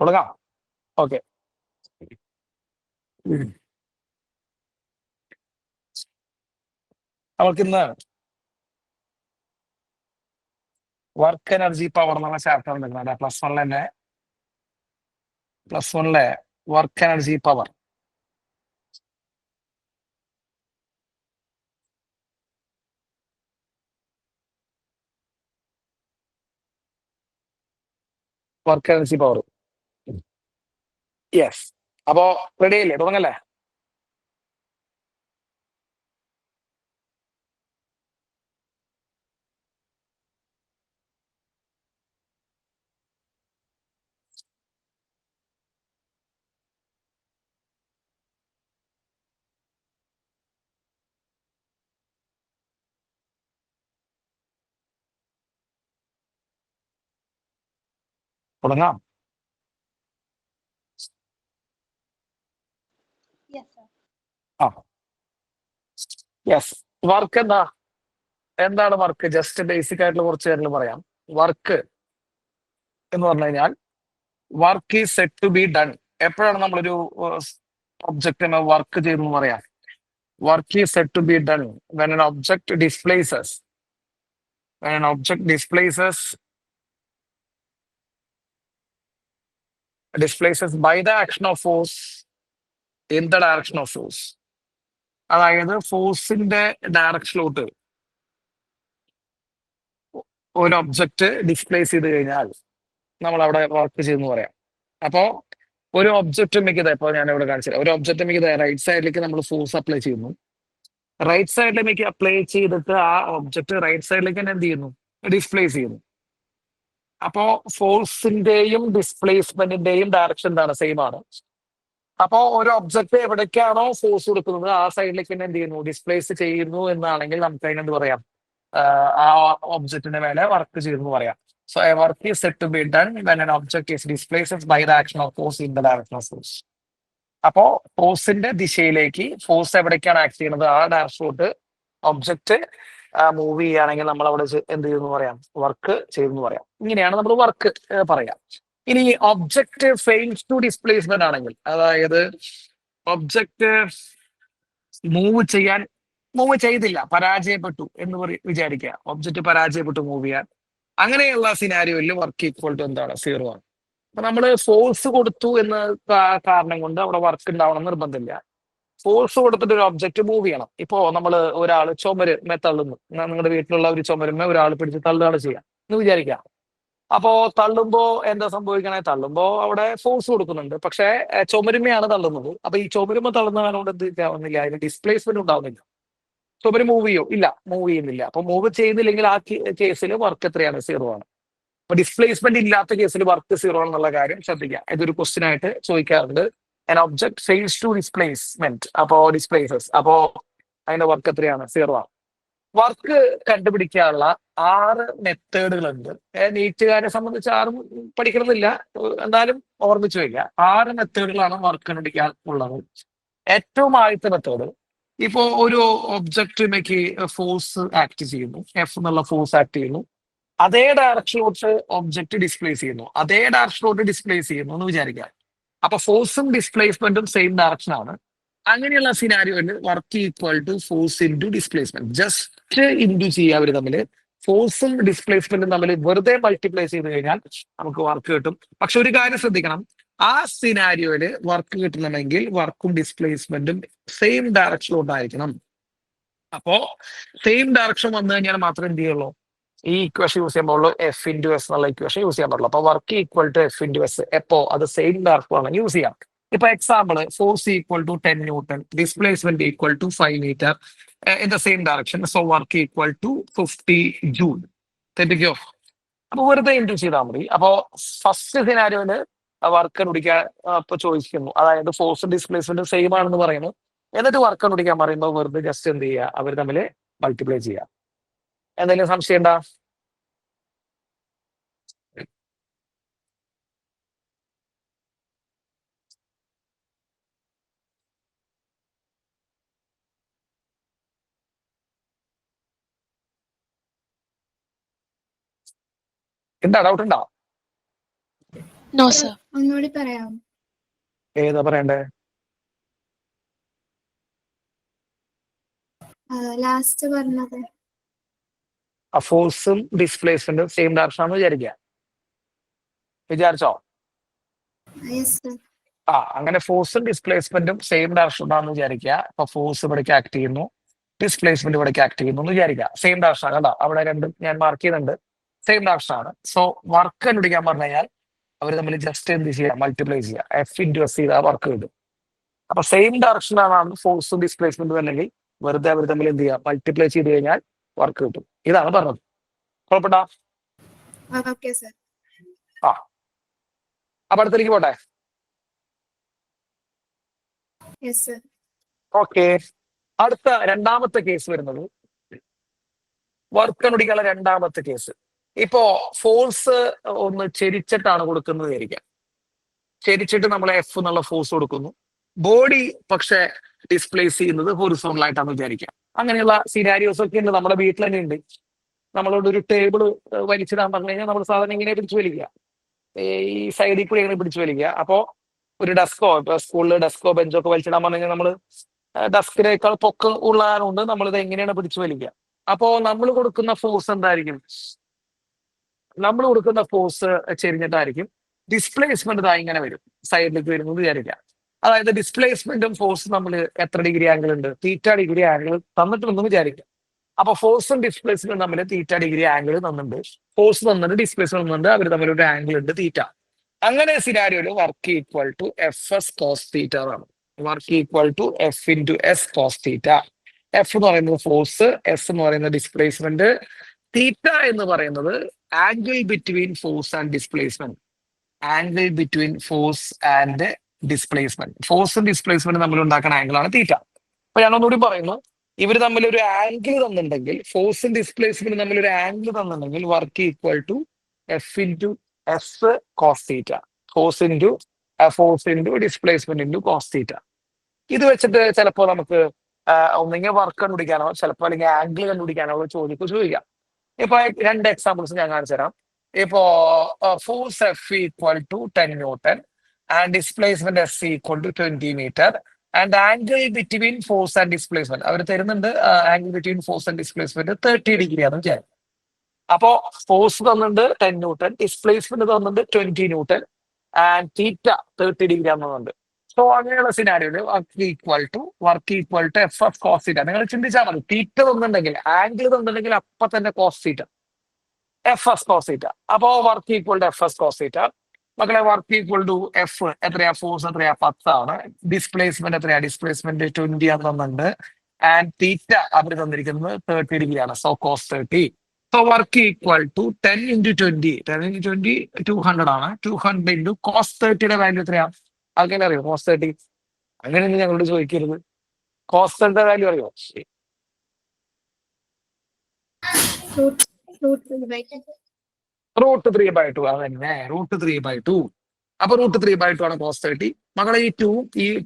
തുടങ്ങാം. ഓക്കെ. നമുക്കിന്ന് work energy power എന്നുള്ള ചാപ്റ്റർ എടുക്കുന്നത് പ്ലസ് വണ്ണിലെ work energy power. Work energy power. Yes. അപ്പോ റെഡി അല്ലേ? തുടങ്ങല്ലേ? തുടങ്ങാം. ആ യെസ്. വർക്ക് എന്താണ് വർക്ക്? ജസ്റ്റ് ബേസിക് ആയിട്ടുള്ള കുറച്ച് കാര്യങ്ങൾ പറയാം. വർക്ക് എന്ന് പറഞ്ഞു കഴിഞ്ഞാൽ work is set to be done. എപ്പോഴാണ് നമ്മളൊരു ഒബ്ജക്റ്റിന് വർക്ക് ചെയ്തെന്ന് പറയാം? Work is set to be done when an object displaces when an object displaces by the action of force in the direction of force. അതായത് ഫോഴ്സിന്റെ ഡയറക്ഷനിലോട്ട് ഒരു object displace ചെയ്ത് കഴിഞ്ഞാൽ നമ്മൾ അവിടെ വർക്ക് ചെയ്തെന്ന് പറയാം. അപ്പോ ഒരു ഒബ്ജക്റ്റ് മിക്കത് ഇപ്പോൾ ഞാൻ ഇവിടെ കാണിച്ചത് ഒരു ഒബ്ജക്റ്റ് മിക്കത് റൈറ്റ് സൈഡിലേക്ക് നമ്മൾ ഫോഴ്സ് അപ്ലൈ ചെയ്യുന്നു. റൈറ്റ് സൈഡിലേക്ക് അപ്ലൈ ചെയ്തിട്ട് ആ ഒബ്ജക്റ്റ് റൈറ്റ് സൈഡിലേക്ക് തന്നെ എന്ത് ചെയ്യുന്നു? ഡിസ്പ്ലേസ് ചെയ്യുന്നു. അപ്പോ ഫോഴ്സിന്റെയും ഡിസ്പ്ലേസ്മെന്റിന്റെയും ഡയറക്ഷൻ എന്താണ്? സെയിം ആണ്. അപ്പോ ഒരു ഒബ്ജക്റ്റ് എവിടേക്കാണോ ഫോഴ്സ് കൊടുക്കുന്നത് ആ സൈഡിലേക്ക് തന്നെ എന്ത് ചെയ്യുന്നു? ഡിസ്പ്ലേസ് ചെയ്യുന്നു എന്നാണെങ്കിൽ നമുക്ക് അതിനെന്ത് പറയാം? ആ ഒബ്ജക്റ്റിന്റെ മേലെ വർക്ക് ചെയ്യുന്നു പറയാം. So a work is set to be done when an object is displaced by the action of force in the direction of force. അപ്പോ ഫോഴ്സിന്റെ ദിശയിലേക്ക് ഫോഴ്സ് എവിടേക്കാണ് ആക്ട് ചെയ്യുന്നത് ആ ഡയറക്ഷനിലോട്ട് ഒബ്ജക്റ്റ് മൂവ് ചെയ്യുകയാണെങ്കിൽ നമ്മൾ അവിടെ എന്ത് ചെയ്യുന്നു പറയാം? വർക്ക് ചെയ്തെന്ന് പറയാം. ഇങ്ങനെയാണ് നമ്മൾ വർക്ക് പറയാം. ഇനി ഒബ്ജക്റ്റ് ഫെയിൽസ് ടു ഡിസ്പ്ലേസ്മെന്റ് ആണെങ്കിൽ, അതായത് ഒബ്ജക്റ്റ് മൂവ് ചെയ്തില്ല, പരാജയപ്പെട്ടു എന്ന് വിചാരിക്കുക. ഒബ്ജക്റ്റ് പരാജയപ്പെട്ടു മൂവ് ചെയ്യാൻ. അങ്ങനെയുള്ള സിനാരിയോയിൽ വർക്ക് ഈക്വൽ ടു എന്താണ്? 0 ആണ്. അപ്പൊ നമ്മൾ ഫോഴ്സ് കൊടുത്തു എന്ന കാരണം കൊണ്ട് അവിടെ വർക്ക് ഉണ്ടാവണം നിർബന്ധമില്ല. ഫോഴ്സ് കൊടുത്തിട്ട് ഒരു ഒബ്ജക്റ്റ് മൂവ് ചെയ്യണം. ഇപ്പോ നമ്മൾ ഒരാൾ ചുമരുമേ തള്ളുന്നു. നിങ്ങളുടെ വീട്ടിലുള്ള ഒരു ചുമരുമേ ഒരാൾ പിടിച്ച് തള്ളുകയാണ് ചെയ്യാം എന്ന് വിചാരിക്കാം. അപ്പോ തള്ളുമ്പോ എന്താ സംഭവിക്കണേ? തള്ളുമ്പോ അവിടെ ഫോഴ്സ് കൊടുക്കുന്നുണ്ട്, പക്ഷേ ചുമരുമയാണ് തള്ളുന്നത്. അപ്പൊ ഈ ചുമരുമ തള്ളുന്നതുകൊണ്ട് എന്ത് ഉണ്ടാവുന്നില്ല? അതിന് ഡിസ്പ്ലേസ്മെന്റ് ഉണ്ടാവുന്നില്ല. ചുമര് മൂവ് ചെയ്യോ? ഇല്ല, മൂവ് ചെയ്യുന്നില്ല. അപ്പൊ മൂവ് ചെയ്യുന്നില്ലെങ്കിൽ ആ കേസിൽ വർക്ക് എത്രയാണ്? 0 ആണ്. അപ്പൊ ഡിസ്പ്ലേസ്മെന്റ് ഇല്ലാത്ത കേസിൽ വർക്ക് 0 ആണെന്നുള്ള കാര്യം ശ്രദ്ധിക്കുക. ഇതൊരു ക്വസ്റ്റ്യൻ ആയിട്ട് ചോദിക്കാറുണ്ട്. an object fails to displacement അപ്പോ ഡിസ്പ്ലേസസ്, അപ്പോ അതിന്റെ വർക്ക് എത്രയാണ്? 0 ആണ്. വർക്ക് കണ്ടുപിടിക്കാനുള്ള 6 മെത്തേഡുകളുണ്ട്. നീറ്റുകാരെ സംബന്ധിച്ച് ആരും പഠിക്കണമെന്നില്ല, എന്നാലും ഓർമ്മിച്ചു വയ്ക്കുക. 6 മെത്തേഡുകളാണ് വർക്ക് കണ്ടുപിടിക്കാൻ ഉള്ളത്. ഏറ്റവും ആദ്യത്തെ മെത്തേഡ്, ഇപ്പോ ഒരു ഒബ്ജക്റ്റിലേക്ക് ഫോഴ്സ് ആക്ട് ചെയ്യുന്നു, എഫ് എന്നുള്ള ഫോഴ്സ് ആക്ട് ചെയ്യുന്നു. അതേ ഡയറക്ഷനിലോട്ട് ഒബ്ജക്റ്റ് ഡിസ്പ്ലേസ് ചെയ്യുന്നു, അതേ ഡയറക്ഷനിലോട്ട് ഡിസ്പ്ലേസ് ചെയ്യുന്നു എന്ന് വിചാരിക്കുക. അപ്പൊ ഫോഴ്സും ഡിസ്പ്ലേസ്മെന്റും സെയിം ഡയറക്ഷൻ ആണ്. അങ്ങനെയുള്ള സിനാരിയോയിൽ work equal to force into displacement. Just into ചെയ്യുക അവർ തമ്മിൽ. ഫോഴ്സും ഡിസ്പ്ലേസ്മെന്റും തമ്മിൽ വെറുതെ മൾട്ടിപ്ലൈ ചെയ്ത് കഴിഞ്ഞാൽ നമുക്ക് വർക്ക് കിട്ടും. പക്ഷെ ഒരു കാര്യം ശ്രദ്ധിക്കണം, ആ സിനാരിയോയില് വർക്ക് കിട്ടണമെങ്കിൽ വർക്കും ഡിസ്പ്ലേസ്മെന്റും സെയിം ഡയറക്ഷനിലോട്ടായിരിക്കണം. അപ്പോ സെയിം ഡയറക്ഷൻ വന്നു കഴിഞ്ഞാൽ മാത്രമേ എന്ത് ചെയ്യുള്ളൂ? ഈ ഇക്വേഷൻ യൂസ് ചെയ്യാൻ പാടുള്ളൂ. എഫ് ഇൻറ്റു എസ് എന്നുള്ള ഇക്വേഷൻ യൂസ് ചെയ്യാൻ പാടുള്ളൂ. അപ്പൊ work equal to F into S എപ്പോ അത് സെയിം ഡയറക്ഷൻ ആണെങ്കിൽ യൂസ് ചെയ്യാം. ഇപ്പൊ example, force equal to 10 newton, displacement equal to 5 metre in the same direction. So work equal to 50 joule. തെറ്റിക്കോ? അപ്പൊ വെറുതെ ഇൻറ്റു ചെയ്താൽ മതി. അപ്പോ ഫസ്റ്റ് സിനാരിയോയില് വർക്ക് കണ്ടുപിടിക്കാൻ ഇപ്പൊ ചോദിക്കുന്നു, അതായത് ഫോഴ്സും ഡിസ്പ്ലേസ്മെന്റും സെയിം ആണെന്ന് പറയുന്നു. എന്നിട്ട് വർക്ക് കണ്ടുപിടിക്കാൻ പറയുമ്പോൾ വെറുതെ ജസ്റ്റ് എന്ത് ചെയ്യുക? അവർ തമ്മിൽ മൾട്ടിപ്ലൈ ചെയ്യുക. എന്തെങ്കിലും സംശയം ഉണ്ടോ? എന്താ ഡൗട്ട് ഉണ്ടോ? No, sir. ഒന്നുകൂടി പറയാം. ഏതാ പറയണ്ടേ? ലാസ്റ്റ് പറഞ്ഞത്. ഫോഴ്സും ഡിസ്പ്ലേസ്മെന്റും സെയിം ഡയറക്ഷൻ ആണെന്ന് വിചാരിച്ചോ? Yes sir. അങ്ങനെ ഫോഴ്സും ഡിസ്പ്ലേസ്മെന്റും സെയിം ഡയറക്ഷൻ ആണെന്ന് വിചാരിക്കുക. അപ്പൊ ഫോഴ്സ് ഇവിടേക്ക് ആക്ട് ചെയ്യുന്നു, ഡിസ്പ്ലേസ്മെന്റ് ഇവിടേക്ക് ആക്ട് ചെയ്യുന്നു എന്ന് വിചാരിക്കുക. സെയിം ഡയറക്ഷൻ ആണ് കേട്ടോ. അവിടെ രണ്ടും ഞാൻ മാർക്ക് ചെയ്യുന്നുണ്ട്, സെയിം ഡയറക്ഷൻ ആണ്. സോ വർക്ക് കണ്ടുപിടിക്കാൻ പറഞ്ഞു കഴിഞ്ഞാൽ അവർ തമ്മിൽ ജസ്റ്റ് എന്ത് ചെയ്യുക, മൾട്ടിപ്ലൈ ചെയ്യുക. എഫ് ഇൻറ്റു എസ് ചെയ്താൽ വർക്ക് കിട്ടും. അപ്പൊ സെയിം ഡയറക്ഷൻ ആണ് ഫോഴ്സും ഡിസ്പ്ലേസ്മെന്റും അല്ലെങ്കിൽ വെറുതെ അവർ തമ്മിൽ എന്ത് ചെയ്യുക, മൾട്ടിപ്ലൈ ചെയ്ത് കഴിഞ്ഞാൽ വർക്ക് കിട്ടും. ഇതാണ് പറഞ്ഞത്. കുഴപ്പമില്ല? Okay sir. അപ്പൊ അടുത്തേക്ക് പോട്ടെ. Yes sir. ഓക്കെ, അടുത്ത രണ്ടാമത്തെ കേസ് വരുന്നത് വർക്ക് കണ്ടുപിടിക്കാനുള്ള രണ്ടാമത്തെ കേസ്. ഇപ്പോ ഫോഴ്സ് ഒന്ന് ചെരിച്ചിട്ടാണ് കൊടുക്കുന്നത് വിചാരിക്കാം. ചെരിച്ചിട്ട് നമ്മൾ എഫ് എന്നുള്ള ഫോഴ്സ് കൊടുക്കുന്നു. ബോഡി പക്ഷെ ഡിസ്പ്ലേസ് ചെയ്യുന്നത് ഹൊറിസോണ്ടൽ ആയിട്ടാണെന്ന് വിചാരിക്കാം. അങ്ങനെയുള്ള സിനാരിയോസ് ഒക്കെ ഉണ്ട്, നമ്മുടെ വീട്ടിൽ തന്നെ ഉണ്ട്. നമ്മളോട് ഒരു ടേബിൾ വലിച്ചിടാൻ പറഞ്ഞു കഴിഞ്ഞാൽ നമ്മൾ സാധാരണ ഇങ്ങനെ പിടിച്ചു വലിക്കുക, ഈ സൈഡിൽ കൂടി ഇങ്ങനെ പിടിച്ചു വലിക്കുക. അപ്പോ ഒരു ഡെസ്കോ, ഇപ്പൊ സ്കൂളിൽ ഡെസ്കോ ബെഞ്ചോ ഒക്കെ വലിച്ചിടാൻ പറഞ്ഞു കഴിഞ്ഞാൽ നമ്മൾ ഡെസ്കിനേക്കാൾ പൊക്കം ഉള്ളതുകൊണ്ട് നമ്മളിത് എങ്ങനെയാണ് പിടിച്ചു വലിക്കുക. അപ്പോ നമ്മൾ കൊടുക്കുന്ന ഫോഴ്സ് എന്തായിരിക്കും? നമ്മൾ കൊടുക്കുന്ന ഫോഴ്സ് ചെരിഞ്ഞിട്ടായിരിക്കും. ഡിസ്പ്ലേസ്മെന്റ് ഇതാ ഇങ്ങനെ വരും, സൈഡിലേക്ക് വരുന്നത് വിചാരിക്കാം. അതായത് ഡിസ്പ്ലേസ്മെന്റും ഫോഴ്സും നമ്മൾ എത്ര ഡിഗ്രി ആംഗിൾ ഉണ്ട്? തീറ്റ ഡിഗ്രി ആംഗിൾ തന്നിട്ടുണ്ടെന്ന് വിചാരിക്കാം. അപ്പൊ ഫോഴ്സും ഡിസ്പ്ലേസ്മെന്റും തമ്മിൽ തീറ്റ ഡിഗ്രി ആംഗിൾ തന്നിട്ടുണ്ട്, ഫോഴ്സ് തന്നിട്ട് ഡിസ്പ്ലേസ്മെന്റ് തന്നിട്ടുണ്ട്, അവർ തമ്മിൽ ഒരു ആംഗിൾ ഉണ്ട് തീറ്റ. അങ്ങനെ സിനാരിയോയില് work equal to F S cos theta ആണ്. Work equal to F into S cos theta. F എന്ന് പറയുന്നത് ഫോഴ്സ്, എസ് എന്ന് പറയുന്നത് ഡിസ്പ്ലേസ്മെന്റ്, തീറ്റ എന്ന് പറയുന്നത് angle between force and displacement. Angle between force and displacement. ഫോഴ്സും ഡിസ്പ്ലേസ്മെന്റ് നമ്മൾ ഉണ്ടാക്കുന്ന ആംഗിൾ ആണ് തീറ്റ. അപ്പൊ ഞാൻ ഒന്നുകൂടി പറയുന്നു, ഇവർ തമ്മിൽ ഒരു ആംഗിൾ തന്നിട്ടുണ്ടെങ്കിൽ, ഫോഴ്സും ഡിസ്പ്ലേസ്മെന്റ് തമ്മിൽ ഒരു ആംഗിൾ തന്നിട്ടുണ്ടെങ്കിൽ work equal to F into S cos theta. Force into displacement into cos theta. ഇത് വെച്ചിട്ട് ചിലപ്പോൾ നമുക്ക് ഒന്നെങ്കിൽ വർക്ക് കണ്ടുപിടിക്കാനോ ചിലപ്പോൾ അല്ലെങ്കിൽ ആംഗിൾ കണ്ടുപിടിക്കാനോ ചോദിക്കാം. ഇപ്പൊ രണ്ട് എക്സാമ്പിൾസ് ഞാൻ കാണിച്ചു തരാം. ഇപ്പോ force F equal to 10 newton and displacement S equal to 20 metre and angle between force and displacement അവർ തരുന്നുണ്ട്. Angle between force and displacement 30 degree ആണ് വിചാരിക്കും. അപ്പോ ഫോഴ്സ് തന്നിട്ടുണ്ട് 10 ന്യൂട്ടൺ, ഡിസ്പ്ലേസ്മെന്റ് തന്നിട്ടുണ്ട് 20 ന്യൂട്ടൺ ആൻഡ് തീറ്റ 30 ഡിഗ്രി ആണെന്നുണ്ട്. സോ അങ്ങനെയുള്ള സിനാരിയോയില് work equal to F F cos theta. നിങ്ങൾ ചിന്തിച്ചാൽ മതി, തീറ്റ തന്നിട്ടുണ്ടെങ്കിൽ, ആംഗിൾ തന്നിട്ടുണ്ടെങ്കിൽ അപ്പൊ തന്നെ cos theta, F S cos theta. അപ്പോ work equal to F S cos theta. മക്കളെ വർക്ക് ഈക്വൽ ടു എഫ് എത്രയാ? ഫോഴ്സ് എത്രയാ? 10 ആണ്. ഡിസ്പ്ലേസ്മെന്റ് എത്രയാ? ഡിസ്പ്ലേസ്മെന്റ് 20 ആണ് തന്നിട്ടുണ്ട്. ആൻഡ് തീറ്റ അവർ തന്നിരിക്കുന്നത് 30 ഡിഗ്രി ആണ്. So cos 30. So work equal to 10 into 20. 10 into 20 200 ആണ്. 200 ഇൻറ്റു കോസ് 30യുടെ വാല്യൂ എത്രയാ? അങ്ങനെ അറിയോ കോസ് 30? അങ്ങനെയൊന്നും ഞങ്ങളോട് ചോദിക്കരുത്. കോസ് 30യുടെ വാല്യൂ അറിയോ? √3/2. അതന്നെ, √3/2. അപ്പൊ √3/2 ആണ് കോസ് 30. മകളെ ഈ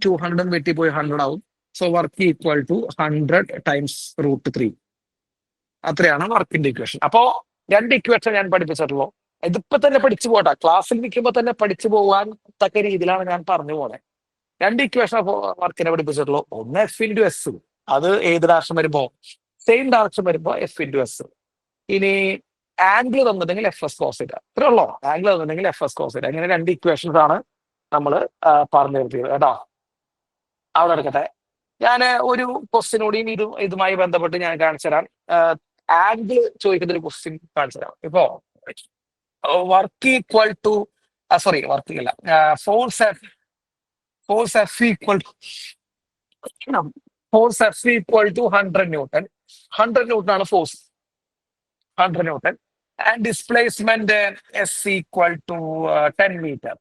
200 വെട്ടി പോയി 100 ആവും. So work equal to 100 times √3. അത്രയാണ് വർക്കിന്റെ ഇക്വേഷൻ. അപ്പോ രണ്ട് ഇക്വേഷൻ ഞാൻ പഠിപ്പിച്ചിട്ടുള്ളൂ. ഇതിപ്പോ തന്നെ പഠിച്ചു പോട്ടെ, ക്ലാസ്സിൽ നിൽക്കുമ്പോൾ തന്നെ പഠിച്ചു പോകാൻ തക്ക രീതിയിലാണ് ഞാൻ പറഞ്ഞു പോണേ. രണ്ട് ഇക്വേഷൻ വർക്കിനെ പഠിപ്പിച്ചിട്ടുള്ളൂ. ഒന്ന് എഫ് ഇൻറ്റു എസ്, അത് ഏത് ഡയറക്ഷൻ വരുമ്പോ? സെയിം ഡയറക്ഷൻ വരുമ്പോ എഫ് ഇൻറ്റു എസ്. ഇനി ആംഗിൾ തന്നിട്ടുണ്ടെങ്കിൽ എഫ് എസ് കോസ് തീറ്റ. ഇത്രേ ഉള്ളൂ. ആംഗിൾ തന്നിട്ടുണ്ടെങ്കിൽ എഫ് എസ് കോസ് തീറ്റ. ഇങ്ങനെ രണ്ട് ഇക്വേഷൻസ് ആണ് നമ്മൾ പറഞ്ഞു നിർത്തിയത് കേട്ടോ. അവിടെ എടുക്കട്ടെ. ഞാൻ ഒരു ക്വസ്റ്റ്യൻ കൂടി ഇതുമായി ബന്ധപ്പെട്ട് ഞാൻ കാണിച്ചു തരാം. ആംഗിൾ ചോദിക്കുന്ന ഒരു ക്വസ്റ്റ്യൻ കാണിച്ചു തരാം. ഇപ്പോ വർക്ക് ഈക്വൽ ടു വർക്ക് ഇല്ല, force F equal to 100 newton. 100 newton ആണ് force, 100 newton. And displacement S equal to 10 metre.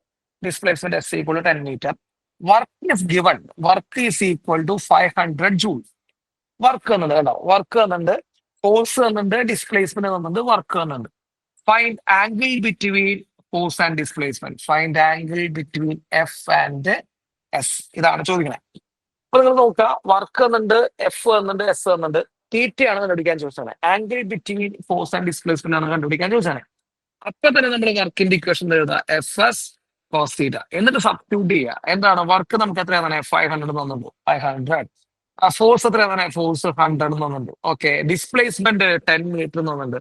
Displacement S equal to 10 metre. Work is given. Work is equal to 500 joule. Work എന്നുണ്ട് കേട്ടോ. Work എന്നുണ്ട്, force എന്നുണ്ട്, displacement എന്നുണ്ട്, work എന്നുണ്ട്. Find angle between force and displacement. Find angle between F and S. ഇതാണ് ചോദിക്കണേ. അപ്പൊ നിങ്ങൾ നോക്കുക, വർക്ക് എന്നുണ്ട്, എഫ് എന്നുണ്ട്, എസ് എന്നുണ്ട്. തീറ്റയാണ് കണ്ടുപിടിക്കാൻ ചോദിച്ചാണ്. Angle between force and displacement ആണ് കണ്ടുപിടിക്കാൻ ചോദിച്ചാണ്. അപ്പൊ തന്നെ നമ്മൾ വർക്കിന്റെ ഇക്വേഷൻ എഴുതാം. എഫ് എസ് കോസ് തീറ്റ എന്നിട്ട് സബ്സ്റ്റിറ്റ്യൂട്ട് ചെയ്യുക. എന്താണ് വർക്ക് നമുക്ക് എത്രയാണ് 500 തന്നുണ്ട് 500. ഫോഴ്സ് എത്രയാണ് ഫോഴ്സ് 100 തന്നുണ്ട്. ഓക്കെ, ഡിസ്പ്ലേസ്മെന്റ് 10 മീറ്റർ തന്നുണ്ട്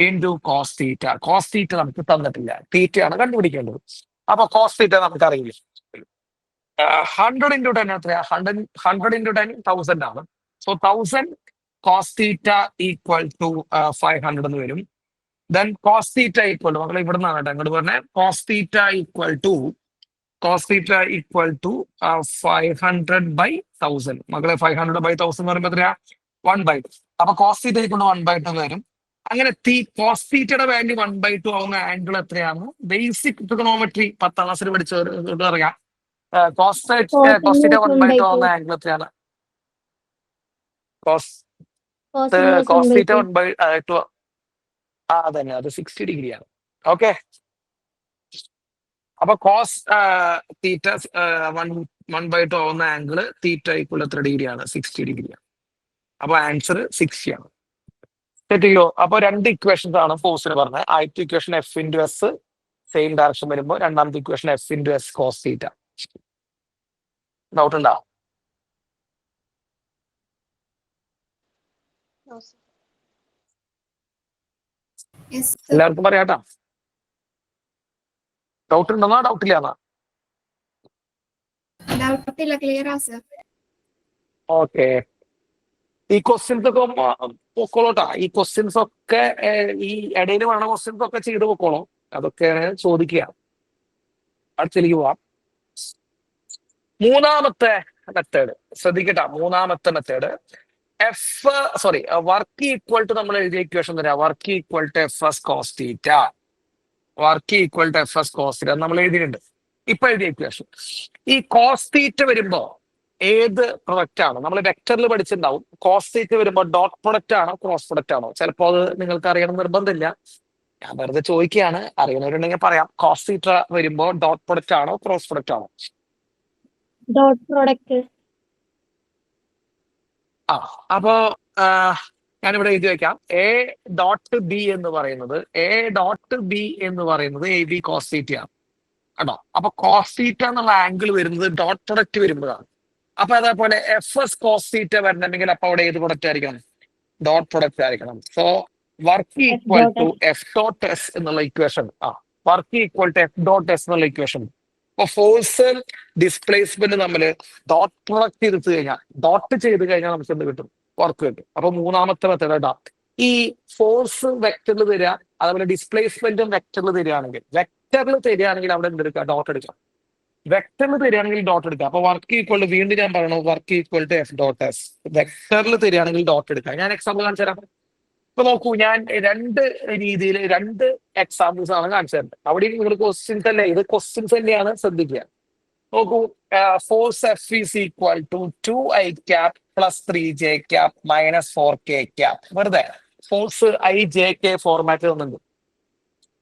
into cos theta. Cos theta നമുക്ക് തന്നിട്ടില്ല, തീറ്റയാണ് കണ്ടുപിടിക്കേണ്ടത്. അപ്പൊ കോസ് തീറ്റ നമുക്ക് അറിയില്ല. 100 ഇൻറ്റു 10 എത്രയാ? 100 ഇൻറ്റു 10 1000 ആണ്. So 1000 cos theta equal to 500 എന്ന് വരും. Then cos theta equal to മക്കളെ ഇവിടെ നിന്നാണ് കേട്ടോ അങ്ങോട്ട് പറഞ്ഞത്. Cos theta equal to 500/1000. മക്കളെ 500/1000 എന്ന് പറയുമ്പോൾ എത്രയാ? 1/2. അപ്പൊ കോസ് തീറ്റ ഈക്വൽ ടു 1/2 വരും. അങ്ങനെ കോസ് തീറ്റയുടെ വാല്യൂ 1/2 ആവുന്ന ആംഗിൾ എത്രയാണ്? ബേസിക് ട്രിഗണോമെട്രി 10ാം ക്ലാസ്സിൽ പഠിച്ചവർ അറിയാം. കോസ് തീറ്റ 1/2 ആവുന്ന ആംഗിൾ എത്രയാണ്? കോസ് തീറ്റ 1/2 അതന്നെ, അത് 60 ഡിഗ്രിയാണ്. ഓക്കെ, അപ്പൊ കോസ് തീറ്റ 1/2 ആവുന്ന ആംഗിള് തീറ്റ ഈക്വൽ എത്ര ഡിഗ്രിയാണ്? 60 ഡിഗ്രിയാണ്. അപ്പൊ ആൻസർ 60 ആണ്. തെറ്റിയോ? അപ്പൊ 2 ഇക്വേഷൻസ് ആണ് ഫോഴ്സിന് പറഞ്ഞത്. ആദ്യത്തെ equation F into S same direction വരുമ്പോൾ, രണ്ടാമത്തെ equation F into S cos theta. Doubt ഉണ്ടോ? Yes, sir. എല്ലാവർക്കും പറയാട്ടാ. ഡൗട്ട് ഉണ്ടെന്നോ ഡൗട്ട് ഇല്ലാന്നാ? Doubt ഇല്ല, clear ആ sir. ഓക്കെ, ഈ ക്വസ്റ്റ്യൻസ് ഒക്കെ പൊക്കോളൂട്ടാ. ഈ ക്വസ്റ്റ്യൻസ് ഒക്കെ ഈ ഇടയിൽ വേണ ക്വസ്റ്റ്യൻസ് ഒക്കെ ചെയ്ത് പൊക്കോളൂ. അതൊക്കെയാണ് ചോദിക്കുക. അടുത്തേക്ക് പോവാം. മൂന്നാമത്തെ മെത്തേഡ് ശ്രദ്ധിക്കട്ടാ. മൂന്നാമത്തെ മെത്തേഡ് വർക്ക് ഈക്വൽ ടു നമ്മൾ എഴുതിയ ഇക്വേഷൻ തരാം. Work equal to F S cos theta. Work equal to F S cos theta നമ്മൾ എഴുതിയിട്ടുണ്ട്. ഇപ്പൊ എഴുതിയ ഇക്വേഷൻ. ഈ കോസ് തീറ്റ വരുമ്പോ ഏത് പ്രൊഡക്റ്റ് ആണ്? നമ്മൾ വെക്ടറിൽ പഠിച്ചിട്ടുണ്ടാവും. കോസ് തീറ്റ വരുമ്പോ ഡോട്ട് പ്രൊഡക്റ്റ് ആണോ ക്രോസ് പ്രൊഡക്റ്റ് ആണോ? ചിലപ്പോൾ അത് നിങ്ങൾക്ക് അറിയണം നിർബന്ധമില്ല, ഞാൻ വെറുതെ ചോദിക്കുകയാണ്. അറിയണവരുണ്ടെങ്കിൽ പറയാം. കോസ് തീറ്റ വരുമ്പോ ഡോട്ട് പ്രൊഡക്റ്റ് ആണോ ക്രോസ് പ്രൊഡക്റ്റ് ആണോ? Dot product. അപ്പോ ഞാനിവിടെ എഴുതി വെക്കാം. എ ഡോട്ട് ബി എന്ന് പറയുന്നത് എ ബി കോസ് തീറ്റ ആണ് കേട്ടോ. അപ്പൊ കോസ് തീറ്റ എന്നുള്ള ആംഗിൾ വരുന്നത് ഡോട്ട് പ്രൊഡക്റ്റ് വരുമ്പോഴാണ്. അപ്പൊ അതേപോലെ എഫ് എസ് കോസ് തീറ്റ വരണമെങ്കിൽ അപ്പൊ അവിടെ ഏത് പ്രൊഡക്റ്റ് ആയിരിക്കണം? ഡോട്ട് പ്രൊഡക്റ്റ് ആയിരിക്കണം. So work equal to F dot S എന്നുള്ള equation. Work equal to F dot S എന്നുള്ള ഇക്വേഷൻ. അപ്പൊ ഫോഴ്സ് ഡിസ്പ്ലേസ്മെന്റ് നമ്മൾ ഡോട്ട് പ്രൊഡക്റ്റ് ചെയ്ത് കഴിഞ്ഞാൽ നമുക്ക് എന്ത് കിട്ടും? വർക്ക് കിട്ടും. അപ്പൊ മൂന്നാമത്തെ മെത്തേഡ് ഇടാം. ഈ ഫോഴ്സ് വെക്ടറിൽ തരിക, അതേപോലെ ഡിസ്പ്ലേസ്മെന്റും വെക്ടറിൽ തരികയാണെങ്കിൽ അവിടെ എന്തെടുക്കുക? ഡോട്ട് എടുക്കാം. വെക്ടറിൽ തരികയാണെങ്കിൽ ഡോട്ട് എടുക്കുക. അപ്പൊ വർക്ക് ഈക്വൽ ടു, വീണ്ടും ഞാൻ പറയണു, work equal to F dot S. വെക്ടറിൽ തരികയാണെങ്കിൽ ഡോട്ട് എടുക്കാം. ഞാൻ എക്സാമ്പിൾ കാണിച്ചു തരാം. ഇപ്പൊ നോക്കൂ, ഞാൻ 2 രീതിയിൽ 2 എക്സാമ്പിൾസ് ആണ് കാണിച്ചു തരുന്നത്. അവിടെ നിങ്ങൾ ക്വസ്റ്റ്യൻസ് അല്ലേ, ഇത് ക്വസ്റ്റ്യൻസ് തന്നെയാണ്, ശ്രദ്ധിക്കുക. നോക്കൂ, force F is equal to 2i cap plus 3j cap minus 4k cap. വെറുതെ ഫോഴ്സ് IJK ഫോർമാറ്റ് തന്നിട്ടുണ്ട്.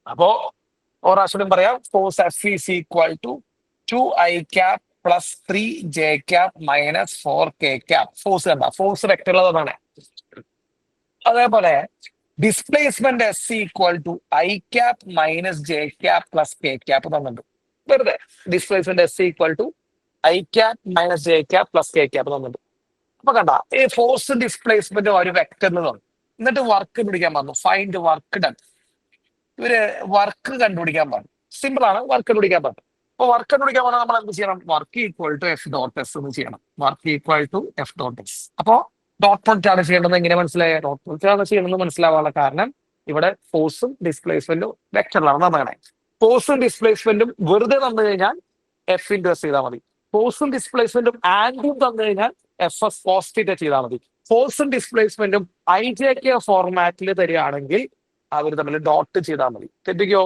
അപ്പോ ഒരാശയം പറയാം. Force F is equal to 2i cap plus 3j cap minus 4k cap. Force കണ്ട, force വെക്ടറുള്ളതാണ്. അതേപോലെ displacement S equal to I cap minus J cap plus K cap തന്നിട്ടുണ്ട്. വെറുതെ displacement S equal to I cap minus J cap plus K cap തന്നിട്ടുണ്ട്. അപ്പൊ കണ്ട, ഈ force displacement ഒരു വെക്ടറിന് തന്നു. എന്നിട്ട് വർക്ക് കണ്ടുപിടിക്കാൻ പറഞ്ഞു. Find work done. ഇവര് വർക്ക് കണ്ടുപിടിക്കാൻ പറഞ്ഞു. സിമ്പിൾ ആണ്, വർക്ക് കണ്ടുപിടിക്കാൻ പറഞ്ഞു. അപ്പൊ വർക്ക് കണ്ടുപിടിക്കാൻ പറഞ്ഞാൽ നമ്മൾ എന്ത് ചെയ്യണം? Work equal to F dot S എന്ന് ചെയ്യണം. Work equal to F dot S. അപ്പോ ഡോട്ട് പ്രൊഡക്റ്റ് ആണ് ചെയ്യേണ്ടത്. എങ്ങനെ മനസ്സിലായ? ഡോട്ട് പ്രൊഡക്റ്റ് ആണ് ചെയ്യണമെന്ന് മനസ്സിലാവാനുള്ള കാരണം ഇവിടെ ഫോഴ്സും ഡിസ്പ്ലേസ്മെന്റും വെക്ടറിലാണ് തന്നേ. ഫോഴ്സും ഡിസ്പ്ലേസ്മെന്റും വെറുതെ തന്നു കഴിഞ്ഞാൽ എഫ് ഇൻറ്റു എസ് ചെയ്താൽ മതി. ഫോഴ്സും ഡിസ്പ്ലേസ്മെന്റും ആംഗിളും തന്നു കഴിഞ്ഞാൽ എഫ് എസ് കോസ് തീറ്റ ചെയ്താൽ മതി. ഫോഴ്സും ഡിസ്പ്ലേസ്മെന്റും IJK ഫോർമാറ്റിൽ തരികയാണെങ്കിൽ അവർ തമ്മിൽ ഡോട്ട് ചെയ്താൽ മതി. തെറ്റിക്കോ?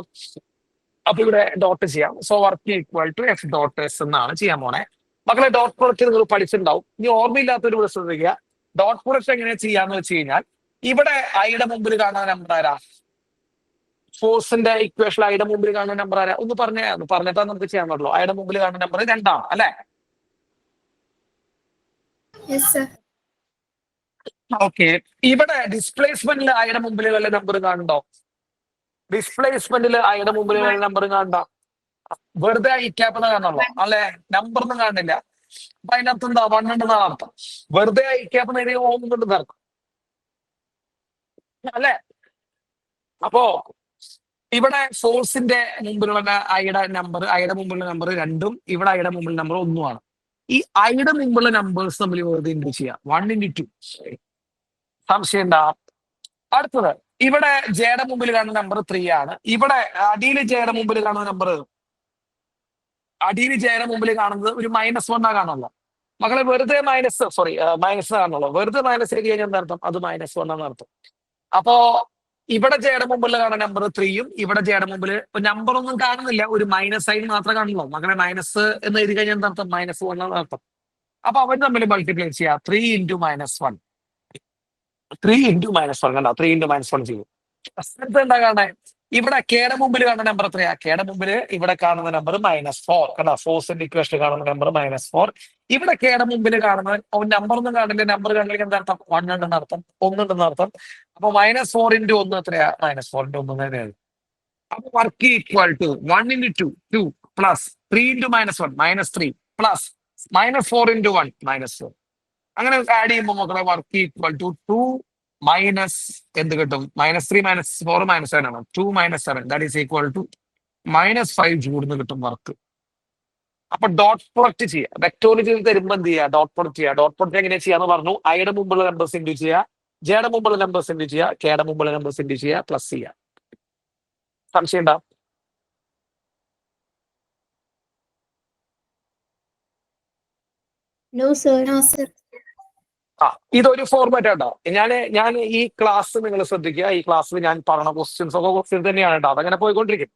അപ്പൊ ഇവിടെ ഡോട്ട് ചെയ്യാം. So work equal to F dot S എന്നാണ് ചെയ്യാൻ പോണേ. മക്കളെ, ഡോട്ട് പ്രൊഡക്റ്റ് നിങ്ങൾ പഠിച്ചിട്ടുണ്ടാവും. ഇനി ഓർമ്മയില്ലാത്തൊരു ഇവിടെ ശ്രദ്ധിക്കുക. ഡോട്ട് പ്രൊഡക്റ്റ് എങ്ങനെ ചെയ്യാന്ന് വെച്ച് കഴിഞ്ഞാൽ, ഇവിടെ ഐയുടെ മുമ്പിൽ കാണുന്ന നമ്പർ ആരാ? ഫോഴ്സിന്റെ ഇക്വേഷൻ ഐയുടെ മുമ്പിൽ കാണുന്ന നമ്പർ ആരാ? ഒന്ന് പറഞ്ഞിട്ടാ നമുക്ക് ചെയ്യാൻ പറ്റുള്ളൂ. ഐയുടെ മുമ്പിൽ കാണുന്ന നമ്പർ 2 ആണ് അല്ലെ? Yes, sir. ഓക്കെ, ഇവിടെ ഡിസ്പ്ലേസ്മെന്റിൽ ഐയുടെ മുമ്പിൽ വല്ല നമ്പർ കാണുന്നുണ്ടോ? ഡിസ്പ്ലേസ്മെന്റിൽ ഐയുടെ മുമ്പിൽ വല്ല നമ്പർ കാണണ്ട. വെറുതെ ഐ ക്യാപ്പ് എന്ന് കാണുള്ളൂ അല്ലെ, നമ്പർ ഒന്നും കാണില്ല. അപ്പൊ അതിനകത്ത് എന്താ 1 ഉണ്ടെന്നാണ് അർത്ഥം. വെറുതെ ഐ ക്യാപ്പ് നേടിയ ഓന്നുണ്ടെന്ന് അർത്ഥം അല്ലെ. അപ്പോ ഇവിടെ ഫോഴ്സിന്റെ മുമ്പിലുള്ള ഐയുടെ മുമ്പിലുള്ള നമ്പർ 2ഉം ഇവിടെ ഐയുടെ മുമ്പിലുള്ള നമ്പർ 1ഉമാണ്. ഈ ഐയുടെ മുമ്പുള്ള നമ്പേഴ്സ് തമ്മിൽ വെറുതെ ഇൻറ്റു ചെയ്യാം. 1 × 2. സംശയം ഉണ്ടാ? അടുത്തത് ഇവിടെ ജെയുടെ മുമ്പിൽ കാണുന്ന നമ്പർ 3 ആണ്. ഇവിടെ അടിയിൽ ജെയുടെ മുമ്പിൽ കാണുന്ന നമ്പർ ഒരു -1 കാണുള്ളൂ. മക്കളെ വെറുതെ മൈനസ് കാണുള്ളൂ. വെറുതെ മൈനസ് ചെയ്ത് കഴിഞ്ഞാൽ എന്താർത്ഥം? അത് -1 ആണ് അർത്ഥം. അപ്പോ ഇവിടെ ജെയുടെ മുമ്പിൽ കാണുന്ന നമ്പർ 3ഉം ഇവിടെ ജെയുടെ മുമ്പിൽ നമ്പർ ഒന്നും കാണുന്നില്ല, ഒരു മൈനസ് സൈൻ മാത്രമേ കാണുള്ളൂ. മക്കളെ മൈനസ് എന്ന് എഴുതി കഴിഞ്ഞാൽ എന്താർത്ഥം? -1 ആണ് അർത്ഥം. അപ്പൊ അവർ തമ്മിൽ മൾട്ടിപ്ലൈ ചെയ്യാം. 3 × -1. 3 × -1 കണ്ടോ? 3 × -1 ചെയ്യും. എന്താ കാണേ? ഇവിടെ കെയുടെ മുമ്പിൽ കാണുന്ന നമ്പർ എത്രയാ? കെയുടെ മുമ്പിൽ ഇവിടെ കാണുന്ന നമ്പർ -4 കണ്ടോ? ഫോഴ്സിന്റെ ഇക്വേഷൻ കാണുന്ന നമ്പർ -4. ഇവിടെ കെയുടെ മുമ്പിൽ കാണുന്ന നമ്പർ ഒന്നും കാണില്ല. നമ്പർ കാണില്ലെങ്കിൽ എന്താ അർത്ഥം? 1 ഉണ്ടെന്ന് അർത്ഥം, 1 ഉണ്ടെന്ന് അർത്ഥം. അപ്പൊ -4 × 1 എത്രയാ? -4 × 1 തന്നെയാണ്. അപ്പൊ work equal to 1 × 2 2 plus 3 × -1 -3 plus -4 × 1 -4. അങ്ങനെ ആഡ് ചെയ്യുമ്പോൾ മക്കളെ വർക്ക് ഈക്വൽ ടു 2 മൈനസ് എന്ത് കിട്ടും? -3 -4 -7 ആണ്. 2 - 7 ദാറ്റ് ഈസ് ഈക്വൽ ടു -5 ജൂൾന്ന് കിട്ടും വർക്ക്. അപ്പൊ ഡോട്ട് പ്രൊഡക്റ്റ് ചെയ്യുക. വെക്ടോറിയൽ തരുമ്പോൾ എന്ത് ചെയ്യുക? ഡോട്ട് പ്രൊഡക്റ്റ് ചെയ്യുക. ഡോട്ട് പ്രൊഡക്റ്റ് എങ്ങനെ ചെയ്യാന്ന് പറഞ്ഞു? ഐയുടെ മുമ്പുള്ള നമ്പേഴ്സ് ഇൻഡ്യൂ ചെയ്യുക, ജെയുടെ മുമ്പുള്ള നമ്പേഴ്സ് ഇൻഡ്യൂ ചെയ്യുക, കെയുടെ മുമ്പുള്ള നമ്പേഴ്സ് ഇൻഡ്യൂ ചെയ്യുക, പ്ലസ് ചെയ്യുക. സംശയം ഉണ്ടാ? No, sir. No, sir. ഇതൊരു ഫോർമാറ്റ് ആട്ടോ. ഞാൻ ഈ ക്ലാസ് നിങ്ങൾ ശ്രദ്ധിക്കുക. ഈ ക്ലാസ്സിൽ ഞാൻ പറഞ്ഞ ക്വസ്റ്റ്യൻസ് തന്നെയാണ് കേട്ടോ. അതങ്ങനെ പോയിക്കൊണ്ടിരിക്കും.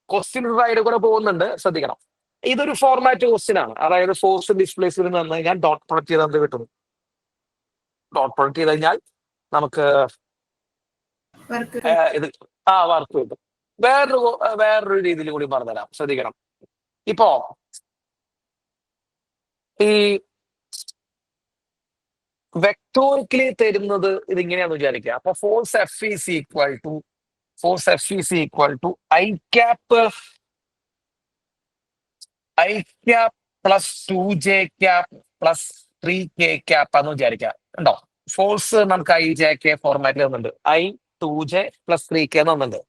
ക്വസ്റ്റ്യൻ സൈഡിൽ കൂടെ പോകുന്നുണ്ട്, ശ്രദ്ധിക്കണം. ഇതൊരു ഫോർമാറ്റ് ക്വസ്റ്റ്യൻ ആണ്. അതായത് ഫോഴ്സ് ഡിസ്പ്ലേസിൽ നിന്ന് കഴിഞ്ഞാൽ ഡോട്ട് പ്രൊഡക്റ്റ് ചെയ്ത് എന്ത് കിട്ടും? ഡോട്ട് പ്രൊഡക്റ്റ് ചെയ്ത് കഴിഞ്ഞാൽ നമുക്ക് Work. ഇത് വർക്ക് കിട്ടും. വേറൊരു രീതിയിൽ കൂടി പറഞ്ഞുതരാം, ശ്രദ്ധിക്കണം. ഇപ്പോ ഈ വെക്ടോറിക്കലി തരുന്നത് ഇതിങ്ങനെയാന്ന് വിചാരിക്കുക. അപ്പൊ force F is equal to I cap plus 2j cap plus 3k cap എന്ന് വിചാരിക്കുക. ഉണ്ടോ? ഫോഴ്സ് നമുക്ക് IJK ഫോർമാറ്റിൽ തന്നിട്ടുണ്ട്. I 2j പ്ലസ് 3k എന്ന് തന്നിട്ടുണ്ട്.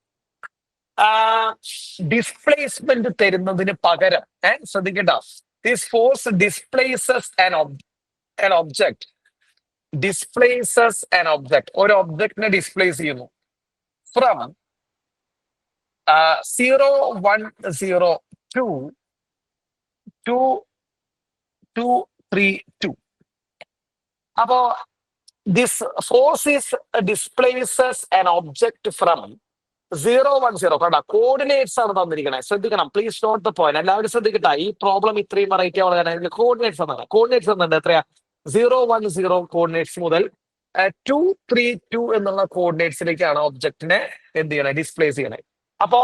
ഡിസ്പ്ലേസ്മെന്റ് തരുന്നതിന് പകരം ശ്രദ്ധിക്കട്ടോ, this force displaces an object. ഒരു ഒബ്ജക്റ്റിനെ ഡിസ്പ്ലേസ് ചെയ്യുന്നു ഫ്രം 0 1 0 2 2 2 3 2. അപ്പോ this force displaces an object from 0 1 0. കണ്ടാ, കോർഡിനേറ്റ്സ് ആണ് തന്നിരിക്കണേ. ശ്രദ്ധിക്കണം, പ്ലീസ് നോട്ട് ദ പോയിന്റ്. എല്ലാവരും ശ്രദ്ധിക്കട്ടെ. ഈ പ്രോബ്ലം ഇത്രയും വെറൈറ്റി ആവുന്ന കോർഡിനേറ്റ്സ് എന്നാണ്. കോർഡിനേറ്റ്സ് എന്നുണ്ട് എത്രയാ? 0 1 0 കോർഡിനേറ്റ്സ് മുതൽ 2 3 2 എന്നുള്ള കോർഡിനേറ്റ്സിലേക്കാണ് ഒബ്ജക്റ്റിനെ എന്ത് ചെയ്യണേ? ഡിസ്പ്ലേസ് ചെയ്യണേ. അപ്പോ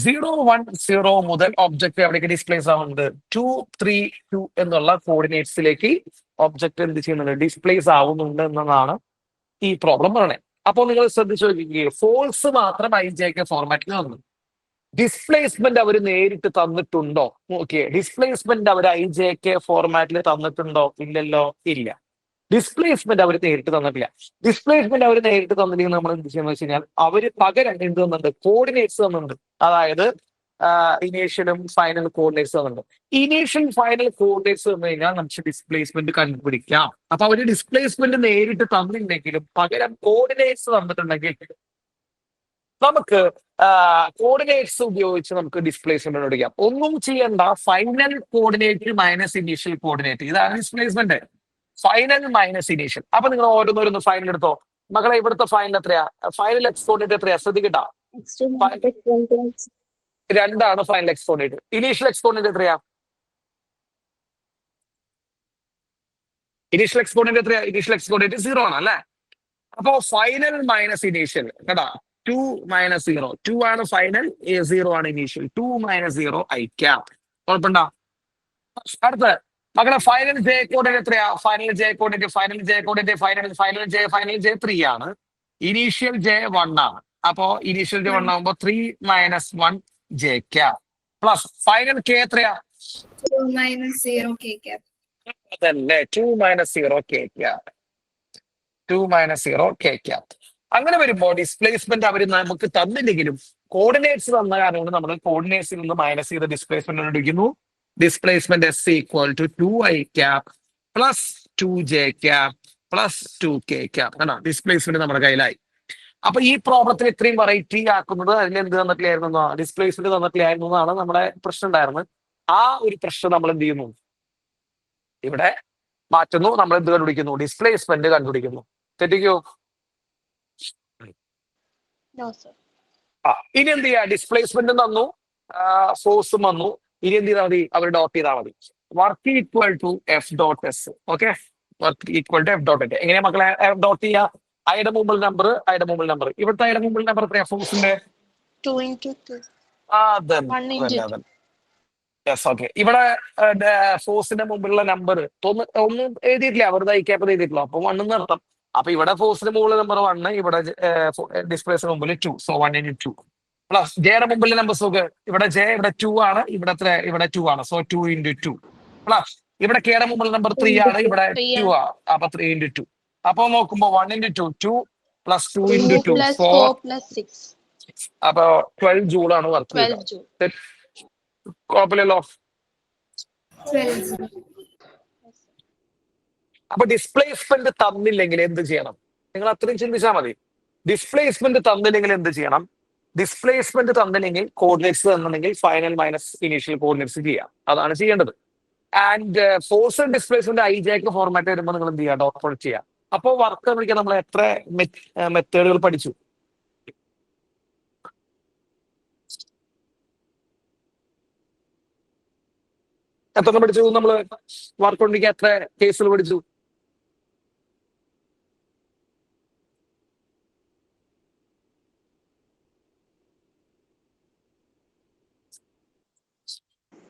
0 1 0 മുതൽ ഒബ്ജക്റ്റ് എവിടേക്ക് ഡിസ്പ്ലേസ് ആവുന്നത്? 2 3 2 എന്നുള്ള കോർഡിനേറ്റ്സിലേക്ക് ഒബ്ജക്റ്റ് എന്ത് ചെയ്യുന്നുണ്ട്? ഡിസ്പ്ലേസ് ആവുന്നുണ്ട് എന്നതാണ് ഈ പ്രോബ്ലം പറയണേ. അപ്പോൾ നിങ്ങൾ ശ്രദ്ധിച്ചു നോക്കിക്കുക, ഫോഴ്സ് മാത്രം IJK ഫോർമാറ്റിൽ വന്നു. ഡിസ്പ്ലേസ്മെന്റ് അവർ നേരിട്ട് തന്നിട്ടുണ്ടോ? ഓക്കെ, ഡിസ്പ്ലേസ്മെന്റ് അവർ IJK ഫോർമാറ്റിൽ തന്നിട്ടുണ്ടോ? ഇല്ലല്ലോ, ഇല്ല. ഡിസ്പ്ലേസ്മെന്റ് അവർ നേരിട്ട് തന്നിട്ടില്ല. ഡിസ്പ്ലേസ്മെന്റ് അവർ നേരിട്ട് തന്നില്ലെങ്കിൽ നമ്മൾ എന്ത് ചെയ്യുന്നത് വെച്ച് കഴിഞ്ഞാൽ അവര് പകരം എന്ത് തന്നിട്ടുണ്ട്? കോർഡിനേറ്റ്സ് തന്നിട്ടുണ്ട്. അതായത് ഇനീഷ്യലും ഫൈനൽ കോർഡിനേറ്റ്സ് തന്നിട്ടുണ്ട്. ഇനീഷ്യൽ ഫൈനൽ കോർഡിനേറ്റ്സ് തന്നു കഴിഞ്ഞാൽ നമുക്ക് ഡിസ്പ്ലേസ്മെന്റ് കണ്ടുപിടിക്കാം. അപ്പൊ അവര് ഡിസ്പ്ലേസ്മെന്റ് നേരിട്ട് തന്നിട്ടുണ്ടെങ്കിലും പകരം കോർഡിനേറ്റ്സ് തന്നിട്ടുണ്ടെങ്കിൽ നമുക്ക് കോർഡിനേറ്റ്സ് ഉപയോഗിച്ച് നമുക്ക് ഡിസ്പ്ലേസ്മെന്റ് കണ്ടുപിടിക്കാം. ഒന്നും ചെയ്യണ്ട, final coordinate minus initial coordinate, ഇതാണ് ഡിസ്പ്ലേസ്മെന്റ്. Final minus initial. അപ്പൊ നിങ്ങൾ ഓരോന്നോരോന്ന് ഫൈനൽ എടുത്തോ. മക്കളെ, ഇവിടുത്തെ ഫൈനൽ എത്രയാ? ഫൈനൽ എക്സ് കോർഡിനേറ്റ് എത്രയാ? ശ്രദ്ധിക്കട്ടാ, 2 ആണ് final X coordinate. Initial X coordinate എത്രയാ? ഇനീഷ്യൽ എക്സ് കോർഡിനേറ്റ് 0 ആണ് അല്ലെ. അപ്പോ ഫൈനൽ മൈനസ് ഇനീഷ്യൽ കേട്ടാ, 2 - 0. 2 ആണ് ഫൈനൽ, 0 ആണ് ഇനീഷ്യൽ. 2 - 0 I cap. കുഴപ്പമുണ്ടോ? അടുത്ത് മക്കളെ, ഫൈനൽ ജെ കോർഡിനേറ്റ് എത്രയാ? ഫൈനൽ ജെ കോർഡിനേറ്റ് 3 ആണ്. ഇനീഷ്യൽ ജെ 1 ആണ്. അപ്പോ ഇനീഷ്യൽ ജെ 1 ആകുമ്പോൾ 3 - 1 J cap. Plus final K എത്രയാ? 2 minus 0 k cap. അതല്ലേ 2 - 0 k ക്യാപ്. 2 - 0 k cap. അങ്ങനെ വരുമ്പോൾ ഡിസ്പ്ലേസ്മെന്റ് അവർ നമുക്ക് തന്നില്ലെങ്കിലും കോർഡിനേറ്റ്സ് തന്ന കാരണം കൊണ്ട് നമ്മൾ കോർഡിനേറ്റ്സിൽ നിന്ന് മൈനസ് ചെയ്ത് ഡിസ്പ്ലേസ്മെന്റ് കണ്ടുപിടിക്കുന്നു. Displacement S equal to 2i cap plus 2j cap plus 2k cap. ആണ് ഡിസ്പ്ലേസ്മെന്റ് നമ്മുടെ കയ്യിലായി. അപ്പൊ ഈ പ്രോബ്ലത്തിന് ഇത്രയും വെറൈറ്റി ആക്കുന്നത് അതിൽ എന്ത് തന്നിട്ടില്ലായിരുന്നു? ഡിസ്പ്ലേസ്മെന്റ് തന്നിട്ടില്ലായിരുന്നു എന്നാണ് നമ്മുടെ പ്രശ്നം ഉണ്ടായിരുന്നത്. ആ ഒരു പ്രശ്നം നമ്മൾ എന്ത് ചെയ്യുന്നു? ഇവിടെ മാറ്റുന്നു. നമ്മൾ എന്ത് കണ്ടുപിടിക്കുന്നു? ഡിസ്പ്ലേസ്മെന്റ് കണ്ടുപിടിക്കുന്നു. തെറ്റിക്കോ? No, sir. ഇനി എന്ത് ചെയ്യാ? ഡിസ്പ്ലേസ്മെന്റ് തന്നു, ഫോഴ്സും വന്നു. ഇനി എന്ത് ചെയ്താൽ മതി? അവർ ഡോട്ട് ചെയ്താൽ മതി. Work equal to F dot S. Okay, work equal to F dot S. എങ്ങനെയാ മക്കളെ ഡോട്ട് ചെയ്യുക? ഐയുടെ മുമ്പിൽ നമ്പർ, ഐയുടെ മുമ്പിൽ നമ്പർ. ഇവിടുത്തെ ഐയുടെ മുമ്പിൽ നമ്പർ എത്രയാ? ഫോഴ്സിന്റെ 2 into 2. അതന്നെ 1 into 2. യെസ്. ഓക്കെ, ഇവിടെ ഫോഴ്സിന്റെ മുമ്പിലുള്ള നമ്പർ ഒന്നും എഴുതിയിട്ടില്ല, വെറുതെ ഐക്യാപ്പ് എഴുതിയിട്ടില്ല. അപ്പൊ 1 എന്ന് അർത്ഥം. അപ്പൊ ഇവിടെ ഫോഴ്സിന്റെ മുകളിൽ നമ്പർ 1, ഇവിടെ ഡിസ്പ്ലേസിന് മുമ്പിൽ 2. സോ 1 into 2 പ്ലസ് ജെയുടെ മുമ്പിൽ നമ്പർ സുഖ ഇവിടെ ജെ, ഇവിടെ 2 ആണ്, ഇവിടെ 2 ആണ്. സോ 2 into 2 പ്ലസ് ഇവിടെ കെയുടെ മുമ്പിൽ നമ്പർ 3 ആണ്, ഇവിടെ 2 ആണ്. അപ്പൊ 3 into 2. അപ്പൊ നോക്കുമ്പോ 1 into 2 2 plus 2 into 2 plus 4. 4 plus 6. അപ്പൊ 12 ജൂൾ ആണ് വർക്ക് 12 joule. കുഴപ്പമില്ലല്ലോ. 12. അപ്പൊ ഡിസ്പ്ലേസ്മെന്റ് തന്നില്ലെങ്കിൽ എന്ത് ചെയ്യണം? നിങ്ങൾ അത്രയും ചിന്തിച്ചാൽ മതി. ഡിസ്പ്ലേസ്മെന്റ് തന്നില്ലെങ്കിൽ എന്ത് ചെയ്യണം? ഡിസ്പ്ലേസ്മെന്റ് തന്നില്ലെങ്കിൽ കോർഡിനേറ്റ്സ് തന്നില്ലെങ്കിൽ ഫൈനൽ മൈനസ് ഇനീഷ്യൽ കോർഡിനേറ്റ്സ് ചെയ്യാം. അതാണ് ചെയ്യേണ്ടത്. And force and displacement i j k format വരുമ്പോൾ നിങ്ങൾ എന്ത് ചെയ്യുക? ഡോട്ട് പ്രൊഡക്റ്റ് ചെയ്യുക. അപ്പോൾ വർക്ക് വിളിക്കാൻ നമ്മൾ എത്ര മെത്തേഡുകൾ പഠിച്ചു? എത്ര പഠിച്ചു? നമ്മൾ വർക്ക് കൊണ്ടിരിക്കാൻ എത്ര കേസുകൾ പഠിച്ചു?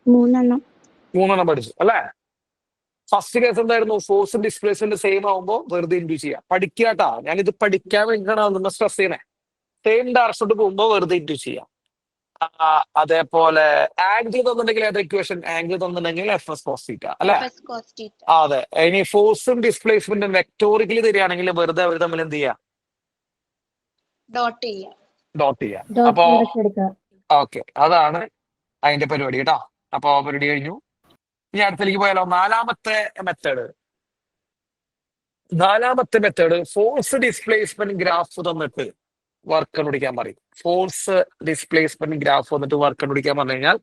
മൂന്നെണ്ണം പഠിച്ചു അല്ലേ? ഫസ്റ്റ് കേസ് എന്തായിരുന്നു? ഫോഴ്സ് ഡിസ്പ്ലേസ്മെന്റ് സെയിം ആവുമ്പോൾ വെറുതെ ഇൻഡ്യൂ ചെയ്യാം. പഠിക്കാട്ടാ, ഞാനിത് പഠിക്കാൻ വേണ്ടിയിട്ടാണ് അതൊന്ന് സ്ട്രെസ് ചെയ്യണേ. സെയിം ഡയറക്ഷനോട്ട് പോകുമ്പോൾ വെറുതെ ഇൻഡ്യൂ ചെയ്യാം. അതേപോലെ ആംഗിൾ തന്നിട്ടുണ്ടെങ്കിൽ ഏത് ഇക്വേഷൻ? ആംഗിൾ തന്നിട്ടുണ്ടെങ്കിൽ എഫ് എസ് കോസ് തീറ്റ അല്ലെ? അതെ. ഇനി ഫോഴ്സും ഡിസ്പ്ലേസ്മെന്റും വെക്ടോറിക്കലി തരികയാണെങ്കിൽ വെറുതെ അവർ തമ്മിൽ എന്ത് ചെയ്യാം? ഡോട്ട് ചെയ്യാം. അപ്പോ ഓക്കെ, അതാണ് അതിന്റെ പരിപാടി കേട്ടോ. അപ്പൊ പരിപാടി കഴിഞ്ഞു. ഇനി അടുത്തേക്ക് പോയാലോ? നാലാമത്തെ മെത്തേഡ് ഫോഴ്സ് ഡിസ്പ്ലേസ്മെന്റ് ഗ്രാഫ് തന്നിട്ട് വർക്ക് കണ്ടുപിടിക്കാൻ പറയും. ഫോഴ്സ് ഡിസ്പ്ലേസ്മെന്റ് ഗ്രാഫ് വന്നിട്ട് വർക്ക് കണ്ടുപിടിക്കാൻ പറഞ്ഞു കഴിഞ്ഞാൽ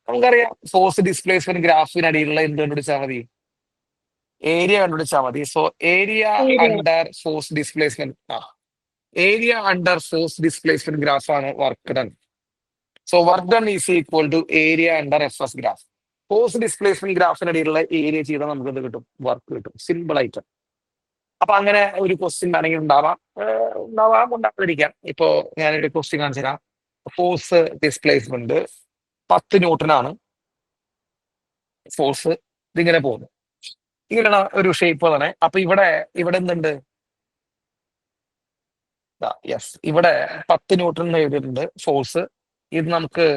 നമുക്കറിയാം, ഫോഴ്സ് ഡിസ്പ്ലേസ്മെന്റ് ഗ്രാഫിനടിയിലുള്ള എന്ത് കണ്ടുപിടിച്ചാൽ മതി? ഏരിയ കണ്ടുപിടിച്ചാൽ മതി. So area under force displacement graph ആണ് work done. So work done is equal to area under F S graph. Force displacement ഗ്രാഫിനടിയിലുള്ള ഏരിയ ചെയ്താൽ നമുക്ക് എന്ത് കിട്ടും? വർക്ക് കിട്ടും. സിമ്പിൾ ആയിട്ട്. അപ്പൊ അങ്ങനെ ഒരു ക്വസ്റ്റ്യൻ വേണമെങ്കിൽ ഉണ്ടാവാം, ഉണ്ടാകാതിരിക്കാം. ഇപ്പോ ഞാനൊരു ക്വസ്റ്റ്യൻ കാണിച്ചു തരാം. Force displacement 10 ന്യൂട്ടനാണ്. ഫോഴ്സ് ഇതിങ്ങനെ പോകുന്നു. ഇങ്ങനെയാണ് ഒരു ഷേപ്പ് തന്നെ. അപ്പൊ ഇവിടെ എന്തുണ്ട്? യെസ്, ഇവിടെ 10 ന്യൂട്ടൺ എന്ന് എഴുതിയിട്ടുണ്ട് ഫോഴ്സ്. ഇത് നമുക്ക്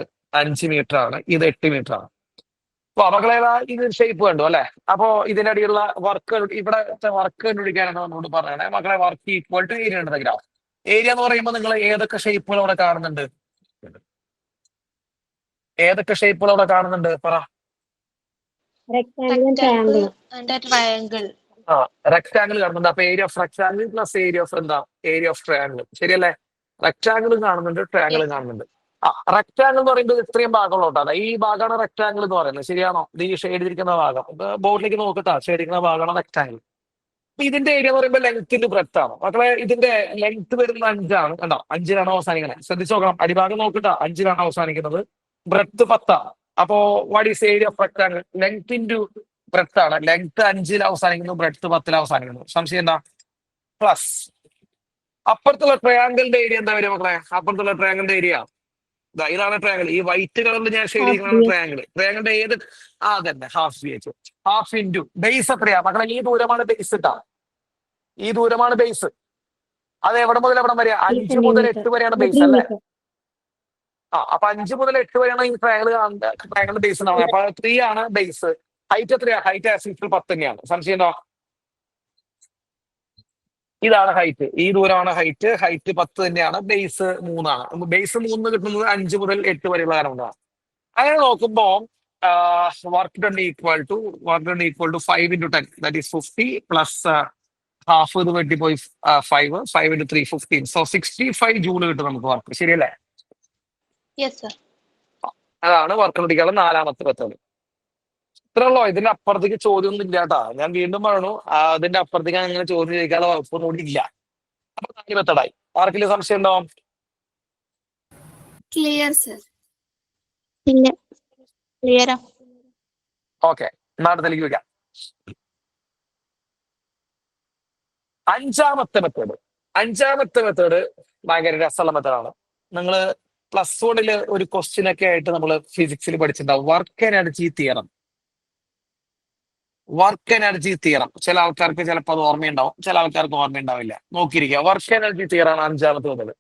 5 മീറ്റർ ആണ്, ഇത് 8 മീറ്റർ ആണ്. അപ്പൊ മക്കളെ ഇത് ഷേപ്പ് കണ്ടു അല്ലെ? അപ്പോ ഇതിന്റെ അടിയിലുള്ള വർക്ക്, ഇവിടെ വർക്ക് കണ്ടുപിടിക്കാനാണ് നമ്മളോട് പറയണേ. മക്കളെ വർക്ക് ഈക്വൽ ടു ഏരിയ ഉണ്ട് ഗ്രാഫ്. ഏരിയ എന്ന് പറയുമ്പോൾ നിങ്ങൾ ഏതൊക്കെ ഷേപ്പുകൾ അവിടെ കാണുന്നുണ്ട്? പറ. റെക്ടാംഗിൾ കാണുന്നുണ്ട്. അപ്പൊ area of rectangle plus area of എന്താ? Area of triangle. ശരിയല്ലേ? റെക്ടാംഗിളും കാണുന്നുണ്ട്, ട്രയാംഗിളും കാണുന്നുണ്ട്. റെക്ടാംഗിൾ എന്ന് പറയുമ്പോൾ ഇത്രയും ഭാഗമുള്ളതാണ്. ഈ ഭാഗമാണ് റെക്ടാംഗിൾ എന്ന് പറയുന്നത്. ശരിയാണോ? ഇത് ഈ ഷെയ്ഡ് ഇരിക്കുന്ന ഭാഗം. ബോർഡിലേക്ക് നോക്കട്ടാ, ഷെയ്ഡ് ഇരിക്കുന്ന ഭാഗമാണ് റെക്ടാംഗിൾ. ഇതിന്റെ ഏരിയ എന്ന് പറയുമ്പോൾ ലെങ്ത്തിന്റെ ബ്രെഡ്ത്ത് ആണ്. മക്കളെ ഇതിന്റെ ലെങ്ത് വരുന്ന 5 ആണ്. കണ്ടോ? 5-ലാണ് അവസാനിക്കുന്നത്. ശ്രദ്ധിച്ചു നോക്കണം. അടിഭാഗം നോക്കട്ടാ, 5-ലാണ് അവസാനിക്കുന്നത്. ബ്രെഡ്ത്ത് 10. അപ്പോ what is area of rectangle? Length into breadth ആണ്. ലെങ്ത് 5-ൽ അവസാനിക്കുന്നു, ബ്രെഡ്ത്ത് 10-ൽ അവസാനിക്കുന്നു. സംശയം എന്താ? പ്ലസ് അപ്പുറത്തുള്ള ട്രയാംഗിളിന്റെ ഏരിയ എന്താ വരിക മക്കളെ? അപ്പുറത്തുള്ള ട്രയാംഗിളിന്റെ ഏരിയ ഇതാണ് ട്രയാംഗിൾ. ഈ വൈറ്റ് കളറിൽ ഞാൻ ഷെയ്ഡ് ചെയ്യുന്നതാണ് ട്രയാംഗിൾ. ട്രയാംഗിളിന്റെ ഏത്? തന്നെ half BH. Half into base എത്രയാ മക്കളെ? ഈ ദൂരമാണ് ബേസ് ഇട്ടാ. ഈ ദൂരമാണ് ബേസ്. അത് എവിടെ മുതൽ എവിടെ വരെയാ? 5 മുതൽ 8 വരെയാണ് ബേസ് അല്ലേ? അപ്പൊ 5 മുതൽ 8 വരെയാണ് ഈ ട്രയാങ്കിൾ ബേസ് എന്നാണ്. അപ്പൊ 3 ആണ് ബേസ്. ഹൈറ്റ് എത്രയാ? ഹൈറ്റ് ആസ് യൂഷ്വൽ 10 തന്നെയാണ്. സംശയം ഉണ്ടോ? ഇതാണ് ഹൈറ്റ്, ഈ ദൂരമാണ് ഹൈറ്റ്. ഹൈറ്റ് 10 തന്നെയാണ്. ബേസ് 3 ആണ്. ബേസ് 3 കിട്ടുന്നത് 5 മുതൽ 8 വരെയുള്ള കാരണമാണ്. അങ്ങനെ നോക്കുമ്പോ work done equal to 5 into 10, that is 50 plus half ഇത് വെട്ടിപ്പോയി 5 into 3 15. സോ 65 ജൂൾ കിട്ടും നമുക്ക് വർക്ക്. ശരിയല്ലേ? Yes, sir. അതാണ് വർക്ക് പിടിക്കാനുള്ള 4ാമത്തെ മെത്തേഡ്. ഇത്രയുള്ളോ? ഇതിന്റെ അപ്പുറത്തേക്ക് ചോദ്യം ഒന്നും ഇല്ല കേട്ടാ. ഞാൻ വീണ്ടും പറഞ്ഞു, അതിന്റെ അപ്പുറത്തേക്ക് അങ്ങനെ ചോദ്യം ചോദിക്കാനുള്ള വകുപ്പൊന്നും കൂടി ഇല്ല. അപ്പൊ 4 മെത്തേഡായി. ആർക്കെങ്കിലും സംശയം ഉണ്ടോ? Clear, sir. ഇല്ല. ക്ലിയർ. ഓക്കെ, അടുത്തേക്ക് വെക്കാം. 5ാമത്തെ മെത്തേഡ് ഭയങ്കര രസമുള്ള മെത്തേഡാണ്. നിങ്ങള് +1 ഒരു ക്വസ്റ്റ്യൻ ഒക്കെ ആയിട്ട് നമ്മൾ ഫിസിക്സിൽ പഠിച്ചിട്ടുണ്ടാവും. Work energy theorem. ചില ആൾക്കാർക്ക് ചിലപ്പോൾ അത് ഓർമ്മയുണ്ടാവും, ചില ആൾക്കാർക്ക് ഓർമ്മയുണ്ടാവില്ല. നോക്കിയിരിക്കുക, വർക്ക് എനർജി തിയറാണ് 5ാമത്തെ മെത്തേഡ്.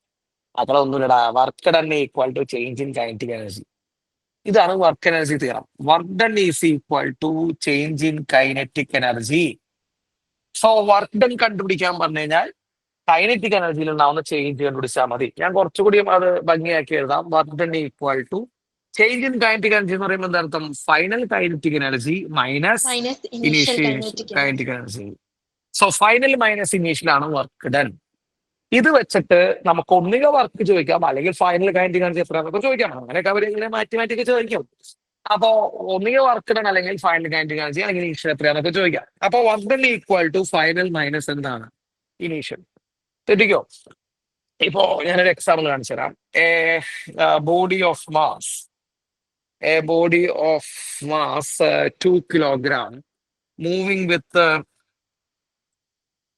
അത്ര ഒന്നുമില്ലടാ. Work done equal to change in kinetic energy. ഇതാണ് work energy theorem. Work done is equal to change in kinetic energy. So work done കണ്ടുപിടിക്കാൻ പറഞ്ഞു കഴിഞ്ഞാൽ കൈനറ്റിക് എനർജിയിൽ ഉണ്ടാവുന്ന ചേഞ്ച് കണ്ടുപിടിച്ചാൽ മതി. ഞാൻ കുറച്ചുകൂടി അത് ഭംഗിയാക്കി എഴുതാം. Work done equal to change in kinetic energy എന്ന് പറയുമ്പോൾ എന്താർത്ഥം? Final kinetic energy minus initial kinetic energy. So final minus initial ആണ് വർക്ക് ഡൺ. ഇത് വെച്ചിട്ട് നമുക്ക് ഒന്നുകിൽ വർക്ക് ചോദിക്കാം, അല്ലെങ്കിൽ ഫൈനൽ കൈനറ്റിക് എനർജി എത്രയാണെന്നൊക്കെ ചോദിക്കാം. അങ്ങനെയൊക്കെ അവരിങ്ങനെ മാറ്റി ചോദിക്കും. അപ്പോ ഒന്നുകിൽ വർക്ക് ഡൺ, അല്ലെങ്കിൽ ഫൈനൽ കൈനറ്റിക് എനർജി, അല്ലെങ്കിൽ ഇനീഷ്യൽ എത്രയാണെന്നൊക്കെ ചോദിക്കാം. അപ്പൊ work done equal to final minus എന്താണ്? ഇനീഷ്യൽ. തെറ്റിക്കോ? ഇപ്പോ ഞാനൊരു എക്സാമ്പിൾ കാണിച്ചു തരാം. Body of mass 2 kilogram moving with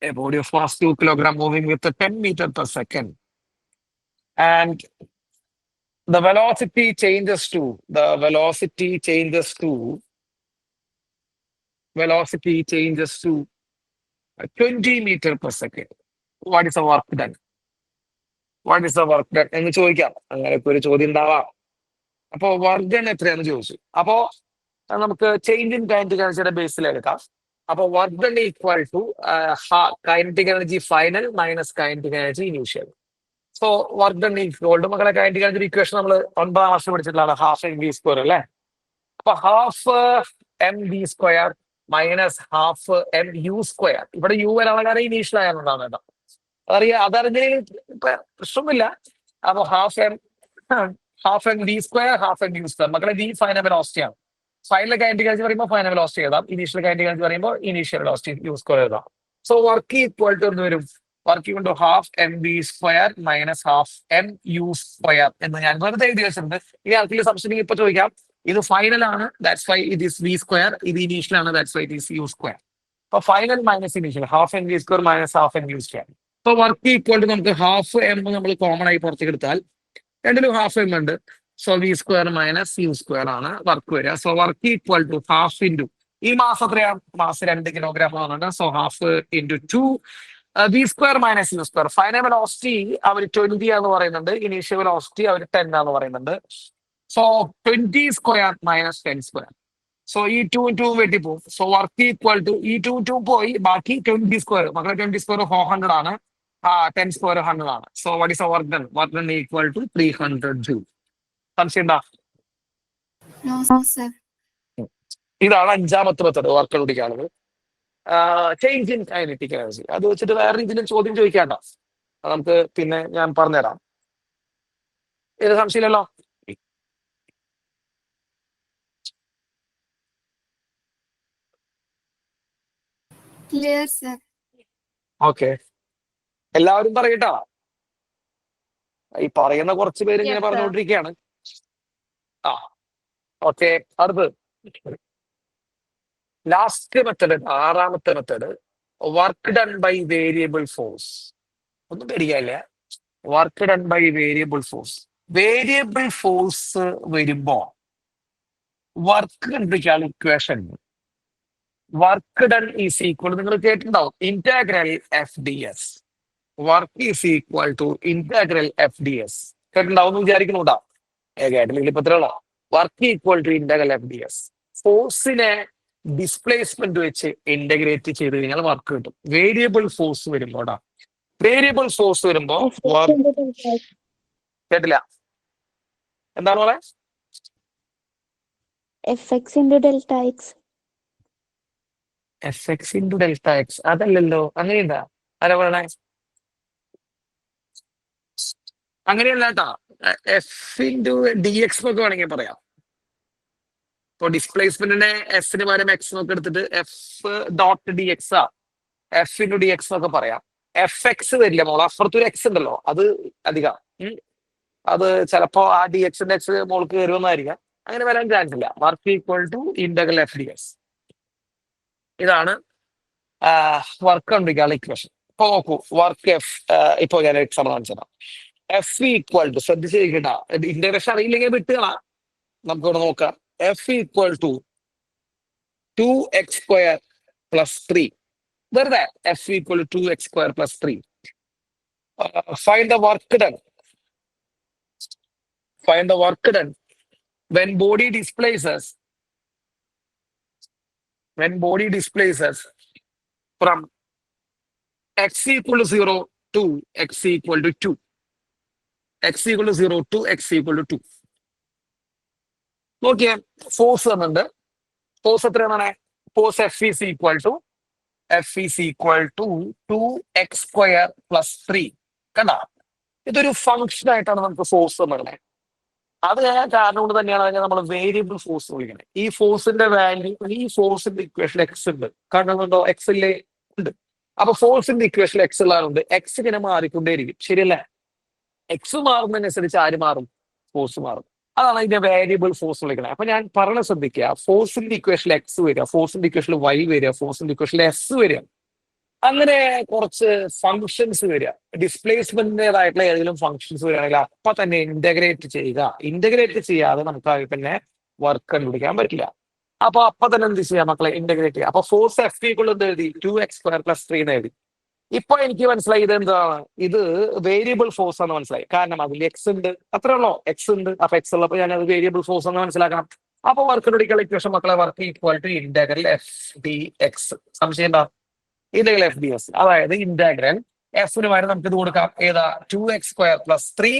a body of mass 2 kilogram moving with 10 meter per second, and the velocity changes to 20 meter per second. What is the work done? എന്ന് ചോദിക്കാം. അങ്ങനെയൊക്കെ ഒരു ചോദ്യം ഉണ്ടാവാം. അപ്പോ വർക്ക് ഡൺ എത്രയാന്ന് ചോദിച്ചു. അപ്പോ നമുക്ക് ചേഞ്ച് ഇൻ കൈനറ്റിക് എനർജിയുടെ ബേസിൽ എടുക്കാം. അപ്പൊ work done equal to kinetic energy final minus kinetic energy initial. So work done equal to, മക്കളെ കൈനറ്റിക് എനർജി ഇക്വേഷൻ നമ്മൾ 9ാം വർഷം പഠിച്ചിട്ടുള്ളതാണ്. ഹാഫ് mv സ്ക്വയർ അല്ലേ? അപ്പൊ half mv² minus half mu square. ഇവിടെ യു വരാനുള്ള കാര്യം ഇനീഷ്യൽ ആയതുകൊണ്ടാണ് കേട്ടോ. അതറിഞ്ഞെങ്കിൽ ഇപ്പൊ പ്രശ്നമില്ല. അപ്പൊ ഹാഫ് mv², ഹാഫ് mu². മക്കളെ v ഫൈനൽ വെലോസിറ്റി ആണ്. ഫൈനൽ കൈനറ്റിക് എനർജി പറയുമ്പോൾ ഫൈനൽ വെലോസിറ്റി എഴുതാം. ഇനീഷ്യൽ കൈനറ്റിക് എനർജി പറയുമ്പോൾ ഇനീഷ്യൽ വെലോസിറ്റി u² എഴുതാം. സോ വർക്ക് ഈക്വൽ ടു എന്ത് വരും? Work equal to half mv² minus half mu² എന്ന് ഞാൻ വെറുതെ എഴുതി വെച്ചിട്ടുണ്ട്. ഇനി ആർക്കെങ്കിലും സംശയം ഇപ്പൊ ചോദിക്കാം. ഇത് ഫൈനൽ ആണ്, that's why it is v². ഇത് ഇനീഷ്യൽ ആണ്, that's why it is u². അപ്പൊ final minus initial, half mv² minus half mu². അപ്പൊ വർക്ക് ഈക്വൽ ടു നമുക്ക് ഹാഫ് m നമ്മൾ കോമൺ ആയി പുറത്തേക്ക് എടുത്താൽ രണ്ടിലും ഹാഫ് m ഉണ്ട്. സോ v² മൈനസ് u² ആണ് വർക്ക് വരിക. So work equal to half into ഈ മാസം എത്രയാണ്? മാസം 2 കിലോഗ്രാം ആണെന്നുണ്ട്. So half into 2 v² minus u². Final velocity അവർ 20 എന്ന് പറയുന്നുണ്ട്, ഇനീഷ്യൽ വെലോസിറ്റി അവർ 10 എന്ന് പറയുന്നുണ്ട്. So 20² minus 10². സോ ഈ 2 വെട്ടിപ്പോവും. സോ വർക്ക് ഈക്വൽ ടു ഈ 2 പോയി, ബാക്കി 20². മക്കളെ 20² 400 ആണ്, 10² 100 ആണ്. So what is work done? Work done equal to 300 joule. സംശയം ഉണ്ടാ? No, sir. ഇതാണ് 5ാമത്തെ മെത്തേഡ് വർക്ക് കണ്ടുപിടിക്കാനുള്ളത്. Change in kinetic energy. അത് വെച്ചിട്ട് വേറെ രീതിയിലും ചോദ്യം ചോദിക്കാണ്ട, നമുക്ക് പിന്നെ ഞാൻ പറഞ്ഞുതരാം. ഇത് സംശയമില്ലല്ലോ? Clear, sir. ഓക്കെ, എല്ലാവരും പറയട്ടാ. ഈ പറയുന്ന കുറച്ച് പേര് ഇങ്ങനെ Yes, sir. പറഞ്ഞുകൊണ്ടിരിക്കുകയാണ്. ഓക്കെ, അടുത്ത് ലാസ്റ്റ് മെത്തേഡ്, 6ാമത്തെ method, work done by variable force. ഒന്നും പേടിക്കാനില്ല. Work done by variable force. Variable force വരുമ്പോ വർക്ക് കണ്ടുപിടിക്കാൻ equation work done is equal, നിങ്ങൾ കേട്ടിട്ടുണ്ടാവും, integral FdS. Work is equal to integral FdS. കേട്ടിട്ടുണ്ടാവും എന്ന് വിചാരിക്കുന്നുണ്ടാവും. കേട്ടില്ലെങ്കിൽ ഇപ്പൊ ഇത്രയുള്ളൂ. Work equal to integral F D S. ഫോഴ്സിനെ ഡിസ്പ്ലേസ്മെന്റ് വെച്ച് ഇന്റഗ്രേറ്റ് ചെയ്ത് കഴിഞ്ഞാൽ വർക്ക് കിട്ടും. വേരിയബിൾ ഫോഴ്സ് വരുമ്പോടാ, വേരിയബിൾ ഫോഴ്സ് വരുമ്പോ കേട്ടില്ല, എന്താണ് പറയാ? Fx into delta x. F X into delta X അതല്ലല്ലോ, അങ്ങനെയുണ്ടാ? ആരാ പറയണേ? അങ്ങനെയല്ല കേട്ടാ. എഫ് ഇൻറ്റു ഡി എക്സ് എന്നൊക്കെ വേണമെങ്കിൽ പറയാം. ഇപ്പൊ ഡിസ്പ്ലേസ്മെന്റിനെ എഫിന് പകരം എക്സ് എന്നൊക്കെ എടുത്തിട്ട് എഫ് ഡോട്ട് ഡി എക്സ് ആ, എഫ് ഇൻറ്റു ഡി എക്സ് എന്നൊക്കെ പറയാം. എഫ് എക്സ് വരില്ല മോൾ, അപ്പുറത്തൊരു എക്സ് ഉണ്ടല്ലോ, അത് അധികം. അത് ചിലപ്പോ ആ ഡി എക്സിന്റെ എക്സ് മോൾക്ക് കയറുമെന്നായിരിക്കാം, അങ്ങനെ വരാൻ ചാൻസ് ഇല്ല. Work equal to integral F D S. ഇതാണ് വർക്ക് കണ്ടുപിടിക്കാനുള്ള ഇക്വേഷൻ. ഇപ്പൊ നോക്കൂ, വർക്ക് എഫ്, ഇപ്പൊ ഞാൻ എക്സാമ്പിൾ കാണിച്ചതാ. എഫ് ഈക്വൽ ടു, ശ്രദ്ധിച്ചിരിക്കട്ടാ, ഇന്റഗ്രേഷൻ അറിയില്ലെങ്കിൽ വിട്ടുകളാ, നമുക്കിവിടെ നോക്കാം. എഫ് ഈക്വൽ ടു 2x² + 3. വെറുതെ F equal to 2x² + 3. Find the work done. Find the work done when body displaces from x equal to 0 to x equal to 2. X equal to 0 to x equal to 2. നോക്കിയേ, force തന്നിട്ടുണ്ട്. Force എത്രയാണ്? Force F is equal to 2x² + 3. കണ്ട, ഇതൊരു function ആയിട്ടാണ് നമുക്ക് force തന്നിട്ടുള്ളത്. അത് കാരണം കൊണ്ട് തന്നെയാണ് അതിനെ നമ്മൾ വേരിയബിൾ ഫോഴ്സ് വിളിക്കുന്നത്. ഈ ഫോഴ്സിന്റെ വാല്യൂ, ഈ ഫോഴ്സിന്റെ ഇക്വേഷൻ എക്സ് ഉണ്ട്, കാണുന്നുണ്ടോ? എക്സ് ഇല്ലേ? ഉണ്ട്. അപ്പൊ ഫോഴ്സിന്റെ ഇക്വേഷൻ എക്സ് ഉള്ളതുകൊണ്ട് എക്സ് ഇങ്ങനെ മാറിക്കൊണ്ടേയിരിക്കും, ശരിയല്ലേ? എക്സ് മാറുന്നതിനനുസരിച്ച് ആര് മാറും? ഫോഴ്സ് മാറും. അതാണ് ഇതിന്റെ വേരിയബിൾ ഫോഴ്സ് വിളിക്കുന്നത്. അപ്പൊ ഞാൻ പറഞ്ഞ ശ്രദ്ധിക്കുക, ഫോഴ്സിന്റെ ഇക്വേഷൻ എക്സ് വരിക, ഫോഴ്സിന്റെ ഇക്വേഷൻ വൈ വരിക, ഫോഴ്സിന്റെ ഇക്വേഷൻ എസ് വരിക, അങ്ങനെ കുറച്ച് ഫങ്ഷൻസ് വരിക. ഡിസ്പ്ലേസ്മെന്റിൻ്റെതായിട്ടുള്ള ഏതെങ്കിലും ഫങ്ഷൻസ് വരികയാണെങ്കിൽ അപ്പൊ തന്നെ ഇന്റഗ്രേറ്റ് ചെയ്യുക. ഇന്റഗ്രേറ്റ് ചെയ്യാതെ നമുക്ക് പിന്നെ വർക്ക് കണ്ടുപിടിക്കാൻ പറ്റില്ല. അപ്പൊ തന്നെ എന്ത് ചെയ്യാം മക്കളെ? ഇന്റഗ്രേറ്റ് ചെയ്യുക. അപ്പൊ ഫോഴ്സ് എഫ് ഈക്വൽ എന്ത് എഴുതി? 2x² + 3 എന്ന് എഴുതി. ഇപ്പൊ എനിക്ക് മനസ്സിലായി ഇത് എന്താണ്, ഇത് വേരിയബിൾ ഫോഴ്സ് ആണെന്ന് മനസ്സിലായി. കാരണം അതിൽ എക്സ് ഉണ്ട്, അത്രേ ഉള്ളൂ, എക്സ് ഉണ്ട്. അപ്പൊ എക്സ് ഉള്ളപ്പോൾ ഞാൻ അത് വേരിയബിൾ ഫോഴ്സ് എന്ന് മനസ്സിലാക്കണം. അപ്പൊ വർക്ക് കണ്ടുപിടിക്കാനുള്ള ഇക്വേഷൻ മക്കളെ, work equal to integral F D X. സംശയം എന്താ? ഇന്റഗ്രൽ എഫ് ഡി എസ്, അതായത് ഇന്റഗ്രൽ എഫിന് വരെ നമുക്ക് ഇത് കൊടുക്കാം. ഏതാ? 2x² + 3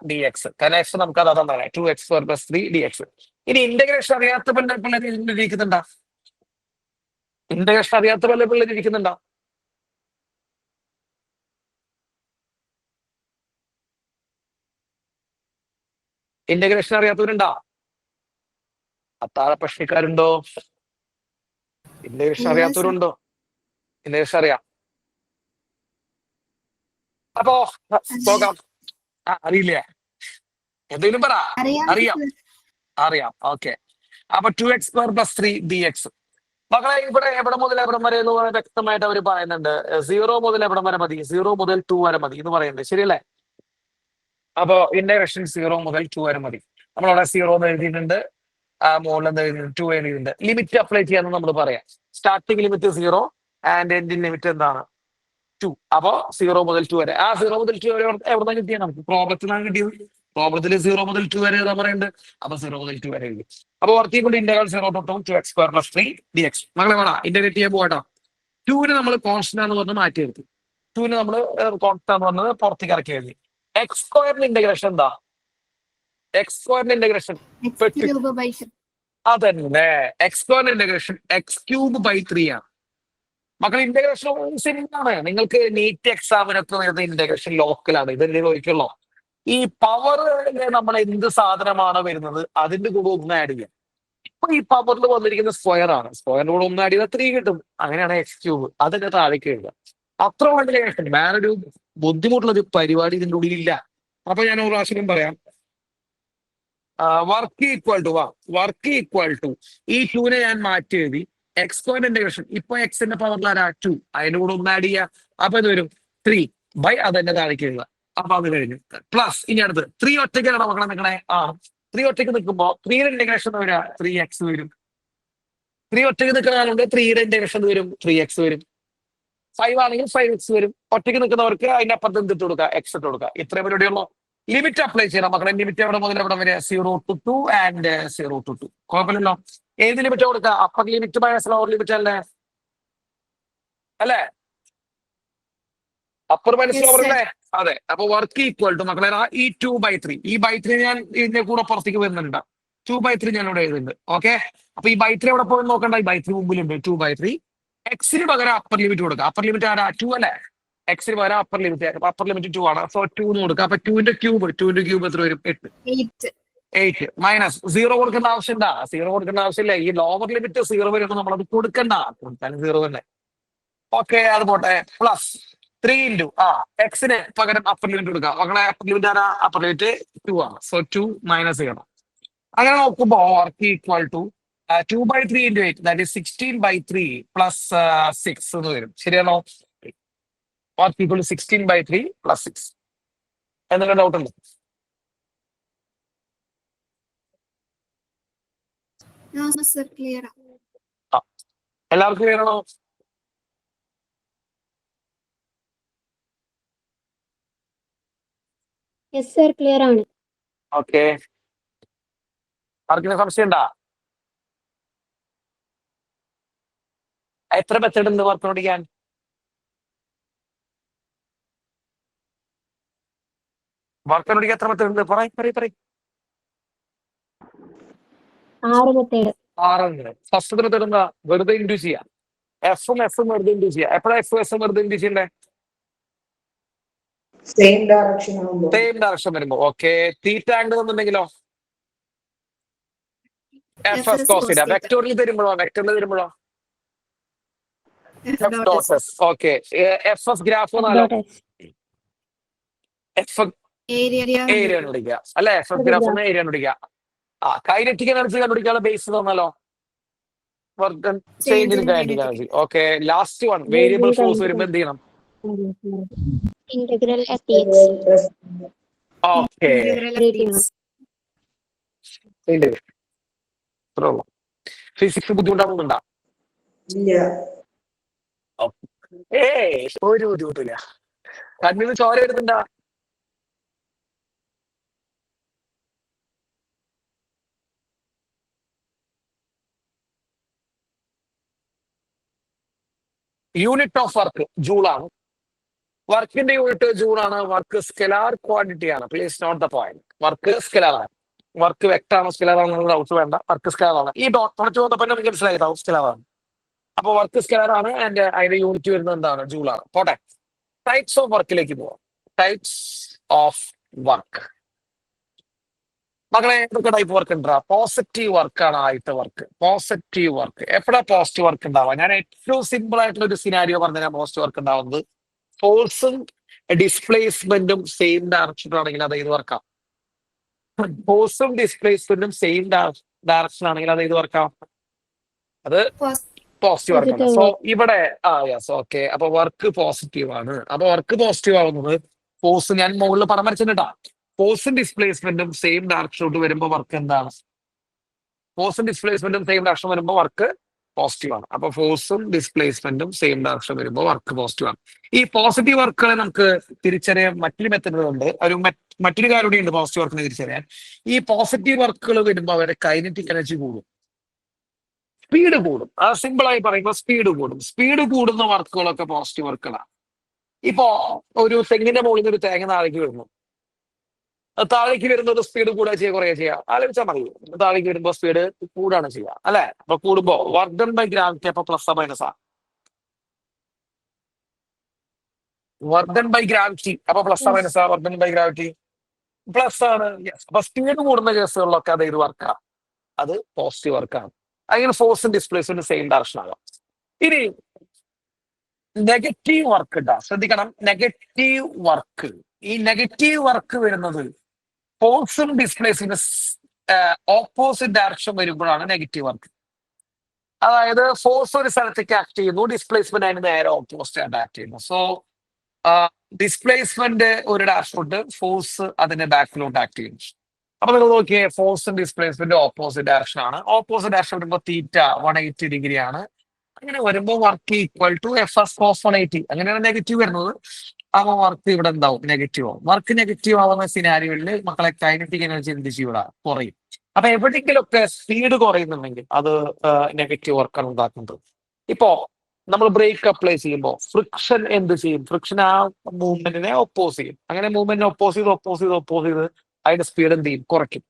D X. കാരണം എഫ് നമുക്ക് അത് അതാണ് 2x² + 3 ഡി എക്സ്. ഇനി ഇന്റഗ്രേഷൻ അറിയാത്ത പിള്ളേർ ഇരിക്കുന്നുണ്ടോ? ഇന്റഗ്രേഷൻ അറിയാത്ത പിള്ളേർ ഇരിക്കുന്നുണ്ടോ? ഇന്റഗ്രേഷൻ അറിയാത്തവരുണ്ടോ? അത്താഴ പ്രശ്നക്കാരുണ്ടോ? ഇന്റഗ്രേഷൻ അറിയാത്തവരുണ്ടോ? ഇന്റഗ്രേഷൻ അറിയാം. അപ്പോ പോകാം. അറിയില്ല, എന്തെങ്കിലും പറ. അറിയാം. ഓക്കെ. അപ്പൊ 2x² + 3 dx. മക്കളെ, ഇവിടെ എവിടെ മുതൽ എവിടം വരെ എന്ന് പറയാൻ വ്യക്തമായിട്ട് അവർ പറയുന്നുണ്ട്. 0 മുതൽ എവിടം വരെ മതി? 0 മുതൽ 2 വരെ മതി എന്ന് പറയുന്നുണ്ട്, ശരിയല്ലേ? അപ്പോ ഇന്റഗ്രേഷൻ 0 മുതൽ 2 വരെ മതി. നമ്മളവിടെ 0 എന്ന് എഴുതിയിട്ടുണ്ട്, മുകളിൽ എന്ന് എഴുതിയിട്ടുണ്ട്, 2 എഴുതിയിട്ടുണ്ട്. ലിമിറ്റ് അപ്ലൈ ചെയ്യാന്ന് നമ്മൾ പറയാം. Starting limit 0 and ending limit എന്താണ്? 2. അപ്പോ 0 മുതൽ 2 വരെ. ആ 0 മുതൽ 2 വരെ എവിടെ കിട്ടിയാൽ നമുക്ക് പ്രോബ്ലത്തിനാണ് കിട്ടിയത്. പ്രോബ്ലത്തിൽ 0 മുതൽ 2 വരെ ഏതാ പറയുന്നത്? അപ്പൊ 0 മുതൽ 2 വരെ എഴുതി. അപ്പൊ വർക്ക് കൊണ്ട് ഇന്റഗ്രൽ 0 to 2x² + 3 dx. മകളെ വേണം ഇന്റഗ്രേറ്റ് ചെയ്യാൻ പോകട്ടോ. 2ന് നമ്മൾ കോൺസ്റ്റന്റ് എന്ന് പറഞ്ഞ് മാറ്റി എടുത്തു. 2ന് നമ്മൾ കോൺസ്റ്റന്റ് എന്ന് പറഞ്ഞത് പുറത്തേക്ക് ഇറക്കി എഴുതി. x² ഇന്റഗ്രേഷൻ എന്താ? x² ഇന്റഗ്രേഷൻ അതന്നെ. x² ഇന്റഗ്രേഷൻ x³/3 ആണ്. മക്കൾ ഇന്റഗ്രേഷൻ സിമ്പിളാണ്. നിങ്ങൾക്ക് നീറ്റ് എക്സാമിനൊക്കെ വരുന്ന ഇന്റഗ്രേഷൻ ലോക്കലാണ്. ഇതല്ലേ ഒരിക്കലോ. ഈ പവർ നമ്മൾ എന്ത് സാധനമാണോ വരുന്നത് അതിന്റെ കൂടെ ഒന്ന് ആഡ് ചെയ്യാം. ഇപ്പൊ ഈ പവറിൽ വന്നിരിക്കുന്ന സ്ക്വയർ ആണ്. സ്ക്വയറിന്റെ കൂടെ ഒന്ന് ആഡ് ചെയ്താൽ 3 കിട്ടും. അങ്ങനെയാണ് x³. അതിന്റെ താഴേക്ക് എഴുതുക. അത്ര വേണ്ട. വേറൊരു ബുദ്ധിമുട്ടുള്ള ഒരു പരിപാടി ഇതിന്റെ ഉള്ളിലില്ല. അപ്പൊ ഞാൻ ഒരു പ്രാവശ്യം പറയാം. വർക്ക് ഈക്വൽ ടു ഈ 2നെ ഞാൻ മാറ്റി എഴുതി. x² ഇന്റഗ്രേഷൻ ഇപ്പൊ എക്സിന്റെ പവറിൽ ആരാ? 2. അതിന്റെ കൂടെ ഒന്ന് ആഡ് ചെയ്യുക. അപ്പൊ ഇത് വരും 3 ബൈ അതിന്റെ താഴേക്ക് എഴുതുക. അപ്പൊ അത് കഴിഞ്ഞു. പ്ലസ് ഇനി അടുത്ത് 3 ഒറ്റയ്ക്കാണ് മക്കളെ നിൽക്കണേ. 3 ഒറ്റയ്ക്ക് നിൽക്കുമ്പോ 3യുടെ ഇന്റഗ്രേഷൻ വരിക 3x വരും. 3 ഒറ്റയ്ക്ക് നിൽക്കുന്നതുകൊണ്ട് 3യുടെ ഇന്റഗ്രേഷൻ വരും 3x വരും. 5 ആണെങ്കിൽ 5x വരും. ഒറ്റയ്ക്ക് നിൽക്കുന്നവർക്ക് അതിന്റെ അപ്പുറത്ത് എന്തിട്ട് കൊടുക്കുക? x ഇട്ട് കൊടുക്കുക. ഇത്രയും പരിപാടിയുള്ളൂ. ലിമിറ്റ് അപ്ലൈ ചെയ്യണം മക്കളെ. ലിമിറ്റ് എവിടെ മുതൽ എവിടെ വരെ? 0 to 2 ആൻഡ് 0 to 2. കുഴപ്പമില്ലല്ലോ. ഏത് ലിമിറ്റ് കൊടുക്കുക? Upper limit minus lower limit അല്ലേ? അല്ലേ? Upper minus Yes, lower sir. അല്ലേ? അതെ. അപ്പൊ വർക്ക് ഈക്വൽ ടു മക്കളെ ഈ 2/3. ഈ ബൈ 3 ഞാൻ ഇതിന്റെ കൂടെ പുറത്തേക്ക് വരുന്നുണ്ട്. 2/3 ഞാൻ ഇവിടെ എഴുതുന്നുണ്ട്. ഓക്കെ. അപ്പൊ ഈ ബൈ 3 എവിടെ പോയി നോക്കണ്ട? ഈ ബൈ 3 മുമ്പിലുണ്ട്. 2/3. എക്സിന് പകരം അപ്പർ ലിമിറ്റ് കൊടുക്കുക. അപ്പർ ലിമിറ്റ് ആരാ? 2 അല്ലേ? എക്സിന് പകരം അപ്പർ ലിമിറ്റ് 2 ആണ്. സോ 2 എന്ന് കൊടുക്കുക. അപ്പൊ 2ന്റെ ക്യൂബ് എത്ര വരും? 8. 8. 8 മൈനസ് 0 കൊടുക്കേണ്ട ആവശ്യമില്ല. 0 കൊടുക്കേണ്ട ആവശ്യമില്ല. ഈ ലോവർ ലിമിറ്റ് 0 വരുമ്പോൾ നമ്മളത് കൊടുക്കണ്ട. കൊടുത്താലും 0 തന്നെ. ഓക്കെ, അത് പോട്ടെ. പ്ലസ് 3 ഇൻറ്റു എക്സിന് പകരം അപ്പർ ലിമിറ്റ് കൊടുക്കുക. മക്കളെ അപ്പർ ലിമിറ്റ് ആരാ? അപ്പർ ലിമിറ്റ് 2 ആണ്. സോ 2 മൈനസ് ചെയ്യണം. അങ്ങനെ നോക്കുമ്പോ work equal to 2/3 into 8 that is 16/3 plus 6 എന്ന് വരും. ശരിയാണോ? Work equal to 16/3 plus 6. എന്തെങ്കിലും ഡൗട്ട് ഉണ്ട്? No, sir. Clear. എല്ലാവർക്കും വേണോ? യെസ് സർ, ക്ലിയർ ആണ്. ഓക്കെ. ആർക്കെങ്കിലും സംശയം ഉണ്ടാ? എത്ര മെത്തേഡ് ഉണ്ട് വർക്ക് പഠിക്കാൻ? വർക്ക് പഠിക്കാൻ എത്ര മെത്തേഡ് ഉണ്ട്? പറയും. 6 മെത്തേഡ്. 6 ഫസ്റ്റ് മെത്തേഡ് എന്താ? വെറുതെ ഇൻഡ്യൂസ് ചെയ്യാം. എഫും വെറുതെ ഇൻഡ്യൂസ് ചെയ്യാം. എപ്പോഴാ എസും വെറുതെ ഇൻഡ്യൂസ് ചെയ്യണ്ടേ? സെയിം ഡയറക്ഷൻ വരുമ്പോ. ഓക്കെ. തീറ്റ ആംഗിൾ എന്നുണ്ടെങ്കിലോ F S FS cos cos theta. വെക്ടോറിൽ തരുമ്പോഴോ F F dot dot S. S. Okay. F S graph എന്നാലോ എഫ് Area. ഏരിയ കണ്ടുപിടിക്കുക അല്ലെ? എഫ് എസ് ഗ്രാഫ് ഏരിയ കണ്ടുപിടിക്കുക. കൈനറ്റിക് എനർജി കണ്ടുപിടിക്കാനുള്ള ബേസ് തന്നല്ലോ. Work change in kinetic energy. Okay. Last one variable force വരുമ്പോ എന്ത് ചെയ്യണം? Integral at X. Okay. Physics ബുദ്ധിമുട്ടാവുന്നുണ്ടാ? ഇല്ല. ഒരു ബുദ്ധിമുട്ടില്ല. കണ്ണിന് ചോര വരുന്നുണ്ടാ? യൂണിറ്റ് ഓഫ് വർക്ക് ജൂളാണ്. വർക്കിന്റെ യൂണിറ്റ് ജൂളാണ്. വർക്ക് സ്കെലാർ ക്വാണ്ടിറ്റി ആണ്. Please note the point. Work scalar ആണ്. വർക്ക് വെക്ടർ ആണോ സ്കെലാർ ആണോ ഡൗട്ട് വേണ്ട. വർക്ക് സ്കെലാർ ആണ്. ഈ ഡോട്ട് കുറച്ച് വന്നപ്പോൾ നമുക്ക് മനസ്സിലായതാവും സ്കെലാർ ആണ്. അപ്പൊ വർക്ക് സ്കെലാർ ആണ്. ആൻഡ് അതിന്റെ യൂണിറ്റ് വരുന്നത് എന്താണ്? ജൂളാണ്. പോട്ടെ. ടൈപ്സ് ഓഫ് വർക്കിലേക്ക് പോവാം. Types of work. മകളെ ഏതൊക്കെ ടൈപ്പ് വർക്ക് ഉണ്ടാ? പോസിറ്റീവ് വർക്കാണ് ആദ്യത്തെ വർക്ക്. പോസിറ്റീവ് വർക്ക് എപ്പോഴാ പോസിറ്റീവ് വർക്ക് ഉണ്ടാവുക? ഞാൻ ഏറ്റവും സിമ്പിൾ ആയിട്ടുള്ള ഒരു സിനാരിയോ പറഞ്ഞാൽ പോസിറ്റീവ് വർക്ക് ഉണ്ടാവുന്നത് ഫോഴ്സും ഡിസ്പ്ലേസ്മെന്റും സെയിം ഡയറക്ഷൻ ആണെങ്കിൽ അത് ഏത് വർക്കാം? ഫോഴ്സും ഡിസ്പ്ലേസ്മെന്റും സെയിം ഡയറക്ഷൻ ആണെങ്കിൽ അത് ഏത് വർക്കാം? അത് പോസിറ്റീവ് വർക്കാണ്. സോ ഇവിടെ യെസ്. ഓക്കെ. അപ്പൊ വർക്ക് പോസിറ്റീവ് ആണ്. അപ്പൊ വർക്ക് പോസിറ്റീവ് ആവുന്നത് ഫോഴ്സ് ഞാൻ മുകളിൽ പടം വരച്ചിട്ടാ. ഫോഴ്സും ഡിസ്പ്ലേസ്മെന്റും സെയിം ഡയറക്ഷനോട്ട് വരുമ്പോൾ വർക്ക് എന്താണ്? ഫോഴ്സും ഡിസ്പ്ലേസ്മെന്റും സെയിം ഡയറക്ഷൻ വരുമ്പോൾ വർക്ക് പോസിറ്റീവ് ആണ്. അപ്പൊ ഫോഴ്സും ഡിസ്പ്ലേസ്മെന്റും സെയിം ഡയറക്ഷൻ വരുമ്പോൾ വർക്ക് പോസിറ്റീവ് ആണ്. ഈ പോസിറ്റീവ് വർക്കുകളെ നമുക്ക് തിരിച്ചറിയാൻ മറ്റൊരു മെത്തഡുകളുണ്ട്. മറ്റൊരു കാര്യം കൂടി ഉണ്ട് പോസിറ്റീവ് വർക്കിനെ തിരിച്ചറിയാൻ. ഈ പോസിറ്റീവ് വർക്കുകൾ വരുമ്പോൾ അവരുടെ കൈനറ്റിക് എനർജി കൂടും, സ്പീഡ് കൂടും. സിമ്പിൾ ആയി പറയുമ്പോൾ സ്പീഡ് കൂടും. സ്പീഡ് കൂടുന്ന വർക്കുകളൊക്കെ പോസിറ്റീവ് വർക്കുകളാണ്. ഇപ്പോ ഒരു തെങ്ങിന്റെ മുകളിൽ നിന്ന് ഒരു തേങ്ങ താഴേക്ക് വരുന്നു. താഴേക്ക് വരുന്നത് സ്പീഡ് കൂടുക ചെയ്യുക കുറയുക ചെയ്യുക. ആലോചിച്ചാൽ മതി. താഴേക്ക് വരുമ്പോൾ സ്പീഡ് കൂടാണ് ചെയ്യുക അല്ലെ? അപ്പൊ കൂടുമ്പോ വർക്ക് ഡൺ ബൈ ഗ്രാവിറ്റി അപ്പൊ പ്ലസ് മൈനസ് ആ? വർക്ക് ഡൺ ബൈ ഗ്രാവിറ്റി അപ്പൊ പ്ലസ് മൈനസ് ആ? Work done by gravity plus ആണ്. അപ്പൊ സ്പീഡ് കൂടുന്ന കേസുകളിലൊക്കെ അത് ഏത് വർക്കാണ്? അത് പോസിറ്റീവ് വർക്കാണ്. അങ്ങനെ ഫോഴ്സും ഡിസ്പ്ലേസ്മെന്റും സെയിം ഡയറക്ഷൻ ആകാം. ഇനി നെഗറ്റീവ് വർക്ക് ഉണ്ടാ? ശ്രദ്ധിക്കണം. Negative work. ഈ നെഗറ്റീവ് വർക്ക് വരുന്നത് ഫോഴ്സും ഡിസ്പ്ലേസ്മെന്റ് ഓപ്പോസിറ്റ് ഡയറക്ഷൻ വരുമ്പോഴാണ് നെഗറ്റീവ് വർക്ക്. അതായത് ഫോഴ്സ് ഒരു സ്ഥലത്തേക്ക് ആക്ട് ചെയ്യുന്നു, ഡിസ്പ്ലേസ്മെന്റ് അതിന് നേരെ ഓപ്പോസിറ്റ് ആയിട്ട് ആക്ട് ചെയ്യുന്നു. സോ ഡിസ്പ്ലേസ്മെന്റ് ഒരു ഡയറക്ഷനോട്ട്, ഫോഴ്സ് അതിന്റെ ബാക്കിലോട്ട് ആക്ട് ചെയ്യുന്നു. അപ്പൊ നിങ്ങൾ നോക്കിയേ, ഫോഴ്സും ഡിസ്പ്ലേസ്മെന്റ് ഓപ്പോസിറ്റ് ഡയറക്ഷൻ ആണ്. ഓപ്പോസിറ്റ് ഡയറക്ഷൻ വരുമ്പോൾ തീറ്റ 180 ഡിഗ്രി ആണ്. അങ്ങനെ വരുമ്പോൾ work equal to F S cos 180. അങ്ങനെയാണ് നെഗറ്റീവ് വരുന്നത്. അപ്പൊ വർക്ക് ഇവിടെ എന്താവും? നെഗറ്റീവ് ആവും. വർക്ക് നെഗറ്റീവ് ആവുന്ന സിനാരിയോയിൽ മക്കളെ കൈനറ്റിക് എനർജി എന്ത് ചെയ്യൂടാ? കുറയും. അപ്പൊ എവിടെയെങ്കിലുമൊക്കെ സ്പീഡ് കുറയുന്നുണ്ടെങ്കിൽ അത് നെഗറ്റീവ് വർക്കാണ് ഉണ്ടാക്കുന്നത്. ഇപ്പോ നമ്മൾ ബ്രേക്ക് അപ്ലൈ ചെയ്യുമ്പോൾ ഫ്രിക്ഷൻ എന്ത് ചെയ്യും? ഫ്രിക്ഷൻ ആ മൂവ്മെന്റിനെ ഒപ്പോസ് ചെയ്യും. അങ്ങനെ മൂവ്മെന്റിനെ ഒപ്പോസ് ചെയ്ത് അതിന്റെ സ്പീഡ് എന്ത് ചെയ്യും? കുറയ്ക്കും.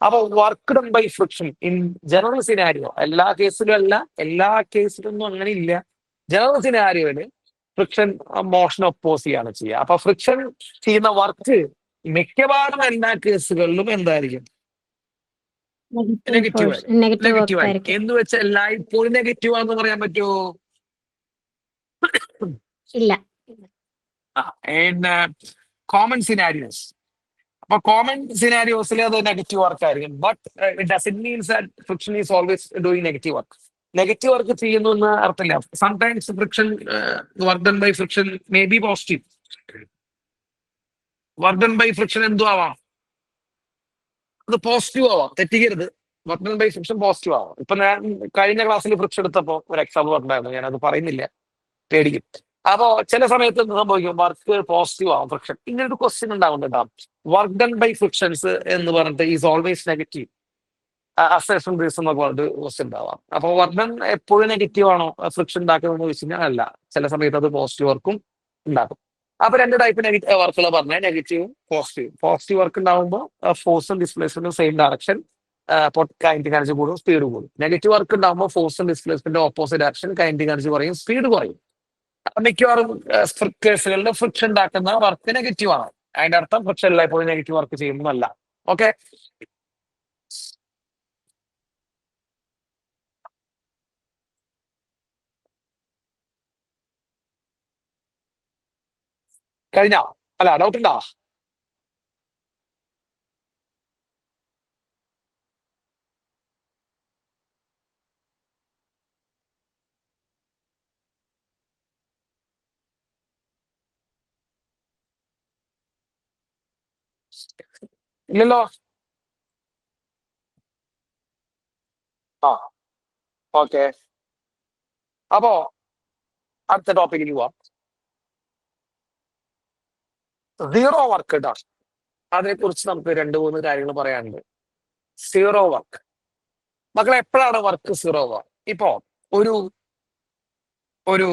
അപ്പൊ work done by friction in general scenario, എല്ലാ കേസിലും അല്ല, എല്ലാ കേസിലൊന്നും അങ്ങനെ ഇല്ല. ജനറൽ സിനാരിയോയില് ഫ്രിക്ഷൻ മോഷൻ ഒപ്പോസ് ചെയ്യാണ് ചെയ്യുക. അപ്പൊ ഫ്രിക്ഷൻ ചെയ്യുന്ന വർക്ക് മിക്കവാറും എല്ലാ കേസുകളിലും എന്തായിരിക്കും? നെഗറ്റീവ് ആയിരിക്കും. നെഗറ്റീവ് നെഗറ്റീവ് വർക്ക് ആയിരിക്കും ആയിരിക്കും. എന്ന് വെച്ചാൽ എല്ലായ്പ്പോഴും നെഗറ്റീവ് ആണെന്ന് പറയാൻ പറ്റുമോ? ഇല്ല. Common scenarios. അപ്പൊ കോമൺ സിനാരിയോസിൽ അത് നെഗറ്റീവ് വർക്ക് ആയിരിക്കും. But it doesn't means that friction is always doing negative work. Negative work ചെയ്യുന്നു എന്ന് അർത്ഥമില്ല. Sometimes friction work done by friction may be positive. Work done by friction എന്തു ആവാം? അത് പോസിറ്റീവ് ആവാം, തെറ്റിക്കരുത്. Work done by friction positive ആവാം. ഇപ്പൊ ഞാൻ കഴിഞ്ഞ ക്ലാസ്സിൽ ഫ്രിക്ഷൻ എടുത്തപ്പോ ഒരു എക്സാമ്പിൾ പറഞ്ഞായിരുന്നു, ഞാനത് പറയുന്നില്ല, പേടിക്കും. അപ്പോ ചില സമയത്ത് എന്ത് സംഭവിക്കും? വർക്ക് പോസിറ്റീവ് ആവും, ഫ്രിക്ഷൻ. ഇങ്ങനെ ഒരു ക്വസ്റ്റ്യൻ ഉണ്ടാവുന്നുണ്ടാവും. വർക്ക് ഡൺ ബൈ ഫ്രിക്ഷൻസ് എന്ന് പറഞ്ഞിട്ട് is always negative assertion base എന്നൊക്കെ പറഞ്ഞിട്ട് ക്വസ്റ്റ്യൻ ഉണ്ടാവാം. അപ്പൊ വർക്ക് ഡൺ എപ്പോഴും നെഗറ്റീവ് ആണോ ഫ്രിക്ഷൻ ഉണ്ടാക്കുന്നതെന്ന് ചോദിച്ചു കഴിഞ്ഞാൽ അല്ല. ചില സമയത്ത് അത് പോസിറ്റീവ് വർക്കും ഉണ്ടാക്കും. അപ്പൊ രണ്ട് ടൈപ്പ് വർക്കുകൾ പറഞ്ഞാൽ നെഗറ്റീവും പോസിറ്റീവും. പോസിറ്റീവ് വർക്ക് ഉണ്ടാകുമ്പോൾ ഫോഴ്സും ഡിസ്പ്ലേസ്മെന്റും സെയിം ഡയറക്ഷൻ, കൈനറ്റിക് എനർജി കൂടും, സ്പീഡ് കൂടും. നെഗറ്റീവ് വർക്ക് ഉണ്ടാകുമ്പോൾ ഫോഴ്സും ഡിസ്പ്ലേസ്മെന്റും ഓപ്പോസിറ്റ് ഡയറക്ഷൻ, കൈനറ്റിക് എനർജി കുറയും, സ്പീഡ് കുറയും. മിക്കവാറും കേസുകളിൽ ഫ്രിക്ഷൻ ഉണ്ടാക്കുന്ന വർക്ക് നെഗറ്റീവ് ആണ്. അതിന്റെ അർത്ഥം ഫ്രിക്ഷൻ എല്ലായ്പ്പോഴും നെഗറ്റീവ് വർക്ക് ചെയ്യുന്നതല്ല. ഓക്കെ, കഴിഞ്ഞോ? അല്ല, ഡൗട്ട് ഉണ്ടോ? ഇല്ലല്ലോ. ആ, ഓക്കെ. അപ്പോ അടുത്ത ടോപ്പിക്കിൽ പോവാം. Zero work done. അതിനെ കുറിച്ച് നമുക്ക് രണ്ട് മൂന്ന് കാര്യങ്ങൾ പറയാനുണ്ട്. സീറോ വർക്ക് മക്കളെ, എപ്പോഴാണ് വർക്ക് സീറോ ആവുക? ഇപ്പോ ഒരു ഒരു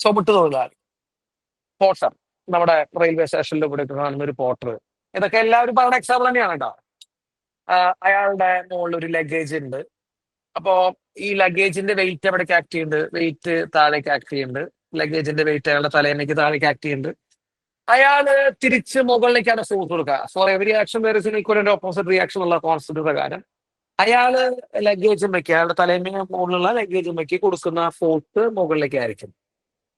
ചുമട്ട് തൊഴിലാളി, പോർട്ടർ, നമ്മുടെ റെയിൽവേ സ്റ്റേഷനിൽ ഇവിടെ കാണുന്ന ഒരു പോർട്ടർ, ഇതൊക്കെ എല്ലാവരും പറയുന്ന എക്സാമ്പിൾ തന്നെയാണ് കേട്ടോ. അയാളുടെ മുകളിൽ ഒരു ലഗേജ് ഉണ്ട്. അപ്പോ ഈ ലഗേജിന്റെ വെയിറ്റ് എവിടേക്ക് ആക്ട് ചെയ്യുന്നുണ്ട്? വെയിറ്റ് താഴേക്ക് ആക്ട് ചെയ്യുന്നുണ്ട്. ലഗേജിന്റെ വെയിറ്റ് അയാളുടെ തലേനേക്ക് താഴേക്ക് ആക്ട് ചെയ്യുന്നുണ്ട്. അയാള് തിരിച്ച് മുകളിലേക്കാണ് ഫോഴ്സ് കൊടുക്കുക. For every action there is equal and opposite reaction ഉള്ള കോൺസെപ്റ്റ് പ്രകാരം അയാള് ലഗേജും വെക്കുക, അയാളുടെ തലേമേ മുകളിലുള്ള ലഗേജും വെക്കി കൊടുക്കുന്ന ഫോഴ്സ് മുകളിലേക്കായിരിക്കും.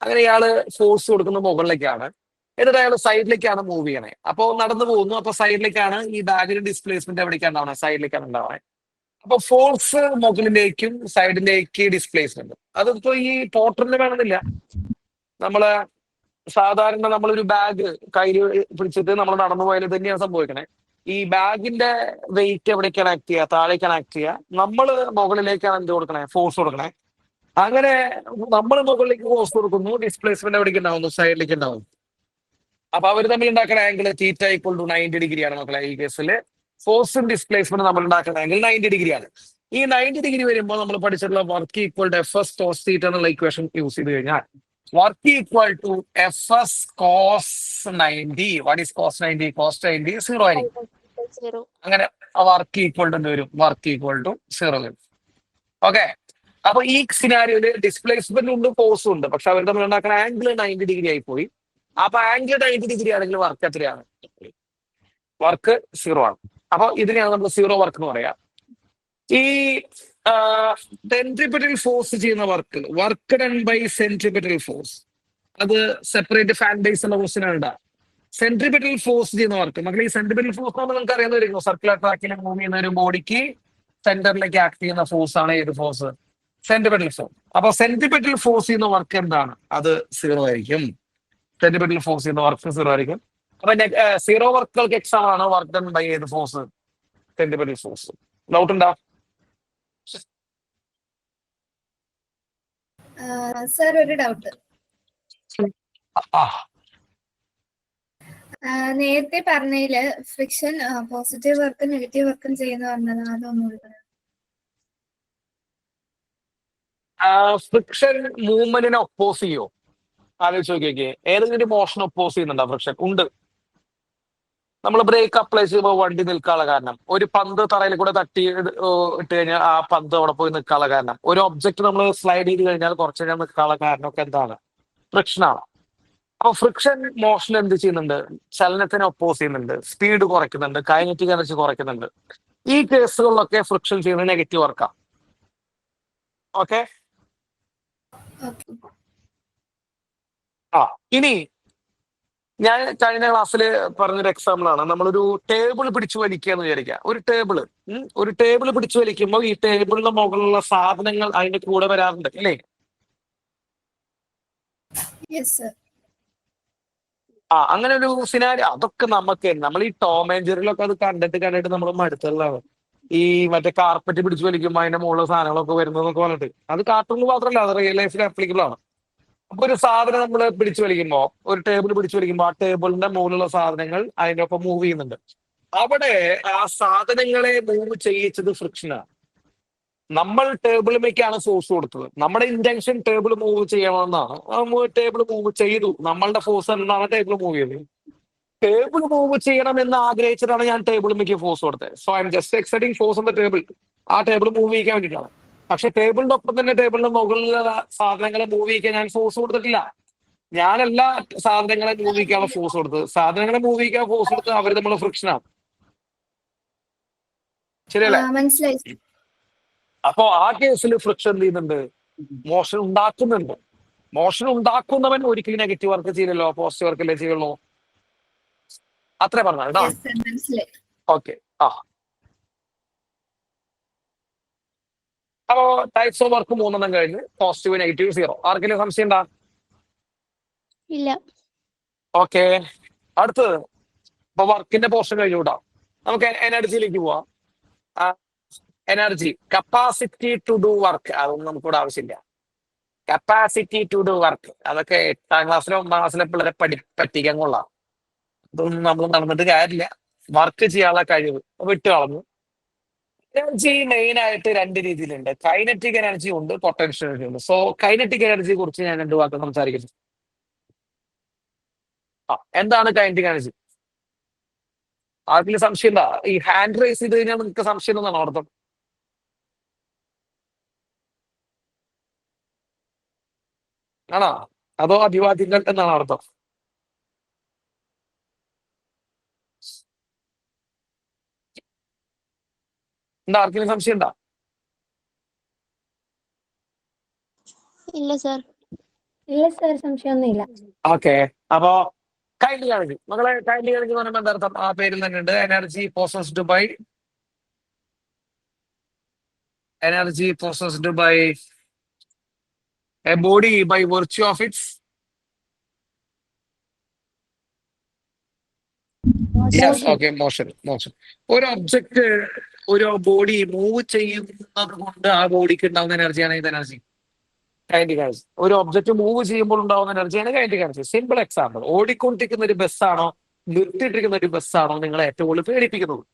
അങ്ങനെ ഇയാള് ഫോഴ്സ് കൊടുക്കുന്ന മുകളിലേക്കാണ്. എന്നിട്ട് അയാൾ സൈഡിലേക്കാണ് മൂവ് ചെയ്യണേ. അപ്പോൾ നടന്നു പോകുന്നു. അപ്പൊ സൈഡിലേക്കാണ് ഈ ബാഗിന്റെ ഡിസ്പ്ലേസ്മെന്റ് എവിടേക്കാണ് ഉണ്ടാവണേ? സൈഡിലേക്കാണ് ഉണ്ടാവണേ. അപ്പൊ ഫോഴ്സ് മുകളിലേക്കും സൈഡിലേക്ക് ഡിസ്പ്ലേസ്മെന്റ്. അതിപ്പോ ഈ പോർട്ടറിന് വേണമെന്നില്ല. നമ്മള് സാധാരണ നമ്മളൊരു ബാഗ് കയ്യിൽ പിടിച്ചിട്ട് നമ്മൾ നടന്നു പോയാൽ തന്നെയാണ് സംഭവിക്കണേ. ഈ ബാഗിന്റെ വെയിറ്റ് എവിടേക്കാണ് ആക്ട് ചെയ്യുക? താഴേക്കാണ് ആക്ട് ചെയ്യുക. നമ്മൾ മുകളിലേക്കാണ് എന്ത് കൊടുക്കണേ? ഫോഴ്സ് കൊടുക്കണേ. അങ്ങനെ നമ്മൾ മുകളിലേക്ക് ഫോഴ്സ് കൊടുക്കുന്നു, ഡിസ്പ്ലേസ്മെന്റ് എവിടേക്ക് ഉണ്ടാവുന്നു? സൈഡിലേക്ക് ഉണ്ടാവും. അപ്പൊ അവർ തമ്മിൽ ഉണ്ടാക്കുന്ന ആംഗിൾ തീറ്റ ഈക്വൽ ടു 90 ഡിഗ്രിയാണ് മക്കളെ. ഈ കേസിൽ ഫോഴ്സും ഡിസ്പ്ലേസ്മെന്റ് നമ്മൾ ഉണ്ടാക്കുന്ന ആംഗിൾ 90 ഡിഗ്രിയാണ്. ഈ 90 ഡിഗ്രി വരുമ്പോൾ നമ്മൾ പഠിച്ചിട്ടുള്ള work equal to F S cos theta എന്നുള്ള ഇക്വേഷൻ യൂസ് ചെയ്ത് കഴിഞ്ഞാൽ work equal to F S cos 90. What is cos 90? Cos 90 zero ആയിരിക്കും. അങ്ങനെ വർക്ക് ഈക്വൽ ടു വരും? വർക്ക് ഈക്വൽ ടു സീറോ വരും. ഓക്കെ, അപ്പൊ ഈ സിനാരിയോയില് ഡിസ്പ്ലേസ്മെന്റ് ഉണ്ട്, ഫോഴ്സും ഉണ്ട്. പക്ഷെ അവർ തമ്മിൽ ഉണ്ടാക്കുന്ന ആംഗിൾ 90 ഡിഗ്രി ആയി പോയി. അപ്പൊ ആംഗിൾ 90 ഡിഗ്രി ആണെങ്കിൽ വർക്ക് എത്രയാണ്? വർക്ക് സീറോ ആണ്. അപ്പൊ ഇതിനെയാണ് നമ്മൾ സീറോ വർക്ക് എന്ന് പറയാം. ഈ സെൻട്രിപെറ്റൽ ഫോഴ്സ് ചെയ്യുന്ന work done by centripetal force, അത് സെപ്പറേറ്റ് ഫാൻ ബേസ് എന്ന ക്വസ്റ്റ്യൻ ആണ്. സെൻട്രിപെറ്റൽ ഫോഴ്സ് ചെയ്യുന്ന വർക്ക് മക്കളെ, ഈ സെൻട്രിപെറ്റൽ ഫോഴ്സ് നമുക്ക് അറിയാവുന്നതായിരിക്കും. സർക്കുലർ ട്രാക്കിൽ മൂവ് ചെയ്യുന്ന ഒരു ബോഡിക്ക് സെന്ററിലേക്ക് ആക്ട് ചെയ്യുന്ന ഫോഴ്സ് ആണ് ഏത് ഫോഴ്സ്? Centripetal force. അപ്പൊ സെൻട്രിപെറ്റൽ ഫോഴ്സ് ചെയ്യുന്ന വർക്ക് എന്താണ്? അത് സീറോ ആയിരിക്കും. സെൻട്രിപെറ്റൽ ഫോഴ്സ് ചെയ്യുന്ന വർക്ക് സീറോ ആയിരിക്കും. അപ്പൊ സീറോ വർക്കുകൾക്ക് എക്സാം ആണ് വർക്ക് ഡൺ ബൈ ഏത് ഫോഴ്സ്? Centripetal force. ഡൗട്ട് ഉണ്ടോ? സർ, ഒരു ഡൗട്ട്. ആ നേരത്തെ പറഞ്ഞതില് ഫ്രിക്ഷൻ പോസിറ്റീവ് വർക്കും നെഗറ്റീവ് വർക്കും ചെയ്യുന്ന പറഞ്ഞത് അതൊന്നും ഫ്രിക്ഷൻ മൂവ്മെന്റിനെ ഒപ്പോസ് ചെയ്യോ? ആലോചിച്ച് നോക്കിയൊക്കെ ഏതെങ്കിലും മോഷൻ ഒപ്പോസ് ചെയ്യുന്നുണ്ടോ ഫ്രിക്ഷൻ? ഉണ്ട്. നമ്മൾ ബ്രേക്ക് അപ്ലൈ ചെയ്യുമ്പോൾ വണ്ടി നിൽക്കാനുള്ള കാരണം, ഒരു പന്ത് തറയിൽ കൂടെ തട്ടി ഇട്ട് കഴിഞ്ഞാൽ ആ പന്ത് അവിടെ പോയി നിൽക്കാനുള്ള കാരണം, ഒരു ഒബ്ജക്ട് നമ്മൾ സ്ലൈഡ് ചെയ്ത് കഴിഞ്ഞാൽ കുറച്ച് കഴിഞ്ഞാൽ നിൽക്കാനുള്ള കാരണം ഒക്കെ എന്താണ്? ഫ്രിക്ഷനാണ്. അപ്പൊ ഫ്രിക്ഷൻ മോഷൻ എന്ത് ചെയ്യുന്നുണ്ട്? ചലനത്തിനെ ഒപ്പോസ് ചെയ്യുന്നുണ്ട്, സ്പീഡ് കുറയ്ക്കുന്നുണ്ട്, കൈനറ്റിക് എനർജി കുറയ്ക്കുന്നുണ്ട്. ഈ കേസുകളിലൊക്കെ ഫ്രിക്ഷൻ ചെയ്യുന്നത് നെഗറ്റീവ് വർക്കാണ്. ഓക്കെ. ഇനി ഞാൻ കഴിഞ്ഞ ക്ലാസ്സിൽ പറഞ്ഞൊരു എക്സാമ്പിൾ ആണ്. നമ്മളൊരു ടേബിൾ പിടിച്ചു വലിക്കുക എന്ന് വിചാരിക്കുക. ഒരു ടേബിൾ പിടിച്ചു വലിക്കുമ്പോൾ ഈ ടേബിളിന്റെ മുകളിലുള്ള സാധനങ്ങൾ അതിന്റെ കൂടെ വരാറുണ്ട് അല്ലേ? അങ്ങനെ ഒരു സിനാരി അതൊക്കെ നമ്മൾ ഈ ടോം ആൻഡ് ജെറിയിലൊക്കെ അത് കണ്ടിട്ട് നമ്മൾ മടുത്തുള്ളതാണ്. ഈ മറ്റേ കാർപ്പറ്റ് പിടിച്ചു വലിക്കുമ്പോൾ അതിന്റെ മുകളിലെ സാധനങ്ങളൊക്കെ വരുന്നതൊക്കെ പറഞ്ഞിട്ട്, അത് കാർട്ടൂണിൽ മാത്രമല്ല, അത് റിയൽ ലൈഫിൽ ആപ്ലിക്കബിൾ ആണ്. അപ്പൊ ഒരു സാധനം നമ്മൾ പിടിച്ചു വലിക്കുമ്പോ, ഒരു ടേബിൾ പിടിച്ചു വലിക്കുമ്പോൾ ആ ടേബിളിന്റെ മുകളിലുള്ള സാധനങ്ങൾ അതിന്റെ ഒപ്പം മൂവ് ചെയ്യുന്നുണ്ട്. അവിടെ ആ സാധനങ്ങളെ മൂവ് ചെയ്യിച്ചത് ഫ്രിക്ഷനാണ്. നമ്മൾ ടേബിളിലേക്കാണ് ഫോഴ്സ് കൊടുത്തത്. നമ്മുടെ ഇന്റൻഷൻ ടേബിൾ മൂവ് ചെയ്യണമെന്നാണ്. ടേബിൾ മൂവ് ചെയ്തു. നമ്മളുടെ ഫോഴ്സ് എന്നാണ് ടേബിൾ മൂവ് ചെയ്തത്. ടേബിൾ മൂവ് ചെയ്യണം എന്ന് ആഗ്രഹിച്ചിട്ടാണ് ഞാൻ ടേബിളിലേക്ക് ഫോഴ്സ് കൊടുത്തത്. So I am just exciting force on the table. ആ ടേബിൾ മൂവ് ചെയ്യിക്കാൻ വേണ്ടിയിട്ടാണ്. പക്ഷെ ടേബിളിന്റെ ഒപ്പം തന്നെ ടേബിളിന്റെ മുകളിലുള്ള സാധനങ്ങളെ മൂവ് ചെയ്യിക്കാൻ ഞാൻ ഫോഴ്സ് കൊടുത്തിട്ടില്ല. ഞാനല്ല സാധനങ്ങളെ മൂവ് ചെയ്യിക്കാനുള്ള ഫോഴ്സ് കൊടുത്തത്. സാധനങ്ങളെ മൂവ് ചെയ്യിക്കാൻ ഫോഴ്സ് കൊടുത്തത് അവർ തമ്മിലുള്ള ഫ്രിക്ഷനാണ്. ശരിയല്ലേ? മനസ്സിലായി. അപ്പോ ആ കേസിൽ ഫ്രിക്ഷൻ എന്ത് ചെയ്യുന്നുണ്ട്? മോഷൻ ഉണ്ടാക്കുന്നുണ്ട്. മോഷൻ ഉണ്ടാക്കുന്നവൻ ഒരിക്കലും നെഗറ്റീവ് വർക്ക് ചെയ്യില്ലല്ലോ, പോസിറ്റീവ് വർക്ക് അല്ലേ ചെയ്യുള്ളൂ. അത്രേ പറഞ്ഞ കേട്ടോ. ഓക്കെ. അപ്പോ ടൈപ്സ് ഓഫ് വർക്ക് 3 കഴിഞ്ഞ്, പോസിറ്റീവ്, നെഗറ്റീവ്, 0. ആർക്കെങ്കിലും സംശയം ഉണ്ടാ? ഇല്ല. ഓക്കെ. അടുത്തത് ഇപ്പൊ വർക്കിന്റെ പോർഷൻ കഴിഞ്ഞു കൂട്ടാ. നമുക്ക് എനർജിയിലേക്ക് പോവാം. Energy, capacity to do work, അതൊന്നും നമുക്കിവിടെ ആവശ്യമില്ല. കപ്പാസിറ്റി ടു ഡു വർക്ക് അതൊക്കെ 8ാം ക്ലാസ്സിലോ 9ാം ക്ലാസ്സിലെ പിള്ളേരെ പറ്റിക്കാൻ കൊള്ളാം. അതൊന്നും നമ്മൾ നടന്നിട്ട് കാര്യമില്ല. വർക്ക് ചെയ്യാനുള്ള കഴിവ് വിട്ടു കളഞ്ഞു. എനർജി മെയിൻ ആയിട്ട് 2 രീതിയിലുണ്ട്. കൈനറ്റിക് എനർജി ഉണ്ട്, പൊട്ടൻഷ്യൽ എനർജി ഉണ്ട്. സോ കൈനറ്റിക് എനർജിയെ കുറിച്ച് ഞാൻ 2 വാക്ക് സംസാരിക്കുന്നു. എന്താണ് കൈനറ്റിക് എനർജി? ആർക്കെങ്കിലും സംശയം എന്താ? ഈ ഹാൻഡ് റൈസ് ചെയ്ത് കഴിഞ്ഞാൽ നിങ്ങൾക്ക് സംശയം എന്നാണ് അർത്ഥം? ആണോ? അതോ അഭിവാദ്യങ്ങൾ എന്നാണ് അർത്ഥം? എന്താ, ആർക്കെങ്കിലും സംശയം ഉണ്ടാ? ഇല്ല സാർ. ഇല്ല സാർ, സംശയമൊന്നുമില്ല. ഓക്കെ. അപ്പോ കൈൻഡ്ലി എനർജി, മകളെ കൈൻഡ്ലി എനർജി എന്ന് പറയുമ്പോൾ എന്താ അർത്ഥം? ആ പേരിൽ തന്നെ ഉണ്ട്. Energy possessed by a body by virtue of its motion. ഒരു ഒബ്ജക്റ്റ്, ഒരു ബോഡി മൂവ് ചെയ്യുന്നത് കൊണ്ട് ആ ബോഡിക്ക് ഉണ്ടാവുന്ന എനർജിയാണ് ഇത് എനർജി, കൈനറ്റിക് എനർജി. ഒരു ഒബ്ജക്റ്റ് മൂവ് ചെയ്യുമ്പോൾ ഉണ്ടാവുന്ന എനർജിയാണ് കൈനറ്റിക് എനർജി. സിമ്പിൾ എക്സാമ്പിൾ, ഓടിക്കൊണ്ടിരിക്കുന്ന ഒരു ബസ്സാണോ നിർത്തിയിട്ടിരിക്കുന്ന ഒരു ബസ്സാണോ നിങ്ങളെ ഏറ്റവും കൂടുതൽ പേടിപ്പിക്കുന്നത്?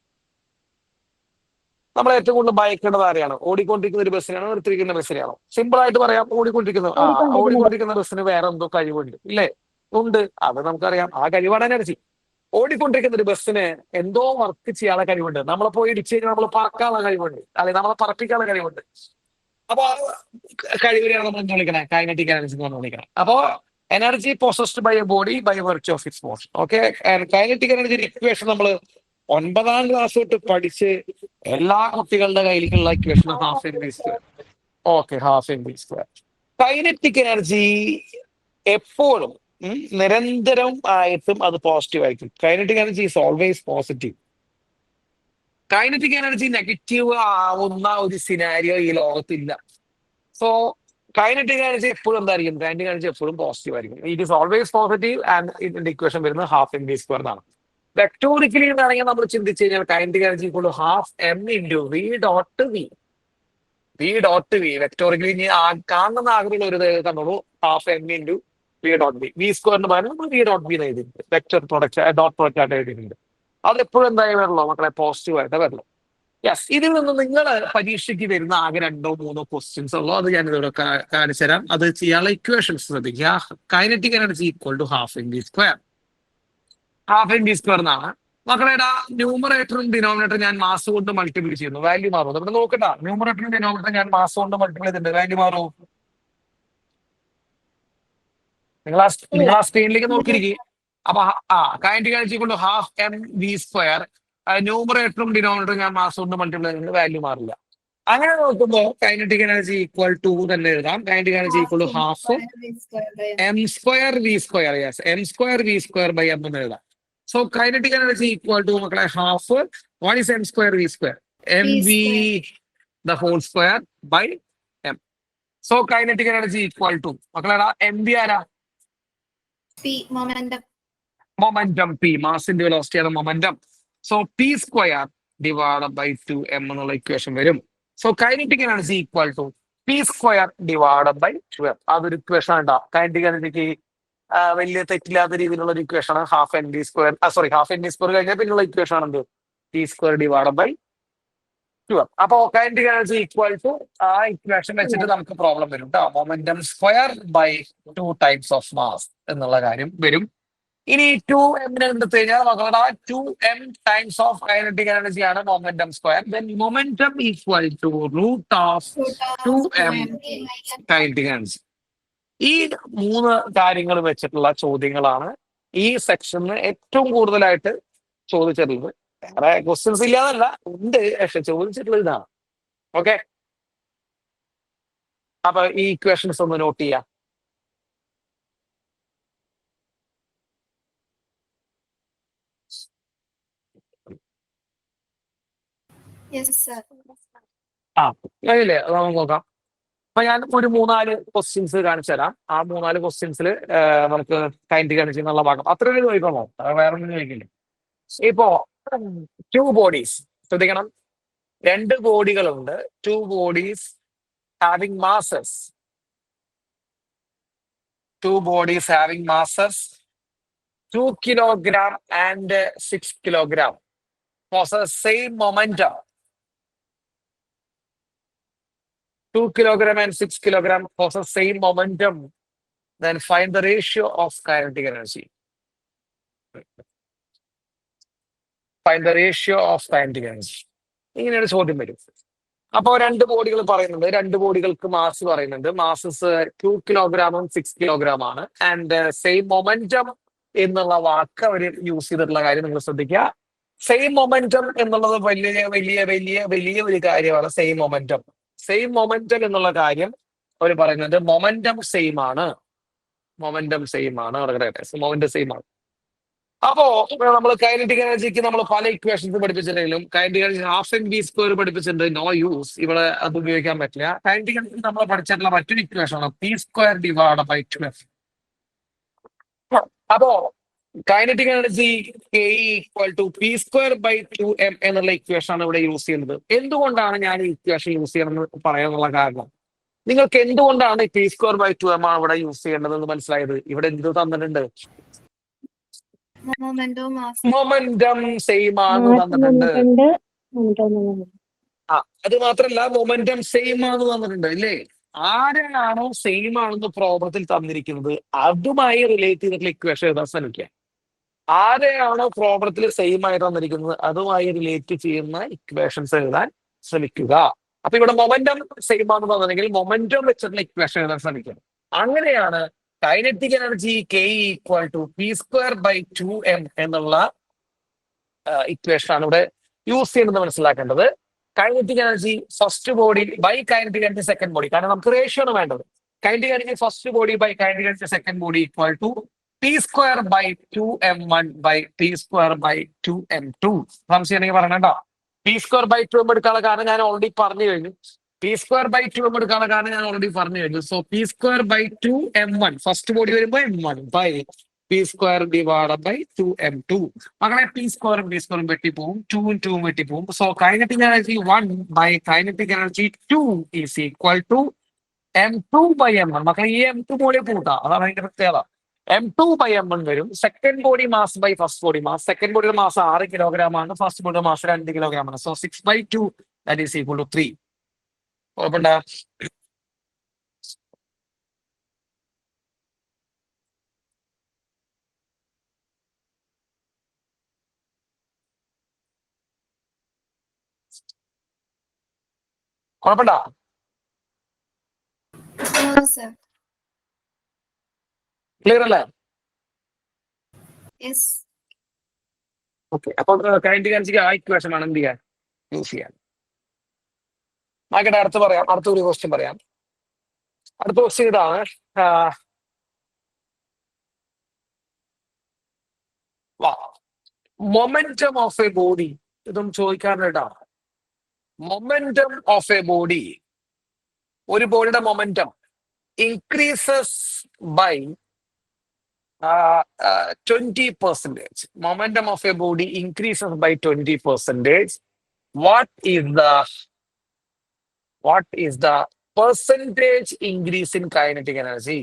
നമ്മൾ ഏറ്റവും കൂടുതൽ ഭയക്കേണ്ടത് ആരെയാണ്? ഓടിക്കൊണ്ടിരിക്കുന്ന ഒരു ബസ്സിനാണോ നിർത്തിയിരിക്കുന്ന ബസ്സിനാണോ? സിമ്പിൾ ആയിട്ട് പറയാം, ഓടിക്കൊണ്ടിരിക്കുന്ന ബസ്സിന് വേറെ എന്തോ കഴിവുണ്ട്, ഇല്ലേ? ഉണ്ട്, അത് നമുക്കറിയാം. ആ കഴിവാണ് എനർജി. ഓടിക്കൊണ്ടിരിക്കുന്ന ഒരു ബസ്സിന് എന്തോ വർക്ക് ചെയ്യാനുള്ള കഴിവുണ്ട്. നമ്മളെ പോയി ഇടിച്ചു കഴിഞ്ഞാൽ നമ്മൾ പറക്കാനുള്ള കഴിവുണ്ട്, അല്ലെങ്കിൽ നമ്മളെ പറപ്പിക്കാനുള്ള കഴിവുണ്ട്. അപ്പൊ കഴിവിനെയാണ് നമ്മൾ എന്ത് വിളിക്കണേ? കൈനറ്റിക് എനർജി എന്ന് വിളിക്കണം. അപ്പോ energy possessed by a body by virtue of its motion. Okay. Kinetic energy equation നമ്മൾ 9ാം ക്ലാസ് തൊട്ട് പഠിച്ച് എല്ലാ കുട്ടികളുടെ കയ്യിലേക്കുള്ള equation half M V square. Okay, half M V square. Kinetic energy എപ്പോഴും നിരന്തരം ആയിട്ടും അത് പോസിറ്റീവ് ആയിരിക്കും. Kinetic energy is always positive. Kinetic energy negative ആവുന്ന ഒരു സിനാരിയോ ഈ ലോകത്തില്ല. സോ കൈനറ്റിക് എനർജി എപ്പോഴും എന്തായിരിക്കും? കൈനറ്റിക് എനർജി എപ്പോഴും പോസിറ്റീവ് ആയിരിക്കും. It is always positive and ഇതിന്റെ ഇക്വേഷൻ വരുന്നത് ഹാഫ് എം വി സ്ക്വയർ എന്നാണ്. വെക്ടോറിക്കലി എന്നാണെങ്കിൽ നമ്മൾ ചിന്തിച്ചു കഴിഞ്ഞാൽ kinetic energy half M into V dot V. Vectorically ഇനി കാണുന്ന ആഗ്രഹമുള്ള ഒരു കണ്ടോളൂ, half M into V dot B. V സ്ക്വയറിന് പകരം നമ്മൾ വി ഡോട്ട് ബി എന്ന് എഴുതിയിട്ടുണ്ട്. വെക്ടർ പ്രൊഡക്റ്റ് ഡോട്ട് പ്രൊഡക്റ്റ് ആയിട്ട് എഴുതിയിട്ടുണ്ട്. അതെപ്പോഴും എന്തായി വരണല്ലോ മക്കളെ, പോസിറ്റീവ് ആയിട്ട് വരണം. യെസ്, ഇതിൽ നിന്ന് നിങ്ങൾ പരീക്ഷയ്ക്ക് വരുന്ന ആകെ 2-3 ക്വസ്റ്റ്യൻസ് ഉള്ളൂ. അത് ഞാൻ ഇവിടെ കാണിച്ചു തരാം. അത് ചെയ്യാനുള്ള ഇക്വേഷൻസ് ശ്രദ്ധിക്കുക. Kinetic energy equal to half M V square. Half M V square എന്നാണ് മക്കളെടാ. ന്യൂമറേറ്ററും ഡിനോമിനേറ്ററും ഞാൻ മാസ് കൊണ്ട് മൾട്ടിപ്ലൈ ചെയ്യുന്നു, വാല്യൂ മാറും. ഇവിടെ നോക്കട്ട, ന്യൂമറേറ്ററും ഡിനോമിനേറ്ററും ഞാൻ മാസ് കൊണ്ട് മൾട്ടിപ്ലൈ ചെയ്തിട്ടുണ്ട്, വാല്യൂ മാറും. നിങ്ങൾ ആ സ്ക്രീനിലേക്ക് നോക്കിയിരിക്കും. അപ്പൊ കൈനറ്റിക് എനർജി കൊണ്ട് ഹാഫ് എം വി സ്ക്വയർ, ന്യൂമറേറ്ററും ഡിനോമിനേറ്ററും ഞാൻ മാസ് കൊണ്ട് മൾട്ടിപ്ലൈ ചെയ്യുന്നത്, വാല്യൂ മാറില്ല. അങ്ങനെ നോക്കുമ്പോൾ കൈനറ്റിക് എനർജി ഈക്വൽ ടു തന്നെ എഴുതാം. Kinetic energy equal to half M square V square. Yes, M square V square by M എന്ന് എഴുതാം. So kinetic energy equal to മക്കളെ half, what is M square V square? M V the whole square by M. So kinetic energy equal to മക്കളെടാ M V ആരാ? Momentum P, മാസിന്റെ വെലോസിറ്റിയാണ് momentum. So P square divide by 2m എന്നുള്ള equation വരും. So kinetic energy equal to p square divide by 2m. അതൊരു equation ഉണ്ടാ. Kinetic എനർജിക്ക് വലിയ തെറ്റില്ലാത്ത രീതിയിലുള്ള ഒരു ഇക്വേഷൻ ആണ് half N V square. Half N V square കഴിഞ്ഞാൽ പിന്നുള്ള ഇക്വേഷൻ ആണ് എന്ത്? P square divide by 2m. അപ്പൊ കൈനറ്റിക് എനർജി ഈക്വൽ ടു ആ ഇക്വേഷൻ വെച്ചിട്ട് നമുക്ക് പ്രോബ്ലം വരും കേട്ടോ. Momentum square by 2 times of mass എന്നുള്ള കാര്യം വരും. ഇനി 2m എടുത്തു കഴിഞ്ഞാൽ മക്കളുടെ 2m times of kinetic energy ആണ് momentum square. Then momentum equal to root of 2m kinetic energy. ഈ 3 കാര്യങ്ങൾ വെച്ചിട്ടുള്ള ചോദ്യങ്ങളാണ് ഈ സെക്ഷനിൽ ഏറ്റവും കൂടുതലായിട്ട് ചോദിച്ചിട്ടുള്ളത്. വേറെ ക്വസ്റ്റ്യൻസ് ഇല്ലാതല്ല, ഉണ്ട്, പക്ഷെ ചോദിച്ചിട്ടുള്ളത് ഇതാണ്. ഓക്കെ, അപ്പൊ ഈ ഇക്വേഷൻസ് ഒന്ന് നോട്ട് ചെയ്യാം. കഴിയില്ലേ? അത് നമുക്ക് നോക്കാം. അപ്പൊ ഞാൻ ഒരു 3-4 ക്വസ്റ്റ്യൻസ് കാണിച്ചു തരാം. ആ 3-4 ക്വസ്റ്റ്യൻസിൽ നമുക്ക് കൈനറ്റിക് എനർജി എന്നുള്ള ഭാഗം അത്രയും ചോദിക്കണോ? വേറെ ഒന്നും ചോദിക്കില്ല. ഇപ്പോ 2 ബോഡീസ് ശ്രദ്ധിക്കണം. 2 ബോഡികളുണ്ട്. 2 bodies having masses. 2 bodies having masses 2 kilogram and 6 kilogram possess same momentum. 2 kilogram and 6 kilogram possess same momentum. Then find the ratio of kinetic energy. Find the ratio of kinetic energy. ഇങ്ങനെയൊരു ചോദ്യം വരും. അപ്പോ 2 ബോഡികൾ പറയുന്നുണ്ട്. 2 ബോഡികൾക്ക് mass പറയുന്നുണ്ട്. Masses 2 കിലോഗ്രാമും 6 kilogram ആണ്. And same momentum എന്നുള്ള വാക്ക് അവർ use ചെയ്തിട്ടുള്ള കാര്യം നിങ്ങൾ ശ്രദ്ധിക്കുക. സെയിം മൊമെന്റം എന്നുള്ളത് വലിയ വലിയ വലിയ വലിയ ഒരു കാര്യമാണ്. സെയിം മൊമെന്റം എന്നുള്ള കാര്യം അവർ പറയുന്നത് മൊമെന്റം സെയിം ആണ്. മൊമെന്റം സെയിം ആണ്. അപ്പോ നമ്മൾ കൈനറ്റിക് എനർജിക്ക് നമ്മൾ പല ഇക്വേഷൻസ് പഠിപ്പിച്ചിട്ടുണ്ടെങ്കിലും kinetic energy half N V square പഠിപ്പിച്ചിട്ടുണ്ട്. നോ യൂസ്, ഇവിടെ അത് ഉപയോഗിക്കാൻ പറ്റില്ല. കൈനറ്റിക് എനർജി നമ്മൾ പഠിച്ചിട്ടുള്ള മറ്റൊരു ഇക്വേഷൻ ആണ് P square divide by 2f. അപ്പോ kinetic energy K equal to p square by 2m എന്നുള്ള ഇക്വേഷൻ ആണ് ഇവിടെ യൂസ് ചെയ്യുന്നത്. എന്തുകൊണ്ടാണ് ഞാൻ ഈ ഇക്വേഷൻ യൂസ് ചെയ്യണമെന്ന് പറയാനുള്ള കാരണം, നിങ്ങൾക്ക് എന്തുകൊണ്ടാണ് പി സ്ക്വയർ ബൈ 2m ആണ് ഇവിടെ യൂസ് ചെയ്യേണ്ടതെന്ന് മനസ്സിലായത്? ഇവിടെ എന്ത് തന്നിട്ടുണ്ട്? മൊമെന്റം സെയിം ആണെന്ന് തന്നിട്ടുണ്ട്. അത് മാത്രല്ല മൊമെന്റം സെയിം ആണെന്ന് തന്നിട്ടുണ്ട് ഇല്ലേ? ആരെയാണോ സെയിം ആണെന്ന് പ്രോബ്ലത്തിൽ തന്നിരിക്കുന്നത് അതുമായി റിലേറ്റ് ചെയ്തിട്ടുള്ള ഇക്വേഷൻ എഴുതാൻ ശ്രമിക്കുക. ആരെയാണോ പ്രോബ്ലത്തിൽ സെയിം ആയി തന്നിരിക്കുന്നത് അതുമായി റിലേറ്റ് ചെയ്യുന്ന ഇക്വേഷൻസ് എഴുതാൻ ശ്രമിക്കുക. അപ്പൊ ഇവിടെ മൊമെന്റം സെയിം ആണെന്ന് പറഞ്ഞെങ്കിൽ മൊമെന്റം വെച്ചിട്ടുള്ള ഇക്വേഷൻ എഴുതാൻ ശ്രമിക്കുക. അങ്ങനെയാണ് kinetic energy K equal to p square by 2m എന്നുള്ള ഇക്വേഷൻ ആണ് ഇവിടെ യൂസ് ചെയ്യുന്നത് മനസ്സിലാക്കേണ്ടത്. Kinetic energy first body by kinetic energy second body, കാരണം നമുക്ക് റേഷ്യോ ആണ് വേണ്ടത്. Kinetic energy first body by kinetic energy second body equal to p square by 2m1 by p square by 2m2. സംശയം പറയണോ? P square by 2m എടുക്കാനുള്ള കാരണം ഞാൻ already പറഞ്ഞു കഴിഞ്ഞു. പി സ്ക്വയർ ബൈ 2m എടുക്കാനുള്ള കാരണം ഞാൻ ഓൾറെഡി പറഞ്ഞു കഴിഞ്ഞു. So P square by 2m1 first body വരുമ്പോൾ m1 by p square divide by 2m2. അങ്ങനെ പി സ്ക്വയറും പി സ്ക്വയറും വെട്ടിപ്പോവും, 2 ഉം 2 ഉം വെട്ടിപ്പോവും. So kinetic energy 1 by kinetic energy 2 is equal to M2/m1 മക്കളെ ഈ M2 മോളിൽ കൂട്ടാം, അതാണ് അതിന്റെ പ്രത്യേകത. M2/m1 വരും. Second body mass by first body mass. Second ബോഡിയുടെ മാസ് 6 കിലോഗ്രാം ആണ്, ഫസ്റ്റ് ബോഡിയുടെ മാസ് 2 കിലോഗ്രാം ആണ്. So 6/2 that is equal to 3. കുഴപ്പമുണ്ടോ? കുഴപ്പമുണ്ടോ? No, sir. ക്ലിയർ അല്ലേ? Yes. ഓക്കെ, അപ്പൊ കൈൻഡ് കാണിച്ചിട്ട് ആ ഇക്വേഷൻ ആണ് എന്ത് ചെയ്യാൻ യൂസ് ചെയ്യാൻ. ആയിക്കട്ടെ, അടുത്ത പറയാം. അടുത്ത ഒരു ക്വസ്റ്റ്യൻ പറയാം. അടുത്ത ക്വസ്റ്റ്യൻ ഇതാണ്. Momentum of a body. ഇതും ചോദിക്കാറുണ്ട്. മൊമെന്റം ഓഫ് എ ബോഡി, ഒരു ബോഡിയുടെ momentum increases by 20%. Momentum of a body increases by 20%. What is the percentage increase in kinetic energy?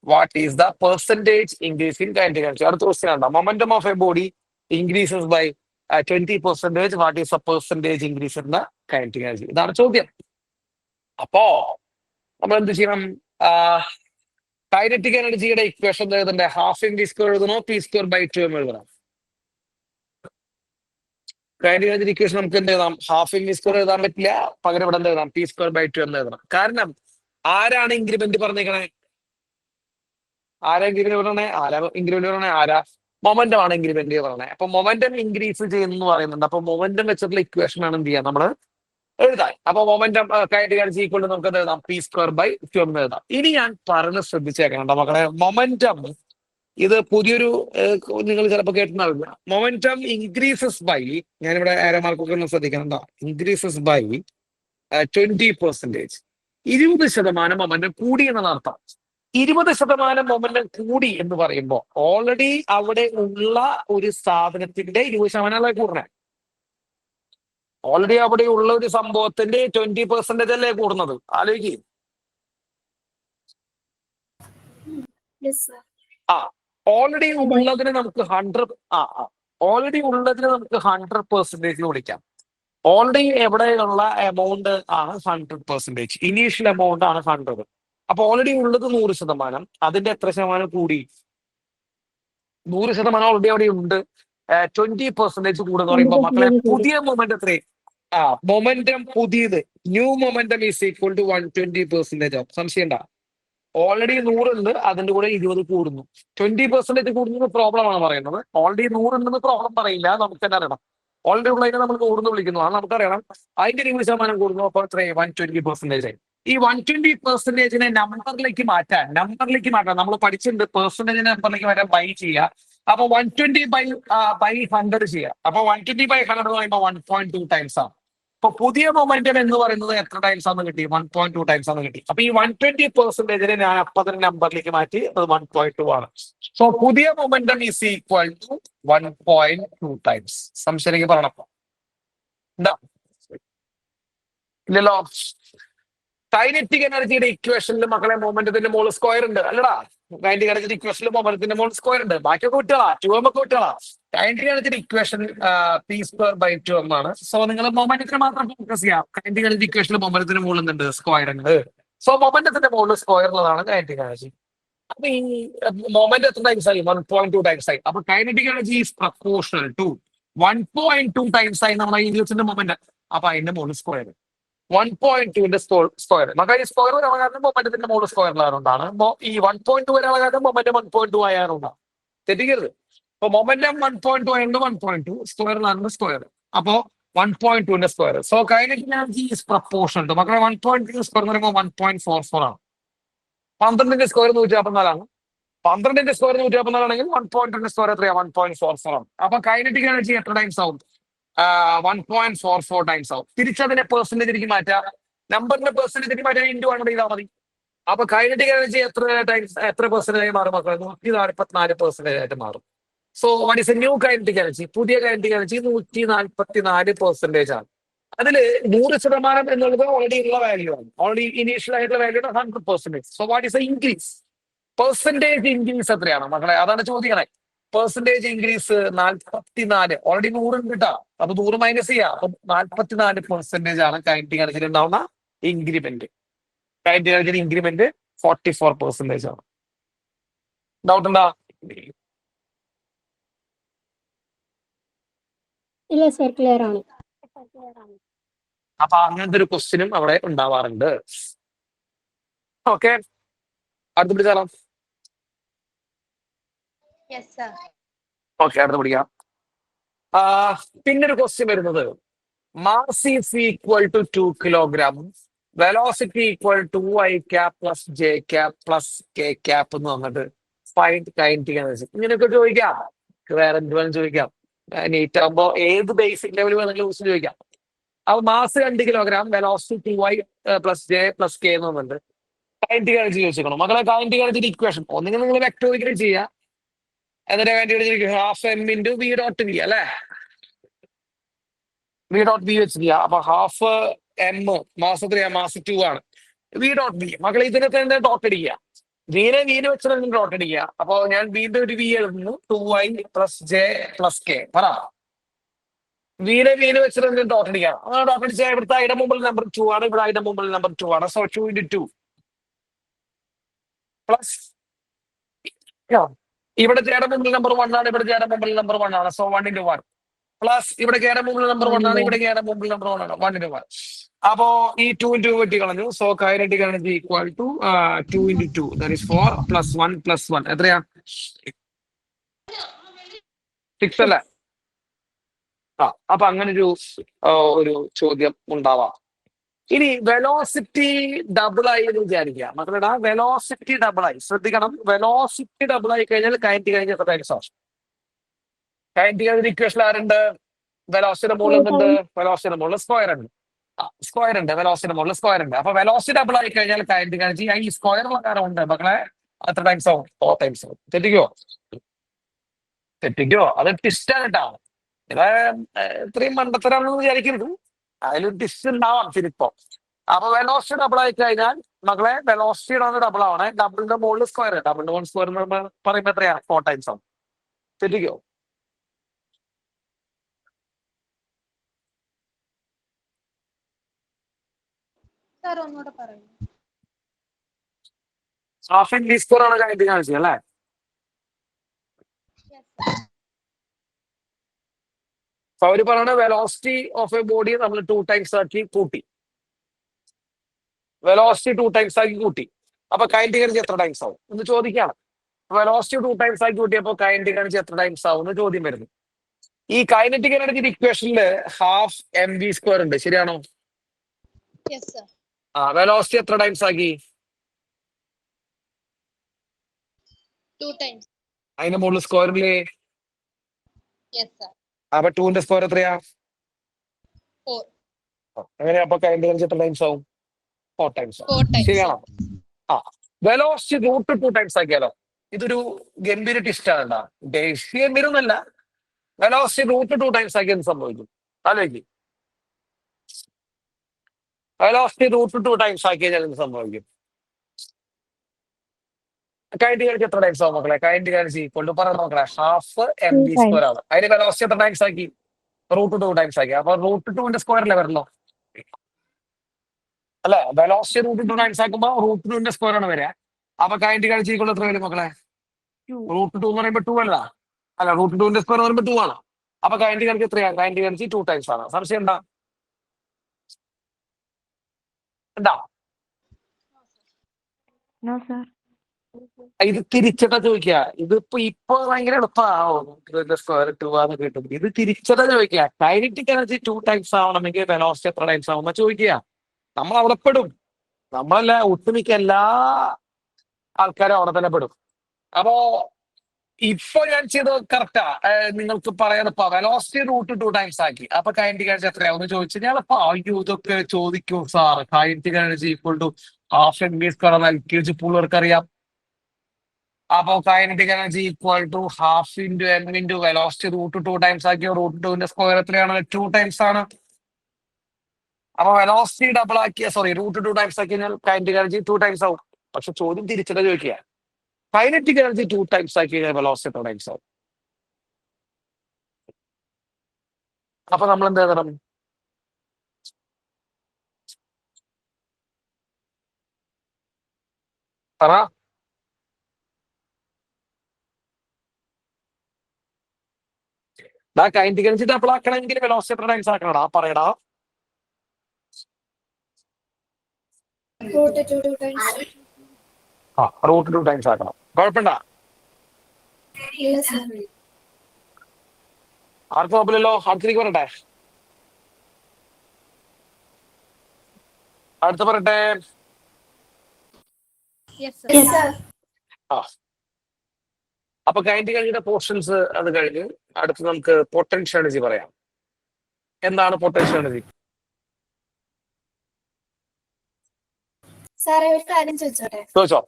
What is the percentage increase in kinetic energy? അടുത്ത question ആണ്. Momentum of a body increases by 20%. What is the percentage increase in the kinetic energy? ഇതാണ് ചോദ്യം. അപ്പോ നമ്മൾ എന്ത് ചെയ്യണം? Kinetic എനർജിയുടെ equation എഴുതണ്ടേ? ഹാഫ് ഇൻഡി സ്ക്വയർ എഴുതണോ, പി സ്ക്വയർ ബൈ 2 എഴുതണം? കൈനറ്റിക് എനർജി ഇക്വേഷൻ നമുക്ക് എന്ത് എഴുതാം? ഹാഫ് ഇൻഡി സ്ക്വയർ എഴുതാൻ പറ്റില്ല, പകരം ഇവിടെ എന്ത് എഴുതാം? പി സ്ക്വയർ ബൈ 2 എന്ന് എഴുതണം. കാരണം ആരാണ് ഇൻക്രിമെന്റ് പറഞ്ഞേക്കണേ? ആരാ ഇൻക്രിമെന്റ് പറഞ്ഞേ? ആരാ മൊമെന്റം ആണ് ഇൻക്രിമെന്റ് പറഞ്ഞത്. അപ്പൊ മൊമെന്റം ഇൻക്രീസ് ചെയ്യുന്നു പറയുന്നുണ്ട്. അപ്പൊ മൊമെന്റം വെച്ചിട്ടുള്ള ഇക്വേഷൻ ആണ് എന്ത് ചെയ്യാം നമ്മള് എഴുതാൻ. അപ്പൊ momentum kinetic energy equal to നമുക്ക് എഴുതാം പി സ്ക്വയർ ബൈ 2 എന്ന് എഴുതാം. ഇനി ഞാൻ പറഞ്ഞ് ശ്രദ്ധിച്ചേക്കണം മക്കളെ, മൊമെന്റം ഇത് പുതിയൊരു നിങ്ങൾ ചിലപ്പോൾ കേട്ടിട്ടുണ്ടാവില്ല. മൊമെന്റം ഇൻക്രീസസ് ബൈ, ഞാനിവിടെ ആരോ മാർക്കൊക്കെ ഒന്ന് ശ്രദ്ധിക്കണം. Increases by 20%. 20% മൊമെന്റം കൂടി എന്നാണ് അർത്ഥം. 20% മൊമെന്റം കൂടി എന്ന് പറയുമ്പോൾ ഓൾറെഡി അവിടെ ഉള്ള ഒരു സാധനത്തിന്റെ 20% കൂടണേ. ഓൾറെഡി അവിടെ ഉള്ള ഒരു സംഭവത്തിന്റെ 20% അല്ലേ കൂടുന്നത്? ആലോചിക്കും. Yes, sir. ഓൾറെഡി ഉള്ളതിന് നമുക്ക് 100% വിളിക്കാം. ഓൾറെഡി എവിടെയുള്ള എമൗണ്ട് ആണ് 100%. ഇനീഷ്യൽ എമൗണ്ട് ആണ് 100. അപ്പൊ ഓൾറെഡി ഉള്ളത് 100%. അതിന്റെ എത്ര ശതമാനം കൂടി? 100% ഓൾറെഡി അവിടെ ഉണ്ട്. 20% കൂടുന്ന പറയുമ്പോൾ മക്കളെ പുതിയ മൊമെന്റ് എത്രയും മൊമെന്റം പുതിയത് new momentum is equal to 120% of. സംശയം ഉണ്ടാ? ഓൾറെഡി 100 ഉണ്ട്, അതിന്റെ കൂടെ 20 കൂടുന്നു. 20% കൂടുന്നത് പ്രോബ്ലം ആണ് പറയുന്നത്. ഓൾറെഡി 100 ഉണ്ടെന്ന് പ്രോബ്ലം പറയില്ല, നമുക്ക് തന്നെ അറിയണം. ഓൾറെഡി ഉള്ളതിനെ നമ്മൾ കൂടുന്നു വിളിക്കുന്നു, അത് നമുക്കറിയണം. അതിന്റെ 20% കൂടുന്നു. അപ്പോൾ 120% ആയി. ഈ 120%നെ നമ്പറിലേക്ക് മാറ്റാൻ നമ്മൾ പഠിച്ചിട്ടുണ്ട്. പെർസെന്റേജിനെ നമ്പറിലേക്ക് മാറ്റാൻ ബൈ ചെയ്യുക. അപ്പൊ 120/100 ചെയ്യുക. അപ്പൊ 120/100 എന്ന് പറയുമ്പോൾ 1.2 ടൈംസ് ആണ്. അപ്പൊ പുതിയ മൊമെന്റം എന്ന് പറയുന്നത് എത്ര ടൈംസ് ആണെന്ന് കിട്ടി? 1.2 ടൈംസ് ആണെന്ന് കിട്ടി. അപ്പൊ ഈ 120%നെ ഞാൻ അപ്പൊ തന്നെ നമ്പറിലേക്ക് മാറ്റി, അത് 1.2 ആണ്. സോ പുതിയ momentum is equal to 1.2 times. സംശയം പറയണം. എന്താ? ഇല്ലല്ലോ. കൈനറ്റിക് എനർജിയുടെ ഇക്വേഷനിൽ മക്കളെ മൊമെന്റത്തിന്റെ മോൾ സ്ക്വയർ ഉണ്ട് അല്ലടാ? കൈനറ്റിക് എനർജിയുടെ ഇക്വേഷനിൽ മൊമെന്റത്തിന്റെ മോൾ സ്ക്വയർ ഉണ്ട്. ബാക്കിയൊക്കെ വിട്ടുകളാ, 2m ഒക്കെ വിട്ടുകളാ. കൈനറ്റിക് എനർജിയുടെ equation p square by 2m ആണ്. സോ നിങ്ങൾ മൊമെന്റത്തിന് മാത്രം ഫോക്കസ് ചെയ്യാം. കൈനറ്റിക് എനർജി ഇക്വേഷനിൽ മൊമെന്റത്തിന് മോൾ എന്തുണ്ട്? സ്ക്വയർ ഉണ്ട്. സോ മൊമെന്റത്തിന്റെ മോളിൽ സ്ക്വയർ ഉള്ളതാണ് കൈനറ്റിക് എനർജി. അപ്പൊ ഈ മൊമെന്റ് എത്ര ടൈംസ് ആയി? 1.2 ടൈംസ് ആയി. അപ്പൊ kinetic energy is proportional to 1.2 times ആയി നമ്മുടെ ഇൻഡ്യൂസിന്റെ മൊമെന്റ്. അപ്പൊ അതിന്റെ മോളിൽ സ്ക്വയർ 1.2ന്റെ സ്ക്വയർ. നമുക്ക് ഈ സ്ക്വയർ വരാൻ കാരണം മൊമെന്റത്തിന്റെ മോള് സ്ക്വയറിലായതുകൊണ്ടാണ്. ഈ 1.2 വരാൻ കാരണം മൊമെന്റം 1.2 ആയതുകൊണ്ടാണ്. തെറ്റിക്കരുത്. അപ്പൊ മൊമെന്റം 1.2 ആയതുകൊണ്ട് 1.2 സ്ക്വയറിലാണ് സ്ക്വയർ. അപ്പോ 1.2ന്റെ square. So kinetic energy is proportional to മക്കളെ 1.2 സ്ക്വയർ എന്ന് പറയുമ്പോൾ 1.44 ആണ്. 12ന്റെ സ്ക്വയർ 154 ആണ്. 12ന്റെ സ്ക്വയർ 154 ആണെങ്കിൽ 1.2ന്റെ സ്ക്വയർ എത്രയാണ്? 1.44 ആണ്. അപ്പൊ കൈനറ്റിക് എനർജി എത്ര ടൈംസ് ആവും? 1.44 ടൈംസ് ആവും. തിരിച്ചതിനെ പെർസെന്റേജിലേക്ക് മാറ്റാം. നമ്പറിന്റെ പെർസെന്റേജിലേക്ക് മാറ്റാൻ ഇൻറ്റു 100 ചെയ്താൽ മതി. അപ്പൊ കൈനറ്റിക് എനർജി എത്ര പെർസെന്റേജ് മാറും മക്കളെ? 144% ആയിട്ട് മാറും. So what is A new kinetic energy? പുതിയ കൈനറ്റിക് എനർജി 144% ആണ്. അതില് 100% എന്നുള്ളത് ഓൾറെഡി ഉള്ള വാല്യൂ ആണ്. ഓൾറെഡി ഇനീഷ്യൽ ആയിട്ടുള്ള value 100%. So what is the increase? Percentage increase എത്രയാണ് മക്കളെ? അതാണ് ചോദിക്കണേ. Percentage increase 44. ഓൾറെഡി 100 ഉണ്ട് കേട്ടോ. അപ്പൊ 100 മൈനസ് ചെയ്യാം. അപ്പൊ 44% ആണ് കൈനറ്റിക് എനർജിയിൽ ഉണ്ടാവുന്ന ഇൻക്രിമെന്റ്. കൈനറ്റിക് എനർജിയുടെ ഇൻക്രിമെന്റ് 44% ആണ്. ഡൗട്ട് ഉണ്ടോ? ഇല്ല സർ, ക്ലിയർ ആണ്. അപ്പൊ അങ്ങനത്തെ ഒരു ക്വസ്റ്റ്യനും അവിടെ ഉണ്ടാവാറുണ്ട്. ഓക്കെ, അടുത്ത് പിടിച്ചാലോ? ഓക്കെ, അടുത്ത് പിടിക്കാം. പിന്നെ ഒരു ക്വസ്റ്റ്യൻ വരുന്നത്, mass is equal to 2 kilogram, velocity equal to I cap plus j cap plus K cap എന്ന് വന്നിട്ട് ഫൈൻഡ് കൈനറ്റിക് എനർജി. ഇങ്ങനെയൊക്കെ ചോദിക്കാം. വേറെ എന്ത് വേണം ചോദിക്കാം. നീറ്റ് ആകുമ്പോ ഏത് ബേസിക് ലെവൽ വേണമെങ്കിലും ക്വസ്റ്റ്യൻ ചോദിക്കാം. അപ്പൊ mass 2 kilogram, velocity 2y plus J plus K എന്ന് വന്നിട്ട് കൈനറ്റിക് എനർജി ചോദിച്ചേക്കണം. മക്കളെ കൈനറ്റിക് എനർജിയുടെ ഇക്വേഷൻ ഒന്നെങ്കിൽ നിങ്ങൾ വെക്ടോറിക്കലി ചെയ്യുക, എന്നിട്ട് kinetic energy half M into V dot v അല്ലെ, വി ഡോട്ട് വി വെച്ച് ചെയ്യുക. അപ്പൊ ഹാഫ് എം മാസ് എത്രയാ? മാസ് 2 ആണ്. വി ഡോട്ട് വി മക്കളെ ഇതിനെ തന്നെ ഡോട്ട് അടിക്കുക. വീനെ വെച്ചിട്ട് ഡോട്ട് അടിക്കുക. അപ്പൊ ഞാൻ വീണ്ടും ഒരു വി എഴുതുന്നു, 2y plus J plus K. പറ, വീനെ വെച്ചിട്ട് ഡോട്ട് അടിക്കുക. അങ്ങനെ ഡോട്ട് അടിച്ചാൽ ഇവിടുത്തെ ഐയുടെ മുമ്പിൽ നമ്പർ 2 ആണ്, ഇവിടെ ഐയുടെ മുമ്പിൽ നമ്പർ 2 ആണ്. സോ 2 × 2 പ്ലസ് ഇവിടെ ജെയുടെ മുമ്പിൽ നമ്പർ 1 ആണ്, ഇവിടെ ജെയുടെ മുമ്പിൽ നമ്പർ 1 ആണ്. സോ 1 × 1 പ്ലസ് ഇവിടെ കെയുടെ മുമ്പിൽ നമ്പർ 1 ആണ്, ഇവിടെ കെയുടെ മുമ്പിൽ നമ്പർ 1 ആണ്. 1 × 1. അപ്പോ ഈ 2 × 2 വെട്ടി കളഞ്ഞു. So kinetic energy equal to 2 × 2 that is 4 plus 1 plus 1 എത്രയാ? 6 അല്ലേ? അപ്പൊ അങ്ങനെ ഒരു ചോദ്യം ഉണ്ടാവാം. ഇനി വെലോസിറ്റി ഡബിൾ ആയി എന്ന് വിചാരിക്കുക. മക്കളുടെ വെലോസിറ്റി ഡബിൾ ആയി, ശ്രദ്ധിക്കണം. വെലോസിറ്റി ഡബിൾ ആയി കഴിഞ്ഞാൽ കൈനറ്റിക് എനർജി എത്ര ടൈംസ് ആവും? കൈനറ്റിക് എനർജി ഇക്വേഷൻ ആരുണ്ട്? വെലോസിറ്റിയുടെ മുകളിൽ എന്തുണ്ട്? വെലോസിറ്റിയുടെ മുകളിൽ സ്ക്വയർ ഉണ്ട്. സ്ക്വയർ ഉണ്ട്, വെലോസിറ്റിയുടെ മുകളിൽ സ്ക്വയർ ഉണ്ട്. അപ്പൊ വെലോസിറ്റി ഡബിൾ ആയി കഴിഞ്ഞാൽ കൈനറ്റിക് എനർജി ഈ സ്ക്വയർ പ്രകാരം ഉണ്ട് മക്കളെ എത്ര ടൈംസ് ആവും? 4 ടൈംസ് ആവും. തെറ്റിക്കോ? അത് ട്വിസ്റ്റാണ് കേട്ടോ. ഇത് ഇത്രയും മണ്ടത്തരാണെന്ന് വിചാരിക്കരുത്. അതിലൊരു ട്വിസ്റ്റ് ഉണ്ടാവാം ചിലപ്പോ. അപ്പൊ വെലോസിറ്റി ഡബിൾ ആയി കഴിഞ്ഞാൽ മക്കളെ വെലോസിറ്റിയുടെ ഡബിൾ ആവണേ. ഡബിളിന്റെ മുകളിൽ സ്ക്വയർ, ഡബിളിന്റെ മുകളിൽ സ്ക്വയർ പറയുമ്പോ എത്രയാ? 4 ടൈംസ് ആവും. തെറ്റിക്കോ? ഹാഫ് ഇൻ വി സ്ക്വയർ ആണ് കൈനറ്റിക് എനർജി അല്ലേ? അവര് പറയണ വെലോസിറ്റി ഓഫ് എ ബോഡി നമ്മൾ 2 ടൈംസ് ആക്കി കൂട്ടി. വെലോസിറ്റി 2 ടൈംസ് ആക്കി കൂട്ടി. അപ്പൊ കൈനറ്റിക് എനർജി എത്ര ടൈംസ് ആവും എന്ന് ചോദിക്കുകയാണ്. വെലോസിറ്റി 2 ടൈംസ് ആക്കി കൂട്ടിയപ്പോ കൈനറ്റിക് എനർജി എത്ര ടൈംസ് ആവും എന്ന് ചോദ്യം വരുന്നു. ഈ കൈനറ്റിക് എനർജിയുടെ ഇക്വേഷനില് ഹാഫ് എം വി സ്ക്വയർ ഉണ്ട്, ശരിയാണോ? വെലോസിറ്റി എത്ര ടൈംസ് ആക്കി? 2 times. അതിന്റെ മുകളിൽ സ്ക്വയറില്ലേ? Yes, sir. അപ്പൊ 2ന്റെ സ്ക്വയർ എത്രയാ? 4. അങ്ങനെ അപ്പൊ കൈനറ്റിക് എനർജി എത്ര ടൈംസ് ആവും? 4 ടൈംസ് ആവും. 4 times. ശരിയാണോ? വെലോസിറ്റി √2 ടൈംസ് ആക്കിയാലോ? ഇതൊരു ഗംഭീര ട്വിസ്റ്റ് ആണ്. ഗംഭീരൊന്നല്ല. വെലോസിറ്റി √2 ടൈംസ് ആക്കി എന്ത് സംഭവിക്കും? ആലോചിക്ക്. വെലോസിറ്റി √2 ടൈംസ് ആക്കി കഴിഞ്ഞാൽ എന്ത് സംഭവിക്കും? കൈനറ്റിക് എനർജി എത്ര ടൈംസ് ആവും മക്കളെ? കൈനറ്റിക് എനർജി കൊണ്ട് പറഞ്ഞ മക്കളെ ഹാഫ് എം വി സ്ക്വയർ ആണ്. അതിന് വെലോസിറ്റി എത്ര ടൈംസ് ആക്കി? √2 ടൈംസ് ആക്കി. അപ്പൊ √2ന്റെ സ്ക്വയർ അല്ലേ വരണോ? അല്ലെ, വെലോസിറ്റി √2 ടൈംസ് ആക്കുമ്പോ √2ന്റെ സ്ക്വയർ ആണ് വരിക. അപ്പൊ കൈനറ്റിക് എനർജി കൊണ്ട് എത്ര വരും മക്കളെ? √2 എന്ന് പറയുമ്പോ 2 അല്ല, √2ന്റെ സ്ക്വയർ എന്ന് പറയുമ്പോ 2 ആണ്. അപ്പൊ കൈനറ്റിക് എനർജി എത്രയാ? കൈനറ്റിക് എനർജി 2 ടൈംസ് ആണ്. സംശയം ഉണ്ടാ? ഇത് തിരിച്ചിട്ടാ ചോദിക്കുക. ഇപ്പൊ ഭയങ്കര എളുപ്പമാവും സ്ക്വയർ 2 ആന്ന് കിട്ടും. ഇത് തിരിച്ചിട്ടാ ചോദിക്കുക. കൈനറ്റിക് എനർജി 2 ടൈംസ് ആവണമെങ്കിൽ വെലോസിറ്റി എത്ര ടൈംസ് ആവുന്ന ചോദിക്കുക. നമ്മൾ അവിടെ പെടും. നമ്മളല്ല, ഒട്ടുമിക്ക എല്ലാ ആൾക്കാരും അവിടെ തന്നെ പെടും. അപ്പോ ഇപ്പൊ ഞാൻ ചെയ്തത് കറക്റ്റാ. നിങ്ങൾക്ക് പറയാൻ വെലോസിറ്റി √2 ടൈംസ് ആക്കി. അപ്പൊ കൈനറ്റിക് എനർജി എത്രയാവുന്ന ചോദിച്ചു ഞാൻ അയ്യോ ഇതൊക്കെ ചോദിക്കും sir. Kinetic energy equal to half M V square എന്ന് LKG പിള്ളേർക്ക് അറിയാം. അപ്പൊ kinetic energy equal to half into M into velocity √2 times ആക്കിയോ. √2ന്റെ സ്ക്വയർ എത്രയാണ്? 2 ടൈംസ് ആണ്. അപ്പൊ വെലോസിറ്റി ഡബിൾ ആക്കിയ റൂട്ട് 2 ടൈംസ് ആക്കി കഴിഞ്ഞാൽ കൈനറ്റിക് എനർജി 2 ടൈംസ് ആവും. പക്ഷെ ചോദ്യം തിരിച്ചിട്ട് ചോദിക്കുക, കൈനറ്റിക് എനർജി 2 ടൈംസ് ആക്കി കഴിഞ്ഞാൽ വെലോസിറ്റി 2 ടൈംസ് ആവും. അപ്പൊ നമ്മൾ എന്ത് ചെയ്യണം? പറ. കൈനറ്റിക് എനർജി ഡബിൾ ആക്കണമെങ്കിൽ വെലോസിറ്റി 2 ടൈംസ് ആക്കണടാ. പറയടാ. Root 2 times. റൂട്ട് 2 ടൈംസ് ആക്കണം. കുഴപ്പമുണ്ട? ഇല്ല സർ. ആർക്കും കുഴപ്പമില്ലല്ലോ. അടുത്തേക്ക് പറയട്ടെ. അടുത്ത പറയട്ടെ. Yes, sir. Yes sir. ആ അപ്പൊ കൈനറ്റിക് എനർജിയുടെ പോർഷൻസ് അത് കഴിഞ്ഞ് അടുത്ത് നമുക്ക് പൊട്ടൻഷ്യൽ എനർജി പറയാം. എന്താണ് പൊട്ടൻഷ്യൽ എനർജി? സാറേ ഒരു കാര്യം ചോദിച്ചോട്ടെ? ചോദിച്ചോ.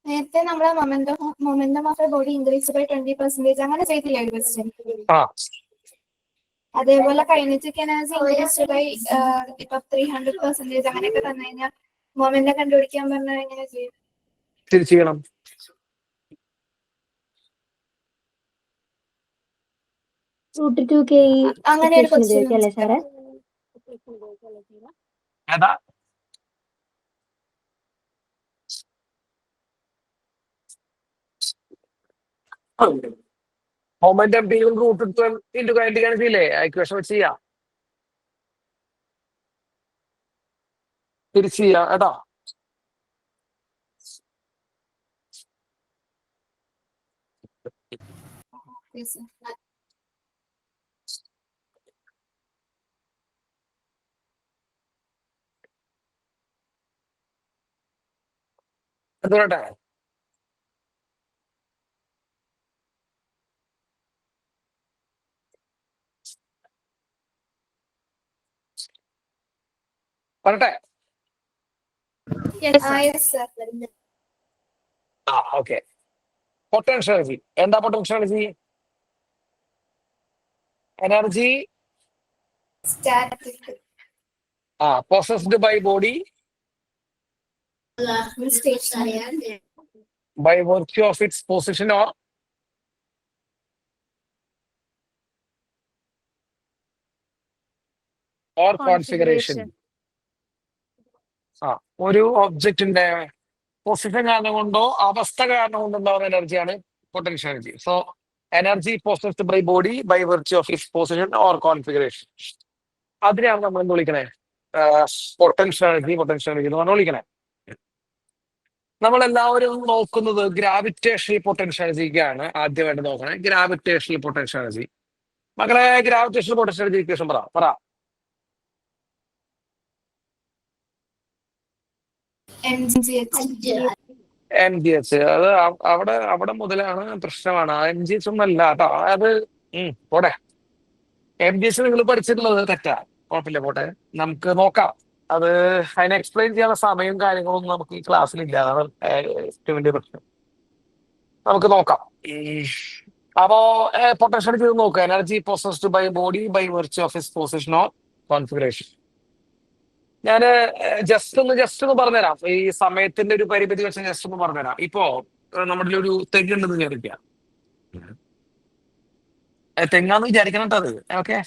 നേരത്തെ നമ്മളെ momentum of a body increase by 20% അങ്ങനെ ചെയ്തില്ലേ ഒരു ക്വസ്റ്റ്യൻ? ആ അതേപോലെ കൈനറ്റിക് എനർജി ഇൻക്രീസ് ബൈ ഇപ്പൊ 300% അങ്ങനെയൊക്കെ തന്നു കഴിഞ്ഞാൽ മൊമെന്റം കണ്ടുപിടിക്കാൻ പറഞ്ഞാൽ എങ്ങനെ ചെയ്യും? തിരിച്ചു ചെയ്യണം. റൂട്ട് 2 അങ്ങനെ ഒരു ക്വസ്റ്റ്യൻ അല്ലേ സാറേ? ഏതാ? Momentum P root 12 into kinetic energy ഇല്ലേ? ഇക്വേഷൻ വെച്ച് ചെയ്യാം. തിരിച്ച് ചെയ്യാം കേട്ടോ. പറയട്ടെ. പറയട്ടെ. Yes sir. Okay. Potential energy എന്താ? Potential energy energy static possessed by body stationary by virtue of its position or configuration. ഒരു ഒബ്ജക്റ്റിന്റെ പൊസിഷൻ കാരണം കൊണ്ടോ അവസ്ഥ കാരണം കൊണ്ടോ ഉണ്ടാവുന്ന എനർജിയാണ് potential energy. So energy possessed by body by virtue of its position or configuration. അതിനെയാണ് നമ്മൾ എന്ത് വിളിക്കണേ? പൊട്ടൻഷ്യൽ എനർജി എന്ന് പറഞ്ഞ് വിളിക്കണേ. നമ്മളെല്ലാവരും നോക്കുന്നത് ഗ്രാവിറ്റേഷണൽ പൊട്ടൻഷ്യൽ എനർജിക്കാണ് ആദ്യമായിട്ട് നോക്കണേ. Gravitational potential energy. മക്കളെ, ഗ്രാവിറ്റേഷണൽ പൊട്ടൻഷ്യൽ എനർജി ഇക്വേഷൻ പറ. mgh. അത് അവിടെ മുതലാണ് പ്രശ്നമാണ്. mgh ഒന്നല്ല കേട്ടോ. അത് പോട്ടെ. mgh നിങ്ങൾ പഠിച്ചിട്ടുള്ളത് തെറ്റാ. കുഴപ്പമില്ല, പോട്ടെ. നമുക്ക് നോക്കാം. അത് അതിനെ എക്സ്പ്ലെയിൻ ചെയ്യാനുള്ള സമയവും കാര്യങ്ങളൊന്നും നമുക്ക് ഈ ക്ലാസ്സിലില്ല. അതാണ് ഏറ്റവും വലിയ പ്രശ്നം. നമുക്ക് നോക്കാം. അപ്പോ പൊട്ടൻഷ്യൽ ചെയ്ത് നോക്കുക. Energy possessed by body by virtue of its position or configuration. ഞാൻ ജസ്റ്റ് ഒന്ന് പറഞ്ഞുതരാം. ഈ സമയത്തിന്റെ ഒരു പരിമിതി വെച്ച് ജസ്റ്റ് ഒന്ന് പറഞ്ഞുതരാം. ഇപ്പോ നമ്മുടെ ഒരു തെങ്ങുണ്ടെന്ന് വിചാരിക്കുക. തെങ്ങാന്ന് വിചാരിക്കണം കേട്ടോ. അത് ഓക്കെ.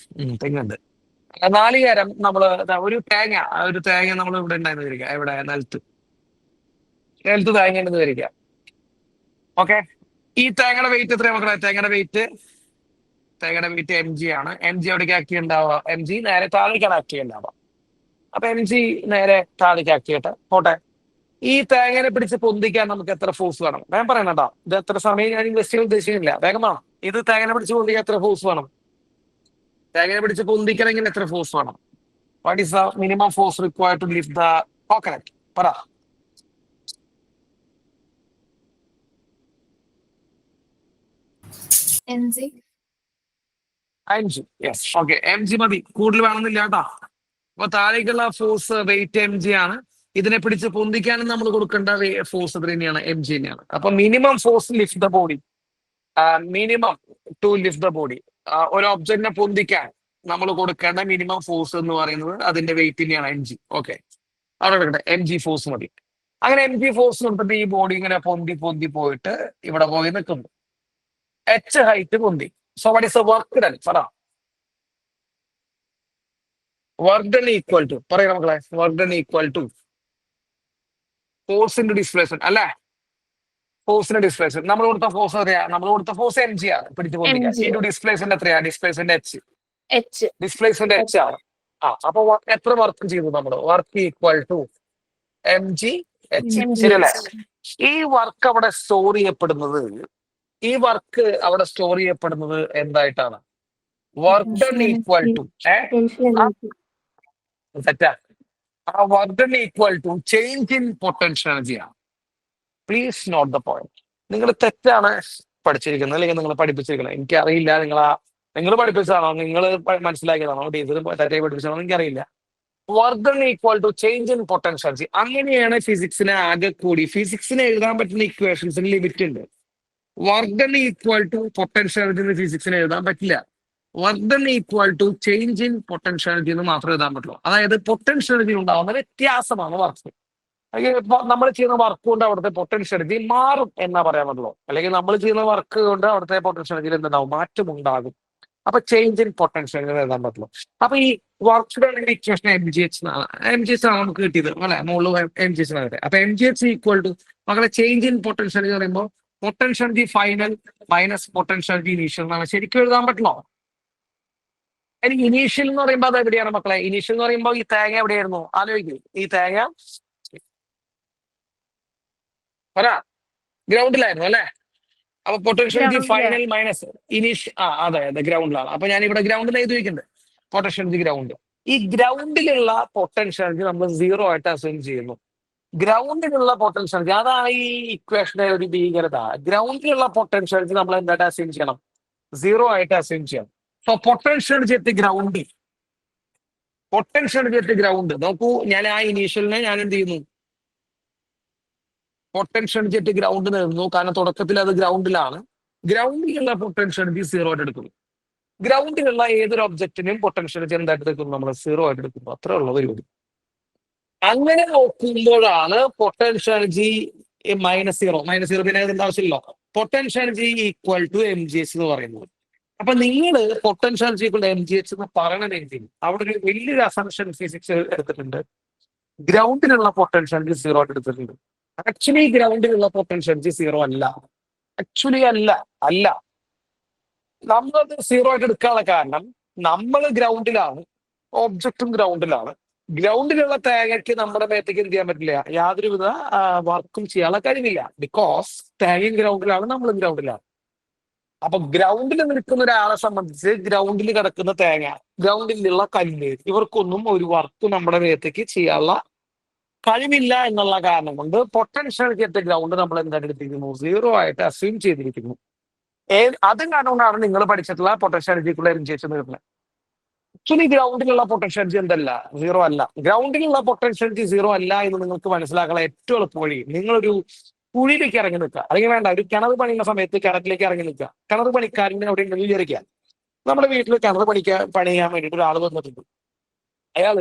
തെങ്ങുണ്ട്. നാളികേരം ഒരു തേങ്ങ നമ്മൾ ഇവിടെ ഉണ്ടായിരുന്നു വിചാരിക്കുക. ഇവിടെ നിലത്ത് തേങ്ങ ഉണ്ടെന്ന് വിചാരിക്കുക. ഓക്കെ. ഈ തേങ്ങയുടെ വെയിറ്റ് എത്രയാണ് മക്കളെ? തേങ്ങയുടെ വെയിറ്റ് mg ആണ്. mg എവിടേക്ക് ആക്റ്റീവ് ഉണ്ടാവുക? mg നേരെ താഴേക്കാണ് ആക്റ്റീവ് ഉണ്ടാവുക. അപ്പൊ mg നേരെ താഴേക്ക് ആക്റ്റീവ് ചെയ്യട്ടെ, പോട്ടെ. ഈ തേങ്ങനെ പിടിച്ച് പൊന്തിക്കാൻ നമുക്ക് എത്ര ഫോഴ്സ് വേണം? വേഗം പറയണം കേട്ടോ. ഇത് എത്ര സമയം ഞാൻ ഇൻവെസ്റ്റ് ചെയ്യാൻ ഉദ്ദേശിക്കുന്നില്ല. വേഗം വേണം. ഇത് തേങ്ങനെ പിടിച്ച് പൊന്തിക്കാൻ എത്ര ഫോഴ്സ് വേണം? തേങ്ങനെ പിടിച്ച് പൊന്തിക്കണമെങ്കിൽ എത്ര ഫോഴ്സ് വേണം? What is the minimum force required to lift the coconut? പറ. mg. യെസ്. ഓക്കെ. mg മതി, കൂടുതൽ വേണമെന്നില്ല കേട്ടോ. അപ്പൊ താഴേക്കുള്ള ഫോഴ്സ് വെയിറ്റ് mg ആണ്. ഇതിനെ പിടിച്ച് പൊന്തിക്കാനും നമ്മൾ കൊടുക്കേണ്ട ഫോഴ്സ് ഇത് തന്നെയാണ്, mg തന്നെയാണ്. അപ്പൊ minimum force lift the body, minimum two lift the body, ഒരു ഒബ്ജക്റ്റിനെ പൊന്തിക്കാൻ നമ്മൾ കൊടുക്കേണ്ട മിനിമം ഫോഴ്സ് എന്ന് പറയുന്നത് അതിന്റെ വെയിറ്റിന്റെയാണ് mg. ഓക്കെ, അവിടെ എടുക്കട്ടെ, mg ഫോഴ്സ് മതി. അങ്ങനെ mg ഫോഴ്സ് കൊടുത്തിട്ട് ഈ ബോഡി ഇങ്ങനെ പൊന്തി പൊന്തി പോയിട്ട് ഇവിടെ പോയി നിൽക്കുന്നു. h ഹൈറ്റ് പൊന്തി. So what is the work done? പറ. വർക്ക് ഡൺ ഈക്വൽ ടു, പറയാം മക്കളെ, work done equal to force into displacement അല്ലേ? ഫോഴ്സിന്റെ ഡിസ്പ്ലേസ്മെന്റ് നമ്മൾ കൊടുത്ത ഫോഴ്സ് എത്രയാ? നമ്മൾ കൊടുത്ത ഫോഴ്സ് mg ആണ്, പിടിച്ചു പൊന്തിക്കാൻ. mg. ഇൻറ്റു ഡിസ്പ്ലേസ്മെന്റ് എത്രയാ? Displacement h. h. Displacement h ആണ്. അപ്പൊ എത്ര വർക്ക് ചെയ്തു നമ്മൾ? Work equal to mg h. mg. ശരിയല്ലേ? ഈ വർക്ക് അവിടെ സ്റ്റോർ ചെയ്യപ്പെടുന്നത്, ഈ വർക്ക് അവിടെ സ്റ്റോർ ചെയ്യപ്പെടുന്നത് എന്തായിട്ടാണ്? Work done equal to Potential energy. തെറ്റാ. ആ work done equal to change in potential എനർജിയാണ്. Please note the point. നിങ്ങൾ തെറ്റാണ് പഠിച്ചിരിക്കുന്നത്, അല്ലെങ്കിൽ നിങ്ങൾ പഠിപ്പിച്ചിരിക്കുന്നത്. എനിക്കറിയില്ല നിങ്ങൾ പഠിപ്പിച്ചതാണോ, നിങ്ങൾ മനസ്സിലാക്കിയതാണോ, ടീച്ചർ തെറ്റായി പഠിപ്പിച്ചതാണോ എനിക്കറിയില്ല. Work done equal to change in potential energy. അങ്ങനെയാണ് ഫിസിക്സിനെ ആകെ കൂടി, ഫിസിക്സിനെ എഴുതാൻ പറ്റുന്ന ഇക്വേഷൻസിന് ലിമിറ്റ് ഉണ്ട്. Work done equal to potential energy എന്ന് ഫിസിക്സിന് എഴുതാൻ പറ്റില്ല. Work done equal to change in potential energy എന്ന് മാത്രമേ എഴുതാൻ പറ്റുള്ളൂ. അതായത് പൊട്ടൻഷ്യൽ എനർജി ഉണ്ടാവുന്ന വ്യത്യാസമാണ് വർക്ക്. നമ്മൾ ചെയ്യുന്ന വർക്ക് കൊണ്ട് അവിടുത്തെ പൊട്ടൻഷ്യൽ എനർജി മാറും എന്നാ പറയാൻ പറ്റുള്ളൂ. അല്ലെങ്കിൽ നമ്മൾ ചെയ്യുന്ന വർക്ക് കൊണ്ട് അവിടുത്തെ പൊട്ടൻഷ്യൽ എനർജിയിൽ എന്തുണ്ടാവും? മാറ്റം ഉണ്ടാകും. അപ്പൊ ചേഞ്ച് ഇൻ പൊട്ടൻഷ്യൽ എനർജി എഴുതാൻ പറ്റുള്ളൂ. അപ്പൊ ഈ വർക്ക് ഡൺ ഇക്വേഷൻ mgh ആണ് നമുക്ക് കിട്ടിയത് അല്ലെ? മുകളിൽ mgh ആണ്. അപ്പൊ mgh ഈക്വൽ ടു മക്കളെ ചേഞ്ച് ഇൻ പൊട്ടൻഷ്യൽ എനർജി പറയുമ്പോൾ potential energy final minus potential energy initial എന്നാണ് ശരിക്കും എഴുതാൻ പറ്റുള്ളൂ. എനിക്ക് ഇനീഷ്യൽ എന്ന് പറയുമ്പോൾ അത് എവിടെയാണ് മക്കളെ? ഇനീഷ്യൽ എന്ന് പറയുമ്പോൾ ഈ തേങ്ങ എവിടെയായിരുന്നു? ആലോചിക്കും. ഈ തേങ്ങ ഗ്രൗണ്ടിലായിരുന്നു അല്ലെ? അപ്പൊ potential energy final minus initial, അതെ ഗ്രൗണ്ടിലാണ്. അപ്പൊ ഞാൻ ഇവിടെ ഗ്രൗണ്ടിൽ എഴുതി വെക്കുന്നുണ്ട് പൊട്ടൻഷ്യൽ എനർജി ഗ്രൗണ്ട്. ഈ ഗ്രൗണ്ടിലുള്ള പൊട്ടൻഷ്യൽ എനർജി നമ്മൾ സീറോ ആയിട്ട് അസ്യൂം ചെയ്യുന്നു. ഗ്രൗണ്ടിലുള്ള പൊട്ടൻഷ്യൽ എനർജി, അതാണ് ഈ ഇക്വേഷന്റെ ഒരു ഭീകരത. ഗ്രൗണ്ടിലുള്ള പൊട്ടൻഷ്യൽ എനർജി നമ്മൾ എന്തായിട്ട് അസ്യൂം ചെയ്യണം? സീറോ ആയിട്ട് അസ്യൂം ചെയ്യണം. So potential energy at ground, potential energy at ground നോക്കൂ. ഞാൻ ആ ഇനീഷ്യലിനെ ഞാൻ എന്ത് ചെയ്യുന്നു? പൊട്ടൻഷ്യൽ എനർജി അറ്റ് ഗ്രൗണ്ട് നിന്നു. കാരണം തുടക്കത്തിൽ അത് ഗ്രൗണ്ടിലാണ്. ഗ്രൗണ്ടിലുള്ള പൊട്ടൻഷ്യൽ എനർജി സീറോ ആയിട്ട് എടുക്കുന്നു. ഗ്രൗണ്ടിലുള്ള ഏതൊരു ഒബ്ജക്റ്റിനും പൊട്ടൻഷ്യൽ എനർജി എന്തായിട്ട് എടുക്കുന്നു? നമ്മൾ സീറോ ആയിട്ട് എടുക്കുന്നു. അത്രേ ഉള്ള പരിപാടി. അങ്ങനെ നോക്കുമ്പോഴാണ് പൊട്ടൻഷ്യൽ എനർജി -0 പിന്നെ അതിന്റെ ആവശ്യമില്ലോ. Potential energy equal to mgh എന്ന് പറയുന്നത്. അപ്പൊ നിങ്ങൾ potential energy equal to mgh എന്ന് പറയണമെങ്കിൽ അവിടെ ഒരു വലിയൊരു അസംഷൻ ഫിസിക്സ് എടുത്തിട്ടുണ്ട്. ഗ്രൗണ്ടിലുള്ള പൊട്ടൻഷ്യൽ എനർജി സീറോ ആയിട്ട് എടുത്തിട്ടുണ്ട്. ആക്ച്വലി ഗ്രൗണ്ടിലുള്ള പൊട്ടൻഷ്യൽ എനർജി സീറോ അല്ല. ആക്ച്വലി അല്ല. നമ്മളത് സീറോ ആയിട്ട് എടുക്കാനുള്ള കാരണം നമ്മൾ ഗ്രൗണ്ടിലാണ്, ഓബ്ജക്റ്റും ഗ്രൗണ്ടിലാണ്. ഗ്രൗണ്ടിലുള്ള തേങ്ങയ്ക്ക് നമ്മുടെ മേത്തേക്ക് എന്ത് ചെയ്യാൻ പറ്റില്ല? യാതൊരുവിധ വർക്കും ചെയ്യാനുള്ള കഴിവില്ല. ബിക്കോസ് തേങ്ങയും ഗ്രൗണ്ടിലാണ്, നമ്മളും ഗ്രൗണ്ടിലാണ്. അപ്പൊ ഗ്രൗണ്ടിൽ നിൽക്കുന്ന ഒരാളെ സംബന്ധിച്ച് ഗ്രൗണ്ടിൽ കിടക്കുന്ന തേങ്ങ, ഗ്രൗണ്ടിലുള്ള കല്ല്, ഇവർക്കൊന്നും ഒരു വർക്ക് നമ്മുടെ മേത്തേക്ക് ചെയ്യാനുള്ള കഴിവില്ല എന്നുള്ള കാരണം കൊണ്ട് പൊട്ടൻഷ്യൽ എനർജി ഗ്രൗണ്ട് നമ്മൾ എന്താണ് എടുത്തിരിക്കുന്നു? സീറോ ആയിട്ട് അസ്യൂം ചെയ്തിരിക്കുന്നു. അതും കാരണം കൊണ്ടാണ് നിങ്ങൾ പഠിച്ചിട്ടുള്ള പൊട്ടൻഷ്യൽ എനർജിക്കുള്ള mgh കിട്ടുന്നത്. ആക്ച്വലി ഗ്രൗണ്ടിലുള്ള പൊട്ടൻഷ്യൽ എനർജി എന്തല്ല? സീറോ അല്ല. ഗ്രൗണ്ടിലുള്ള പൊട്ടൻഷ്യൽ എനർജി സീറോ അല്ല എന്ന് നിങ്ങൾക്ക് മനസ്സിലാക്കാനുള്ള ഏറ്റവും എളുപ്പ വഴി, നിങ്ങളൊരു കുഴിയിലേക്ക് ഇറങ്ങി നിൽക്കുക. അല്ലെങ്കിൽ വേണ്ട, ഒരു കിണർ പണിയുന്ന സമയത്ത് കിണറ്റിലേക്ക് ഇറങ്ങി നിൽക്കുക. കിണർ പണിക്കാരൻ്റെ അവിടെ ഉണ്ടെങ്കിൽ വിചാരിക്കുക, നമ്മുടെ വീട്ടിൽ കിണർ പണിയാൻ വേണ്ടിയിട്ട് ഒരാൾ വന്നിട്ടുണ്ട്. അയാൾ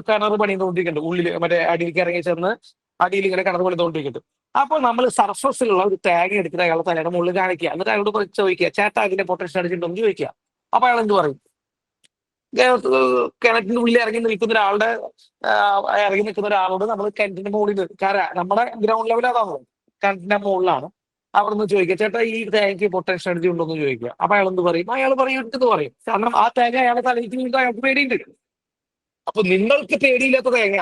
കിണർ പണിതുകൊണ്ടിരിക്കുന്നുണ്ട്. ഉള്ളിൽ മറ്റേ അടിയിലേക്ക് ഇറങ്ങി ചെന്ന് അടിയിൽ ഇങ്ങനെ കിണർ പണിതുകൊണ്ടിരിക്കുന്നുണ്ട്. അപ്പൊ നമ്മൾ സർഫസിലുള്ള ഒരു തേങ്ങ എടുത്തിട്ട് അയാളെ തലയുടെ മുകളിൽ കാണിക്കുക. എന്നിട്ട് അയാളോട് ചോദിക്കുക, ചേട്ടാ ഇതിന്റെ പൊട്ടൻഷ്യൽ എനർജി ഉണ്ടോ എന്ന് ചോദിക്കുക. അപ്പൊ അയാൾ എന്ത് പറയും? കിണറ്റിന്റെ ഉള്ളിൽ ഇറങ്ങി നിൽക്കുന്ന ഒരാളോട് നമ്മൾ കിണറ്റിന്റെ മുകളിൽ നമ്മുടെ ഗ്രൗണ്ട് ലെവൽ അതാണല്ലോ, കിണറ്റിന്റെ മുകളിലാണ്. അവിടെ നിന്ന് ചോദിക്കുക, ചേട്ടാ ഈ തേങ്ങയ്ക്ക് പൊട്ടൻഷ്യൽ എനർജി ഉണ്ടോ എന്ന് ചോദിക്കുക. അപ്പൊ അയാൾ എന്ത് പറയും? അയാൾ പറയും പറയും. കാരണം ആ തേങ്ങ അയാളെ തലയ്ക്ക് വീണ്ടും അയാൾക്ക് പേടിയുണ്ട്. അപ്പൊ നിങ്ങൾക്ക് പേടിയില്ലാത്ത തേങ്ങ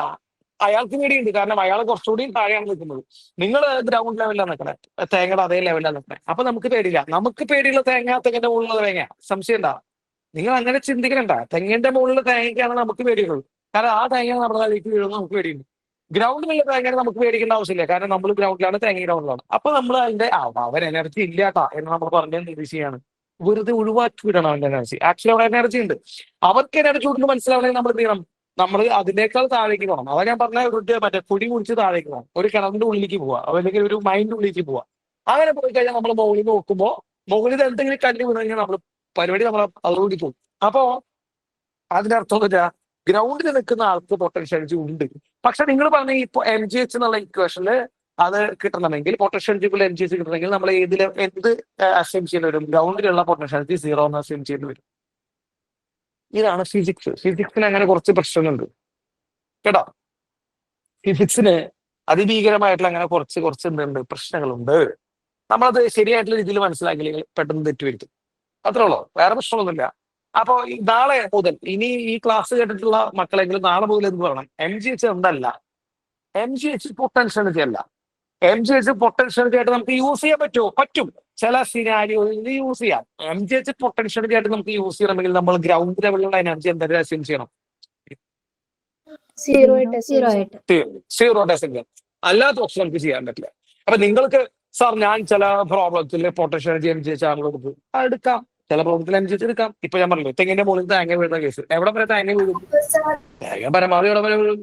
അയാൾക്ക് പേടിയുണ്ട്. കാരണം അയാൾ കുറച്ചുകൂടി താഴെയാണ് നിൽക്കുന്നത്. നിങ്ങൾ ഗ്രൗണ്ട് ലെവലിലാണ് നിൽക്കണേ, തേങ്ങയുടെ അതേ ലെവലിലാണ് നിൽക്കണേ. അപ്പൊ നമുക്ക് പേടിയില്ല. നമുക്ക് പേടിയുള്ള തേങ്ങ തെങ്ങിന്റെ മുകളിലുള്ള തേങ്ങ. സംശയം ഉണ്ടാ? നിങ്ങൾ അങ്ങനെ ചിന്തിക്കണ്ട. തെങ്ങിന്റെ മുകളിലുള്ള തേങ്ങയ്ക്കാണ് നമുക്ക് പേടിയുള്ളത്. കാരണം ആ തേങ്ങ നമ്മുടെ തലയ്ക്ക് വീഴുന്നത് നമുക്ക് പേടിയുണ്ട്. ഗ്രൗണ്ടിലുള്ള തേങ്ങ നമുക്ക് പേടിക്കേണ്ട ആവശ്യമില്ല. കാരണം നമ്മൾ ഗ്രൗണ്ടിലാണ്, തേങ്ങ ഗ്രൗണ്ടിലാണ്. അപ്പൊ നമ്മൾ അതിന്റെ അവർ എനർജി ഇല്ലാട്ടാ എന്ന് നമ്മൾ പറഞ്ഞ നിരീക്ഷയാണ്. വെറുതെ ഒഴിവാക്കി വിടണം അവന്റെ എനർജി. ആക്ച്വലി അവിടെ എനർജി ഉണ്ട്. അവർക്ക് എനർജി ഉണ്ടെന്ന് മനസ്സിലാവണമെങ്കിൽ നമ്മൾ എന്ത് ചെയ്യണം? നമ്മൾ അതിനേക്കാൾ താഴേക്ക് പോകണം. അതാ ഞാൻ പറഞ്ഞ മറ്റേ കുടി കുടിച്ച് താഴേക്ക് പോകണം. ഒരു കിണറിന്റെ ഉള്ളിലേക്ക് പോവുക, അല്ലെങ്കിൽ ഒരു മൈൻഡ് ഉള്ളിലേക്ക് പോവുക. അങ്ങനെ പോയി കഴിഞ്ഞാൽ നമ്മൾ മുകളിൽ നോക്കുമ്പോൾ മുകളിൽ എന്തെങ്കിലും കല്ല് വീണ് കഴിഞ്ഞാൽ പരിപാടി നമ്മൾ അതോടുകൂടി പോകും. അപ്പോ അതിനർത്ഥം എന്ന് വെച്ചാൽ ഗ്രൗണ്ടിൽ നിൽക്കുന്ന ആൾക്ക് പൊട്ടൻഷ്യൽ എനർജി ഉണ്ട്. പക്ഷെ നിങ്ങൾ പറഞ്ഞ ഇപ്പൊ MgH എന്നുള്ള ഇക്വേഷനിൽ അത് കിട്ടണമെങ്കിൽ പൊട്ടൻഷ്യൽ എനർജിക്കുള്ള MgH കിട്ടണമെങ്കിൽ നമ്മൾ എന്ത് അസ്യൂം ചെയ്യേണ്ടി വരും? ഗ്രൗണ്ടിലുള്ള പൊട്ടൻഷ്യൽ എനർജി 0 എന്ന് അസ്യൂം ചെയ്യേണ്ടി വരും. ഇതാണ് ഫിസിക്സ്. ഫിസിക്സിന് അങ്ങനെ കുറച്ച് പ്രശ്നങ്ങളുണ്ട് കേട്ടോ. ഫിസിക്സിന് അതിഭീകരമായിട്ടുള്ള അങ്ങനെ കുറച്ച് എന്തുണ്ട് പ്രശ്നങ്ങളുണ്ട്. നമ്മളത് ശരിയായിട്ടുള്ള രീതിയിൽ മനസ്സിലാക്കില്ലെങ്കിൽ പെട്ടെന്ന് തെറ്റുവരുത്തും. അത്രേ ഉള്ളൂ, വേറെ പ്രശ്നമൊന്നുമില്ല. അപ്പൊ നാളെ മുതൽ ഇനി ഈ ക്ലാസ് കേട്ടിട്ടുള്ള മക്കളെങ്കിലും നാളെ മുതൽ എന്ത് പറയണം? MgH എന്തല്ല, MgH പൊട്ടൻഷ്യൽ എനർജി അല്ല. MgH പൊട്ടൻഷ്യൽ എനർജി ആയിട്ട് നമുക്ക് യൂസ് ചെയ്യാൻ പറ്റുമോ? പറ്റും, ചില സിനാരിയോയിൽ യൂസ് ചെയ്യാം. MgH പൊട്ടൻഷ്യൽ എനർജി ആയിട്ട് നമുക്ക് യൂസ് ചെയ്യണമെങ്കിൽ നമ്മൾ ഗ്രൗണ്ട് ലെവലിലുള്ള എനർജി എന്തായാലും അസ്യൂം ചെയ്യണം. 0 ആയിട്ട്. 0 ഡെസിമൽ, അല്ലാത്ത ഓപ്ഷൻ നമുക്ക് ചെയ്യാൻ പറ്റില്ല. അപ്പൊ നിങ്ങൾക്ക് സാർ ഞാൻ ചില പ്രോബ്ലത്തിൽ പൊട്ടൻഷ്യൽ എനർജി MgH ആണല്ലോ എടുക്കാം, ചില പ്രോബ്ലത്തിൽ MgH എടുക്കാം. ഇപ്പൊ ഞാൻ പറഞ്ഞു തെങ്ങിന്റെ മുകളിൽ തേങ്ങ വീഴുന്ന കേസ്, എവിടെ വരെ തേങ്ങ വീഴും? തേങ്ങ പരമാവധി എവിടെ വരെ വീഴും?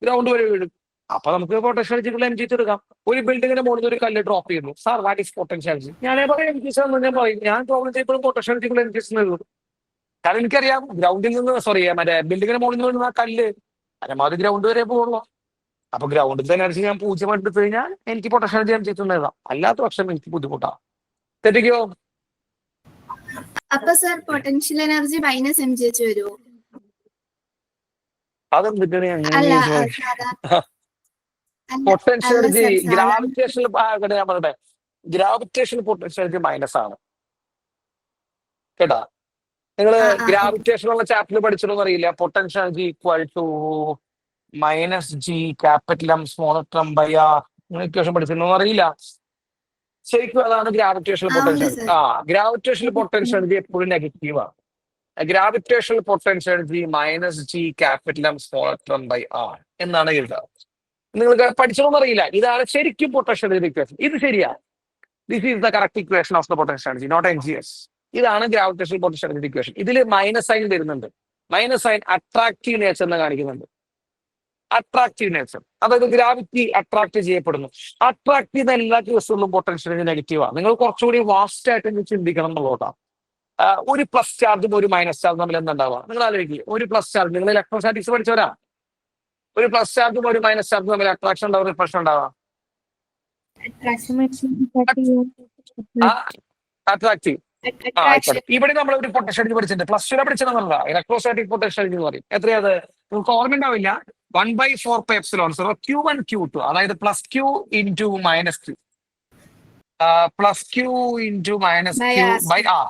ഗ്രൗണ്ട് വരെ വീഴും. അപ്പൊ നമുക്ക് പൊട്ടൻഷ്യൽ എനർജിക്കുള്ള MgH എടുക്കാം. ഒരു ബിൽഡിങ്ങിന്റെ മുകളിൽ ഒരു കല്ല് ഡ്രോപ്പ് ചെയ്യുന്നു, sir what is potential energy? ഞാനേ പറയും MgH എന്ന് ഞാൻ പറയും. ഞാൻ പ്രോബ്ലം ചെയ്യുമ്പോഴും പൊട്ടൻഷ്യൽ എനർജിക്കുള്ള MgH എഴുതും. കാരണം എനിക്കറിയാം ഗ്രൗണ്ടിൽ നിന്ന് മറ്റേ ബിൽഡിങ്ങിന്റെ മുകളിൽ നിന്ന് വീഴുന്ന കല്ല് പരമാവധി ഗ്രൗണ്ട് വരെ പോകുള്ളൂ. അപ്പൊ ഗ്രൗണ്ടിൽ എനർജി ഞാൻ 0 എടുത്തു കഴിഞ്ഞാൽ എനിക്ക് പൊട്ടൻഷ്യൽ എനർജി MgH എഴുതാം. അല്ലാത്ത പക്ഷം എനിക്ക് ബുദ്ധിമുട്ടാണ്. തെറ്റിക്കോ? അപ്പൊ സർ പൊട്ടൻഷ്യൽ എനർജി -MgH വരുമോ? അതെന്തിട്ടാണ് അല്ല അങ്ങനെ സാധാ- പൊട്ടൻഷ്യൽ അല്ല എനർജി സർ, സാധാരണ ഗ്രാവിറ്റേഷണൽ ഞാൻ പറയട്ടെ, ഗ്രാവിറ്റേഷണൽ പൊട്ടൻഷ്യൽ എനർജി മൈനസ് ആണ് കേട്ടാ. നിങ്ങൾ ആ, ആ, ഗ്രാവിറ്റേഷൻ ഉള്ള ചാപ്റ്ററിൽ പഠിച്ചിട്ടൊന്നും അറിയില്ല. Potential energy equal to -G(M)(r) നിങ്ങൾ ഇക്വേഷൻ പഠിച്ചിട്ടൊന്നും അറിയില്ല. ശരിക്കും അതാണ് ഗ്രാവിറ്റേഷണൽ ഉണ്ട് potential. Sir. Gravitational potential energy എപ്പോഴും നെഗറ്റീവാണ്. ഗ്രാവിറ്റേഷണൽ പൊട്ടൻഷ്യൽ എനർജി -G(M)(r) എന്നാണ് എഴുതുക. നിങ്ങൾക്ക് പഠിച്ചതൊന്നും അറിയില്ല. ഇതാണ് ശരിക്കും പൊട്ടൻഷ്യൽ എനർജി ഇക്വേഷൻ. ഇത് ശരിയാ. This is the correct equation of the potential energy, not MgH. ഇതാണ് ഗ്രാവിറ്റേഷണൽ പൊട്ടൻഷ്യൽ എനർജി ഇക്വേഷൻ. ഇതിൽ മൈനസ് സൈൻ വരുന്നുണ്ട്. മൈനസ് സൈൻ അട്രാക്റ്റീവ് നേച്ചർ എന്ന് കാണിക്കുന്നുണ്ട്. അട്രാക്റ്റീവ് നേച്ചർ, അതായത് ഗ്രാവിറ്റി അട്രാക്ട് ചെയ്യപ്പെടുന്നു. അട്രാക്ട് ചെയ്യുന്ന എല്ലാ കേസുകളിലും പൊട്ടൻഷ്യൽ എനർജി നെഗറ്റീവാണ്. നിങ്ങൾ കുറച്ചുകൂടി വാസ്റ്റ് ആയിട്ട് ചിന്തിക്കണം എന്നുള്ളതാണ്. ഒരു പ്ലസ് ചാർജും ഒരു മൈനസ് ചാർജും തമ്മിൽ എന്തുണ്ടാവുക? നിങ്ങൾ ആലോചിക്കുക. ഒരു പ്ലസ് ചാർജ്, നിങ്ങൾ ഇലക്ട്രോസ്റ്റാറ്റിക്സ് പഠിച്ചവരാ, ഒരു പ്ലസ് ചാർജും ഒരു മൈനസ് ചാർജും തമ്മിൽ അട്രാക്ഷൻ ഉണ്ടാവും, റിപ്പൾഷൻ ഉണ്ടാവുക. അട്രാക്റ്റീവ്. ആയിക്കോട്ടെ. ഇവിടെ നമ്മൾ ഒരു പൊട്ടൻഷ്യൽ എനർജി പഠിച്ചിട്ടുണ്ട്, പ്ലസ് ടു പഠിച്ചതെന്നല്ല, ഇലക്ട്രോസ്റ്റാറ്റിക് പൊട്ടൻഷ്യൽ എനർജി എന്ന് പറയും. എത്രയത് നിങ്ങൾക്ക് ഓർമ്മ ഉണ്ടാവില്ല? 1/4πε0 Q1 Q2, അതായത് plus Q into minus Q, plus Q into minus Q by R.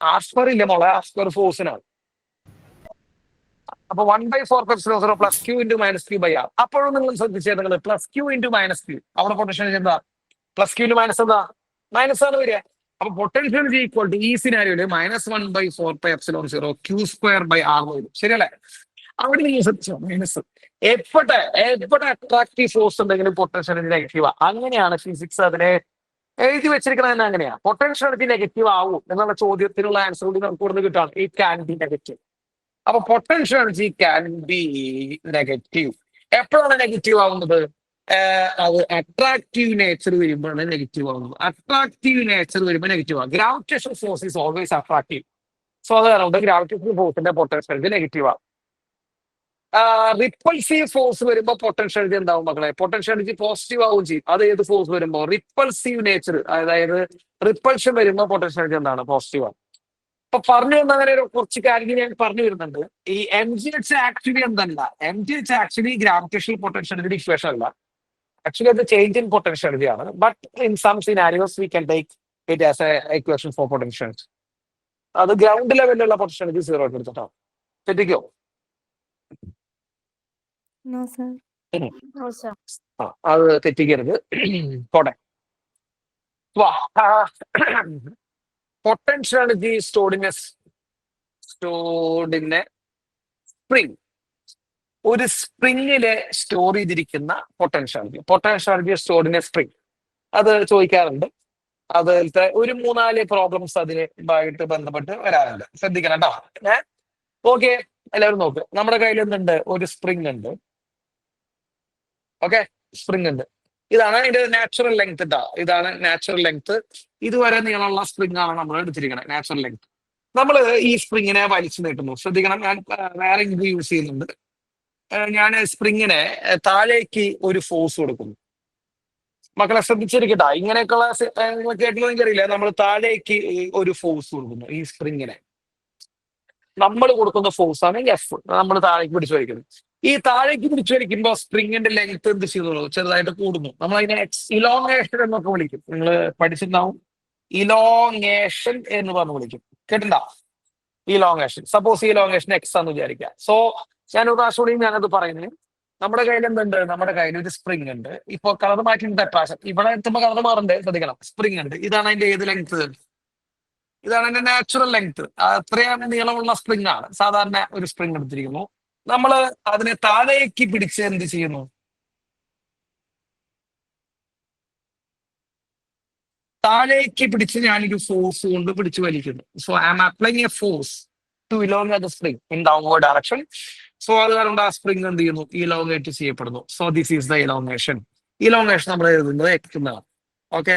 R² ഇല്ല മോളെ, R² ഫോഴ്സിനാണ്. അപ്പൊ 1/4πε0 plus Q into minus Q by R. അപ്പോഴും നിങ്ങൾ ശ്രദ്ധിച്ചത്, നിങ്ങൾ plus Q into minus Q, അവിടെ പൊട്ടൻഷ്യൽ എന്താ? പ്ലസ് Q ഇൻറ്റു മൈനസ് എന്താ? മൈനസ് ആണ് വരിക. അപ്പൊ പൊട്ടൻഷ്യൽ എനർജി ഈക്വൽ ടു ഈ സിനാരിയോയില് -1/4πε0 Q² ബൈ R വരും. ശരിയല്ലേ? അവിടെ നിങ്ങൾ ശ്രദ്ധിച്ചോ, മൈനസ്. എവിടെ അട്രാക്റ്റീവ് ഫോഴ്സ് ഉണ്ടെങ്കിലും പൊട്ടൻഷ്യൽ എനർജി നെഗറ്റീവാ. അങ്ങനെയാണ് ഫിസിക്സ് അതിനെ എഴുതി വെച്ചിരിക്കുന്നത് തന്നെ. അങ്ങനെയാ. പൊട്ടൻഷ്യൽ എനർജി നെഗറ്റീവ് ആവും എന്നുള്ള ചോദ്യത്തിനുള്ള ആൻസർ കൂടി നമുക്ക് ഇവിടുന്ന് കിട്ടാണ്. It can be negative. അപ്പൊ potential energy can be negative. എപ്പോഴാണ് നെഗറ്റീവ് ആവുന്നത്? അത് അട്രാക്റ്റീവ് നേച്ചർ വരുമ്പോഴാണ് നെഗറ്റീവ് ആവുന്നത്. അട്രാക്റ്റീവ് നേച്ചർ വരുമ്പോൾ നെഗറ്റീവ് ആവും. Gravitation force is always attractive. So അത് കാരണം ഗ്രാവിറ്റേഷൻ ഫോഴ്സിന്റെ പൊട്ടൻഷ്യൽ എനർജി നെഗറ്റീവ് ആവും. റിപ്പൾസീവ് ഫോഴ്സ് വരുമ്പോൾ പൊട്ടൻഷ്യൽ എനർജി എന്താവും മക്കളെ? പൊട്ടൻഷ്യൽ എനർജി പോസിറ്റീവ് ആവുകയും ചെയ്യും. അത് ഏത് ഫോഴ്സ് വരുമ്പോൾ? റിപ്പൾസീവ് നേച്ചർ, അതായത് റിപ്പൾഷൻ വരുമ്പോൾ പൊട്ടൻഷ്യൽ എനർജി എന്താണ്? പോസിറ്റീവ് ആണ്. അപ്പൊ പറഞ്ഞു വന്ന അങ്ങനെ കുറച്ച് കാര്യങ്ങൾ ഞാൻ പറഞ്ഞു വരുന്നുണ്ട്. ഈ MgH ആക്ച്വലി എന്തല്ല, MgH actually gravitational potential energy equation അല്ല. ആക്ച്വലി അത് ചേഞ്ച് ഇൻ പൊട്ടൻഷ്യൽ എനർജി ആണ്. But in some scenarios we can take it as a equation for potential energy. അത് ഗ്രൗണ്ട് ലെവലിലുള്ള പൊട്ടൻഷ്യൽ എനർജി 0 എടുത്തിട്ടാണ്. തെറ്റിക്കോ? അത് തെറ്റിക്കരുത്. പോട്ടെ. Potential energy stored in spring. ഒരു സ്പ്രിങ്ങില് സ്റ്റോർ ചെയ്തിരിക്കുന്ന potential energy stored in spring. അത് ചോദിക്കാറുണ്ട്. അതിലത്തെ ഒരു 3-4 പ്രോബ്ലംസ് അതിനുമായിട്ട് ബന്ധപ്പെട്ട് വരാറുണ്ട്. ശ്രദ്ധിക്കണം കേട്ടോ. ഓക്കെ, എല്ലാവരും നോക്ക്. നമ്മുടെ കയ്യിൽ എന്തുണ്ട്? ഒരു സ്പ്രിംഗ് ഉണ്ട്. ഓക്കെ, സ്പ്രിംഗ് ഉണ്ട്. ഇതാണ് അതിന്റെ നാച്ചുറൽ ലെങ്ത്. ഇതാണ് നാച്ചുറൽ ലെങ്ത്. ഇതുവരെ നീളമുള്ള സ്പ്രിംഗ് ആണ് നമ്മൾ എടുത്തിരിക്കുന്നത്, നാച്ചുറൽ ലെങ്ത്. നമ്മൾ ഈ സ്പ്രിങ്ങിനെ വലിച്ചു നീട്ടുന്നു. ശ്രദ്ധിക്കണം, ഞാൻ വേറെ ഇത് യൂസ് ചെയ്യുന്നുണ്ട്. ഞാൻ സ്പ്രിങ്ങിനെ താഴേക്ക് ഒരു ഫോഴ്സ് കൊടുക്കുന്നു. മക്കളെ ശ്രദ്ധിച്ചിരിക്കട്ടെ, ഇങ്ങനെയൊക്കെയുള്ള കേട്ടില്ലോ എനിക്കറിയില്ല. നമ്മൾ താഴേക്ക് ഒരു ഫോഴ്സ് കൊടുക്കുന്നു. ഈ സ്പ്രിങ്ങിനെ നമ്മൾ കൊടുക്കുന്ന ഫോഴ്സ് ആണ് എഫ്. നമ്മൾ താഴേക്ക് പിടിച്ചു വലിക്കുന്നത്. ഈ താഴേക്ക് പിടിച്ചു വലിക്കുമ്പോൾ സ്പ്രിങ്ങിന്റെ ലെങ്ത് എന്ത് ചെയ്യുന്നു? ചെറുതായിട്ട് കൂടുന്നു. നമ്മൾ അതിനെ ഇലോങ്ങേഷൻ എന്നൊക്കെ വിളിക്കും. നിങ്ങൾ പഠിച്ചിട്ടുണ്ടാവും. ഇലോങ്ങേഷൻ എന്ന് പറഞ്ഞ് വിളിക്കും. കേട്ടിട്ടുണ്ടോ? ഇലോങ്ങേഷൻ. സപ്പോസ് ഇലോങ്ങേഷൻ എക്സ് എന്ന് വിചാരിക്കുക. സോ ഞാൻ ഒരു പ്രാവശ്യം കൂടി ഞാനത് പറയുന്നത്, നമ്മുടെ കയ്യിൽ എന്തുണ്ട്? നമ്മുടെ കയ്യിൽ ഒരു സ്പ്രിങ് ഉണ്ട്. ഇപ്പൊ കളർ മാറ്റിയിട്ട് പ്രാവശ്യം ഇവിടെ എത്തുമ്പോൾ കളർ മാറണ്ടേ? ശ്രദ്ധിക്കണം. സ്പ്രിങ് ഉണ്ട്. ഇതാണ് അതിന്റെ ഏത് ലെങ്ത്? ഇതാണ് അതിന്റെ നാച്ചുറൽ ലെങ്ത്. അത്രയും നീളമുള്ള സ്പ്രിങ് ആണ്. സാധാരണ ഒരു സ്പ്രിങ് എടുത്തിരിക്കുന്നു. നമ്മൾ അതിനെ താഴേക്ക് പിടിച്ച് എന്ത് ചെയ്യുന്നു? താഴേക്ക് പിടിച്ച് ഞാനൊരു ഫോഴ്സ് കൊണ്ട് പിടിച്ചു വലിക്കുന്നു. So I am applying a force to elongate the spring in downward direction. So അത് കാരണം ആ സ്പ്രിങ് എന്ത് ചെയ്യുന്നു? ഇലോങ്ങേറ്റ് ചെയ്യപ്പെടുന്നു. So this is the elongation. Elongation നമ്മൾ എഴുതുന്നത് എക്സ്. ഓക്കെ.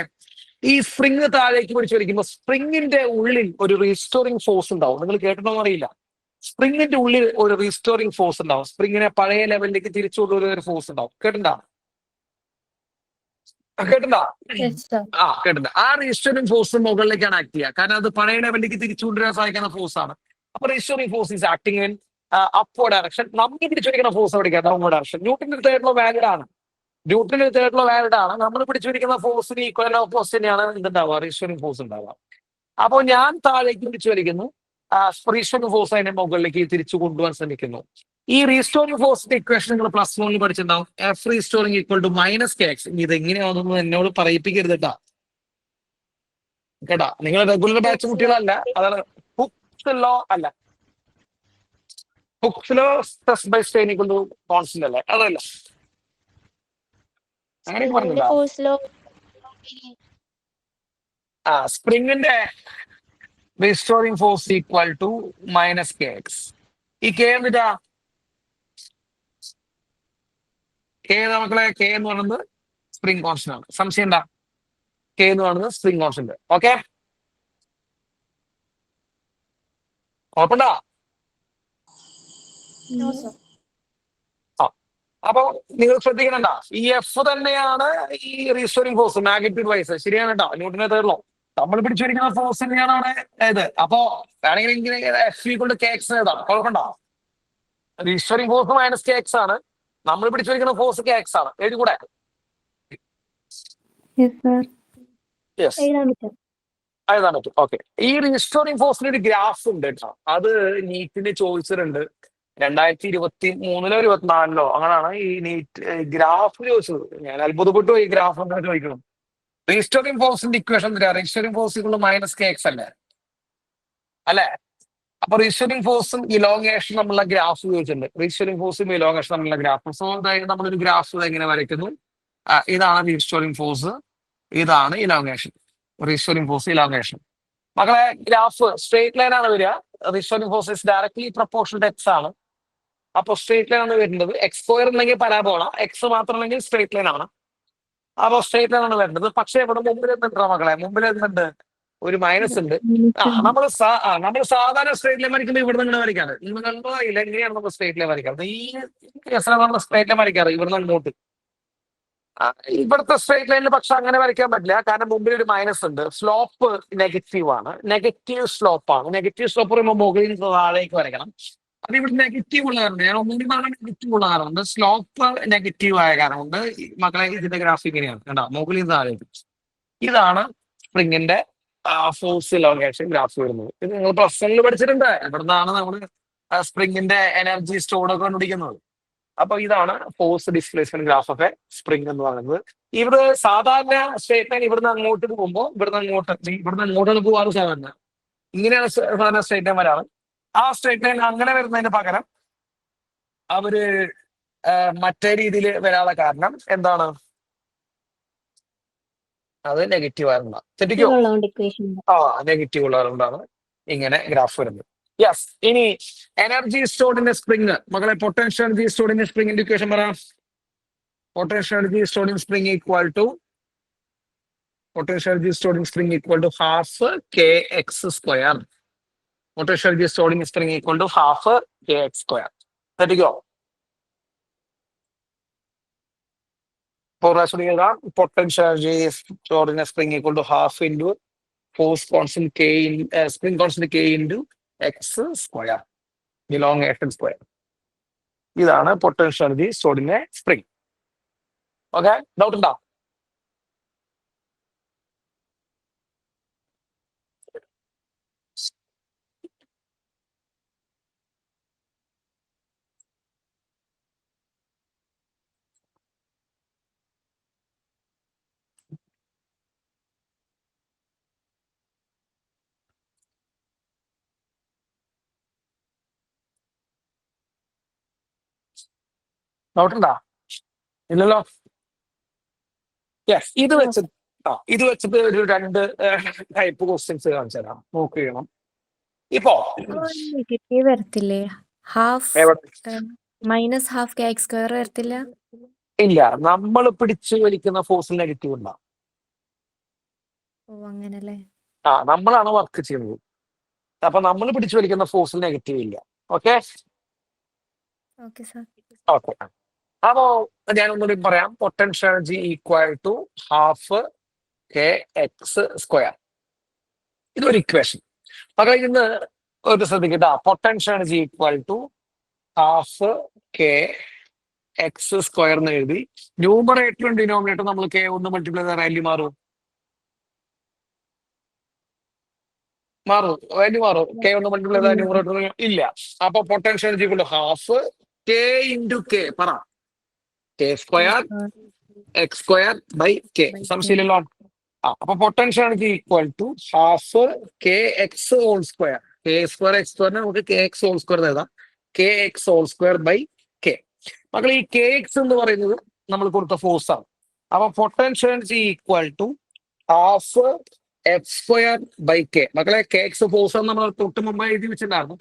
ഈ സ്പ്രിങ് താഴേക്ക് പിടിച്ചു വലിക്കുമ്പോൾ സ്പ്രിങ്ങിന്റെ ഉള്ളിൽ ഒരു റീസ്റ്റോറിംഗ് ഫോഴ്സ് ഉണ്ടാവും. നിങ്ങൾ കേട്ടിട്ടോന്ന് അറിയില്ല. സ്പ്രിങ്ങിന്റെ ഉള്ളിൽ ഒരു റീസ്റ്റോറിംഗ് ഫോഴ്സ് ഉണ്ടാവും. സ്പ്രിങ്ങിനെ പഴയ ലെവലിലേക്ക് തിരിച്ചു കൊണ്ടുവരുന്ന ഒരു ഫോഴ്സ് ഉണ്ടാവും. കേട്ടിട്ടുണ്ടോ? കേട്ടിട്ടുണ്ട്. ആ റീസ്റ്റോറിംഗ് ഫോഴ്സ് മുകളിലേക്കാണ് ആക്ട് ചെയ്യുക. കാരണം അത് പഴയ ലെവലിലേക്ക് തിരിച്ചു കൊണ്ടുവരാൻ സഹായിക്കുന്ന ഫോഴ്സ് ആണ്. അപ്പൊ restoring force is acting in upward direction. നമുക്ക് പിടിച്ചുവലിക്കുന്ന ഫോഴ്സ് എവിടേക്കാണ്? Downward direction. ന്യൂട്ടന്റെ തേർഡിലോ വാലിഡ് ആണ്. നമ്മൾ പിടിച്ചിരിക്കുന്ന ഫോഴ്സിന് ഈക്വൽ ഓപ്പോസിറ്റ് തന്നെയാണ് എന്തുണ്ടാവുക? റീസ്റ്റോറിംഗ് ഫോഴ്സ് ഉണ്ടാവുക. അപ്പോൾ ഞാൻ താഴേക്ക് പിടിച്ചു വലിക്കുന്നു. റീസ്റ്റോറിംഗ് ഫോഴ്സ് അതിനെ മുകളിലേക്ക് തിരിച്ചു കൊണ്ടുപോകാൻ ശ്രമിക്കുന്നു. ഈ റീസ്റ്റോറിംഗ് ഫോഴ്സിന്റെ ഇക്വേഷൻ നിങ്ങൾ +1 പഠിച്ചിട്ടുണ്ടാവും. F restoring equal to minus K X. ഇത് എങ്ങനെയാണെന്ന് എന്നോട് പറയിപ്പിക്കരുത് കേട്ടാ. നിങ്ങൾ റെഗുലർ ബാച്ച് കുട്ടികളല്ല. അതാണ് ഹുക്സ് ലോ അല്ല. Hooke's law stress by strain equal to constant അല്ലേ? അതല്ല. അങ്ങനെ പറഞ്ഞില്ല. സ്പ്രിങ്ങിന്റെ restoring force equal to minus K X. ഈ കെ എന്നിട്ടാ? കെ മക്കളെ, കെ എന്ന് പറയുന്നത് സ്പ്രിംഗ് കോൺസ്റ്റന്റ് ആണ്. സംശയം ഉണ്ടാ? കെ എന്ന് പറയുന്നത് സ്പ്രിംഗ് കോൺസ്റ്റന്റ്. ഓക്കെ, കുഴപ്പമുണ്ടോ? അപ്പൊ നിങ്ങൾ ശ്രദ്ധിക്കണണ്ട, ഈ എഫ് തന്നെയാണ് ഈ റീസ്റ്റോറിംഗ് ഫോഴ്സ് മാഗ്നിറ്റ്യൂഡ് വൈസ്. ശരിയാണ് കേട്ടോ. ന്യൂട്ടന്റെ തേർഡിലോ നമ്മൾ പിടിച്ചിരിക്കുന്ന ഫോഴ്സ് തന്നെയാണ് അവിടെ ഇത്. അപ്പോ വേണമെങ്കിൽ f equal to k x എഴുതാം. കുഴപ്പമുണ്ടോ? Restoring force minus K x ആണ്. നമ്മൾ പിടിച്ചിരിക്കുന്ന ഫോഴ്സ് കെ എക്സ് ആണ്. എഴുതി കൂടെ? എഴുതാൻ പറ്റും. ഓക്കെ. ഈ റീസ്റ്റോറിംഗ് ഫോഴ്സിന് ഒരു ഗ്രാഫ് ഉണ്ട് കേട്ടോ. അത് നീറ്റിന് ചോദിച്ചിട്ടുണ്ട്. 2023 24 അങ്ങനെയാണ് ഈ നീറ്റ് ഗ്രാഫ് ചോദിച്ചത്. ഞാൻ അത്ഭുതപ്പെട്ടു. ഈ ഗ്രാഫ് എന്താ ചോദിക്കണം? റീസ്റ്റോറിംഗ് ഫോഴ്സിന്റെ ഇക്വേഷൻ തരാം. Restoring force minus K x അല്ലേ? അപ്പൊ റീസ്റ്റോറിംഗ് ഫോഴ്സും ഇലോങ്ങേഷൻ നമ്മളുള്ള ഗ്രാഫ് ചോദിച്ചിട്ടുണ്ട്. റീസ്റ്റോറിംഗ് ഫോഴ്സും ഇലോങ്ങേഷൻ നമ്മളുള്ള ഗ്രാഫ്. സോ നമ്മളൊരു ഗ്രാഫ് എങ്ങനെ വരയ്ക്കുന്നു? ഇതാണ് റീസ്റ്റോറിംഗ് ഫോഴ്സ്, ഇതാണ് ഇലോങ്ങേഷൻ. Restoring force, elongation. മക്കളെ, ഗ്രാഫ് സ്ട്രേറ്റ് ലൈൻ ആണ് വരിക. Restoring force is directly proportional to x ആണ്. അപ്പൊ സ്ട്രേറ്റ് ലൈൻ ആണ് വരുന്നത്. എക്സ് സ്ക്വയർ ഉണ്ടെങ്കിൽ പരാബോള, എക്സ് മാത്രമല്ലെങ്കിൽ സ്ട്രേറ്റ് ലൈൻ ആണ്. അപ്പൊ സ്ട്രേറ്റ് ലൈൻ ആണ് വരുന്നത്. പക്ഷെ ഇവിടെ മുമ്പിൽ എന്തുണ്ടോ മക്കളെ? മുമ്പിൽ എന്തുണ്ട്? ഒരു മൈനസ് ഉണ്ട്. നമ്മൾ സാധാരണ സ്ട്രേറ്റ് ലൈൻ വരയ്ക്കുമ്പോൾ ഇവിടെ നിന്ന് വരയ്ക്കാറ്. നിങ്ങൾ കണ്ടോ ഇല്ല? എങ്ങനെയാണ് നമ്മൾ സ്ട്രേറ്റ് ലൈൻ വരയ്ക്കാറ്? ഈ നമ്മൾ സ്ട്രേറ്റ് ലൈൻ വരയ്ക്കാറ് ഇവിടെ നിന്ന് അങ്ങോട്ട്. ഇവിടുത്തെ സ്ട്രേറ്റ് ലൈനിൽ പക്ഷെ അങ്ങനെ വരയ്ക്കാൻ പറ്റില്ല. കാരണം മുമ്പിൽ ഒരു മൈനസ് ഉണ്ട്. സ്ലോപ്പ് നെഗറ്റീവ് ആണ്. നെഗറ്റീവ് സ്ലോപ്പ് ആണ്. നെഗറ്റീവ് സ്ലോപ്പ് പറയുമ്പോൾ മുകളിൽ നിന്ന് താഴേക്ക് വരയ്ക്കണം. അത് ഇവിടെ നെഗറ്റീവ് ഉള്ള കാരണം, ഞാൻ ഒന്നുകൂടി പറഞ്ഞാൽ നെഗറ്റീവ് ഉള്ള കാരണമുണ്ട്. സ്ലോപ്പ് നെഗറ്റീവ് ആയ കാരണമുണ്ട്. മക്കളെ, ഇതിന്റെ ഗ്രാഫ് ഇങ്ങനെയാണ് കേട്ടോ. മുകളിൽ നിന്ന് താഴേക്ക്. ഇതാണ് സ്പ്രിങ്ങിന്റെ ഫോഴ്സ് ഇലോങ്ങേഷൻ ഗ്രാഫ് വരുന്നത്. ഇത് നിങ്ങൾ +1 പഠിച്ചിട്ടുണ്ട്. ഇവിടുന്നാണ് നമ്മൾ സ്പ്രിങ്ങിന്റെ എനർജി സ്റ്റോർഡ് കണ്ടുപിടിക്കുന്നത്. അപ്പൊ ഇതാണ് force displacement graph of A spring എന്ന് പറയുന്നത്. ഇവിടെ സാധാരണ സ്ട്രേറ്റ് ലൈൻ ഇവിടുന്ന് അങ്ങോട്ട് പോകുമ്പോൾ ഇവിടുന്ന് അങ്ങോട്ടാണ് പോകാറ്. സാധാരണ ഇങ്ങനെയാണ് സാധാരണ സ്ട്രേറ്റ് ലൈൻ വരാറ്. ആ സ്ട്രേറ്റ് ലൈൻ അങ്ങനെ വരുന്നതിന് പകരം അവര് മറ്റേ രീതിയിൽ വരാനുള്ള കാരണം എന്താണ്? അത് നെഗറ്റീവ് ആയതുകൊണ്ടാണ്. തെറ്റിക്കോ? നെഗറ്റീവ് ഉള്ളതുകൊണ്ടാണ് ഇങ്ങനെ ഗ്രാഫ് വരുന്നത്. യെസ്. ഇനി എനർജി സ്റ്റോർഡ് ഇൻ സ്പ്രിംഗ്. മക്കളെ, potential energy stored in spring equation പറയാം. Potential energy stored in spring equal to half kx square. Potential energy stored in spring equal to half kx square. ശ്രദ്ധിക്കോ? Potential energy stored in a spring equal to half into force constant k in spring constant k into x square belong x square. ഇതാണ് potential energy stored in A spring. Okay, doubt ഉണ്ടോ? Doubt ഉണ്ടോ? ഇല്ലല്ലോ. Yes, ഇത് വെച്ചിട്ട് ഒരു 2 type questions കാണിച്ചു തരാം, നോക്കണം. ഇപ്പോ നെഗറ്റീവ് വരത്തില്ലേ? Half minus half K X square വരത്തില്ല? ഇല്ല, നമ്മൾ പിടിച്ചു വലിക്കുന്ന ഫോഴ്സിൽ നെഗറ്റീവ് ഉണ്ടാവും. ഓ അങ്ങനല്ലേ. നമ്മളാണ് വർക്ക് ചെയ്യുന്നത്. അപ്പൊ നമ്മൾ പിടിച്ചു വലിക്കുന്ന ഫോഴ്സിൽ നെഗറ്റീവ് ഇല്ല. Okay okay sir. ഓക്കെ, അപ്പോ ഞാനൊന്നുകൂടി പറയാം. Potential energy equal to half K X square. ഇതൊരു ഇക്വേഷൻ. മക്കളെ ഇന്ന് ഒരു ശ്രദ്ധിക്കട്ടോ. Potential energy equal to half K X square എന്ന് എഴുതി ന്യൂമറേറ്ററും ഡിനോമിനേറ്ററും നമ്മൾ കെ ഒന്ന് മൾട്ടിപ്ലൈ ചെയ്ത വാല്യൂ മാറും. വാല്യൂ മാറും. കെ ഒന്ന് മൾട്ടിപ്ലൈ ചെയ്ത ന്യൂമറേറ്റർ ഇല്ല. അപ്പൊ potential energy equal to half K into K പറ K square X square by K. സംശയമില്ലല്ലോ. അപ്പൊ potential energy equal to half K X whole square. K square X സ്ക്വയറിനെ നമുക്ക് കെ എക്സ് ഹോൾ സ്ക്വയർ എഴുതാം. K X whole square by K. മക്കൾ ഈ K X എന്ന് പറയുന്നത് നമ്മൾ കൊടുത്ത ഫോഴ്സ് ആണ്. അപ്പൊ potential energy equal to half f square by k. മക്കളെ കെ എക്സ് ഫോഴ്സ് ആണ് നമ്മൾ തൊട്ട് മുമ്പ് എഴുതി വെച്ചിട്ടുണ്ടായിരുന്നു.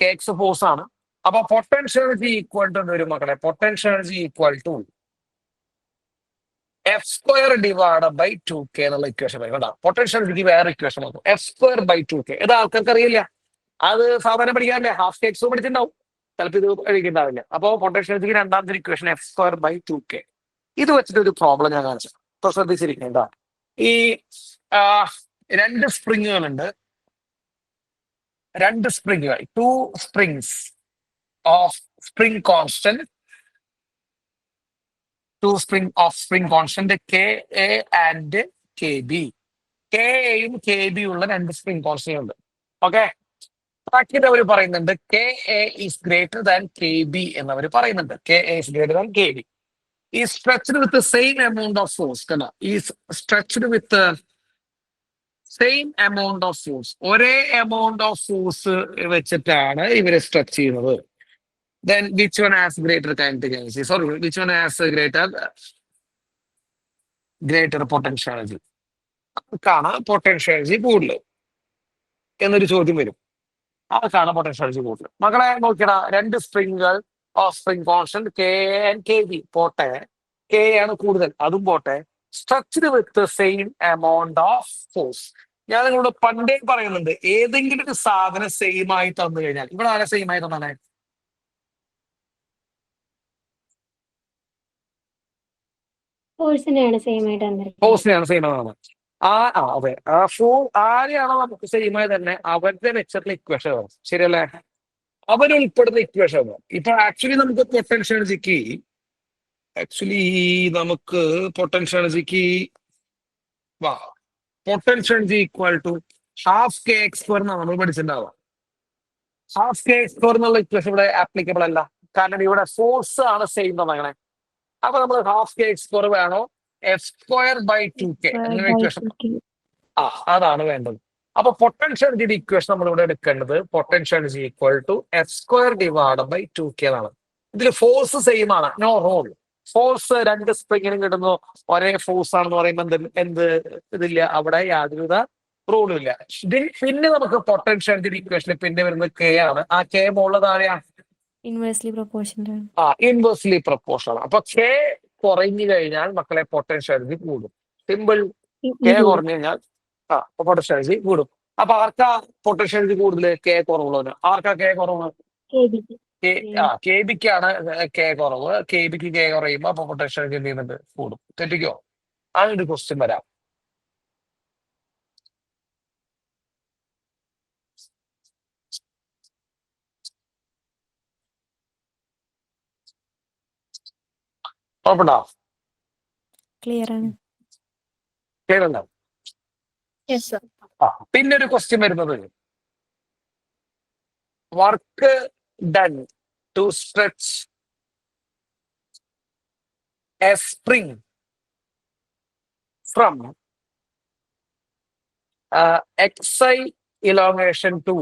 കെ എക്സ് ഫോഴ്സ് ആണ്. അപ്പൊ പൊട്ടൻഷ്യൽ എനർജി ഈക്വൽ ടു വരും മക്കളെ. Potential energy equal to f square divide by 2k എന്നുള്ള ഇക്വേഷൻ വരും കേട്ടോ. പൊട്ടൻഷ്യൽ എനർജിക്ക് വേറെ ഇക്വേഷൻ നോക്കും. F square by 2k. ഇത് ആൾക്കാർക്ക് അറിയില്ല. അത് സാധാരണ പഠിക്കാറില്ലേ? ഹാഫ് കെ എക്സ് പഠിച്ചിട്ടുണ്ടാവും, ചിലപ്പോൾ ഇത് കഴിക്കുന്നുണ്ടാവില്ല. അപ്പോൾ പൊട്ടൻഷ്യൽ എനർജിക്ക് രണ്ടാമത്തെ equation F square by 2k. ഇത് വെച്ചിട്ട് ഒരു പ്രോബ്ലം ഞാൻ കാണിച്ചു. ഇപ്പൊ ശ്രദ്ധിച്ചിരിക്കേണ്ട. ഈ 2 സ്പ്രിങ്ങുകളുണ്ട്. 2 സ്പ്രിങ്ങുകൾ, 2 springs of spring constant, 2 spring of spring constant Ka and Kb. Ka യും Kb ഉള്ള 2 സ്പ്രിംഗ് കോൺസ്റ്റന്റ് ഉണ്ട്. ഓക്കെ, ബാക്കിയിട്ട് അവർ പറയുന്നുണ്ട് Ka is greater than Kb എന്നവർ പറയുന്നുണ്ട്. Ka is greater than Kb. ഈ stretched with same amount of force കണ്ട. ഈ stretched with same amount of force, ഒരേ എമൗണ്ട് ഓഫ് ഫോഴ്സ് വെച്ചിട്ടാണ് ഇവരെ സ്ട്രെച്ച് ചെയ്യുന്നത്. Then which one has greater kinetic energy? Sorry, which one has greater potential energy? ആർക്കാണ് potential energy കൂടുതൽ എന്നൊരു ചോദ്യം വരും. ആർക്കാണ് പൊട്ടൻഷ്യൽ എനർജി കൂടുതൽ? മക്കളെ നോക്കിയടാ, 2 സ്പ്രിങ്ങുകൾ of spring constant K and K B പോട്ടെ. കെ ആണ് കൂടുതൽ, അതും പോട്ടെ. Stretched with same amount of force. ഞാൻ നിങ്ങളോട് പണ്ടേ പറയുന്നുണ്ട്, ഏതെങ്കിലും ഒരു സാധനം സെയിം ആയി തന്നു കഴിഞ്ഞാൽ, ഇവിടെ ആരെ സെയിം ആയി തന്നെ ഫോഴ്സിനെയാണ് സെയിം ആയിട്ട് തന്നിരിക്കുന്നത്. ഫോഴ്സിനെയാണ് സെയിം ആണ്. അതെ, ആരെയാണോ നമുക്ക് സെയിമായി തന്നെ അവരുടെ വെച്ചിട്ടുള്ള ഇക്വേഷൻ വരും. ശരിയല്ലേ? അവരുൾപ്പെടുന്ന ഇക്വേഷൻ വരും. ഇപ്പൊ ആക്ച്വലി നമുക്ക് പൊട്ടൻഷ്യൽ എനർജിക്ക് potential energy equal to half K X square എന്നാണ് നമ്മൾ പഠിച്ചിട്ടുണ്ടാവുക. ഹാഫ് കെ എക്സ് സ്ക്വയർ എന്നുള്ള ഇക്വേഷൻ ഇവിടെ ആപ്ലിക്കബിൾ അല്ല, കാരണം ഇവിടെ ഫോഴ്സ് ആണ് സെയിം തന്നെ. അപ്പൊ നമ്മൾ ഹാഫ് കെ എക്സ് സ്ക്വയർ വേണോ എഫ് സ്ക്വയർ ബൈ 2k എന്ന ഇക്വേഷൻ അതാണ് വേണ്ടത്. അപ്പൊ പൊട്ടൻഷ്യൽ എനർജിയുടെ ഇക്വേഷൻ നമ്മൾ ഇവിടെ എടുക്കേണ്ടത് potential energy equal to f square divide by 2k എന്നാണ്. ഇതിൽ ഫോഴ്സ് സെയിം ആണ്, നോ റോൾ. ഫോഴ്സ് 2 സ്പ്രിങ്ങിനും കിട്ടുന്നു, ഒരേ ഫോഴ്സ് ആണെന്ന് പറയുമ്പോൾ എന്ത് ഇതില്ല, അവിടെ യാതൊരുവിധ റൂളും ഇല്ല. പിന്നെ നമുക്ക് പൊട്ടൻഷ്യൽ എനർജിയുടെ ഇക്വേഷനിൽ പിന്നെ വരുന്നത് കെ ആണ്. ആ കെ മുകളിൽ താഴെയാണ് ഇൻവേഴ്സ്ലി പ്രൊപ്പോർഷണൽ. Inversely proportional. അപ്പൊ കെ കുറഞ്ഞു കഴിഞ്ഞാൽ മക്കളെ പൊട്ടൻഷ്യൽ എനർജി കൂടും. സിമ്പിൾ. കെ കുറഞ്ഞു കഴിഞ്ഞാൽ പൊട്ടൻഷ്യൽ എനർജി കൂടും. അപ്പൊ ആർക്കാ പൊട്ടൻഷ്യൽ എനർജി കൂടുതൽ? കെ കുറവുള്ളവന്. ആർക്കാ കെ കുറവ്? കെ ബിക്കാണ് കെ കുറവ്. കെ ബിക്ക് കെ കുറയുമ്പോ അപ്പൊ പൊട്ടൻഷ്യൽ എനർജി എന്ത് ചെയ്യുന്നുണ്ട്? കൂടും. തെറ്റിക്കോ? അങ്ങനെ ഒരു ക്വസ്റ്റ്യൻ വരാം. ഉറപ്പുണ്ടോ? ക്ലിയർ ആണ്. ക്ലിയർ അല്ല? Yes, sir. പിന്നെ ഒരു ക്വസ്റ്റ്യൻ വരുന്നത്, work done to stretch a spring from xi elongation to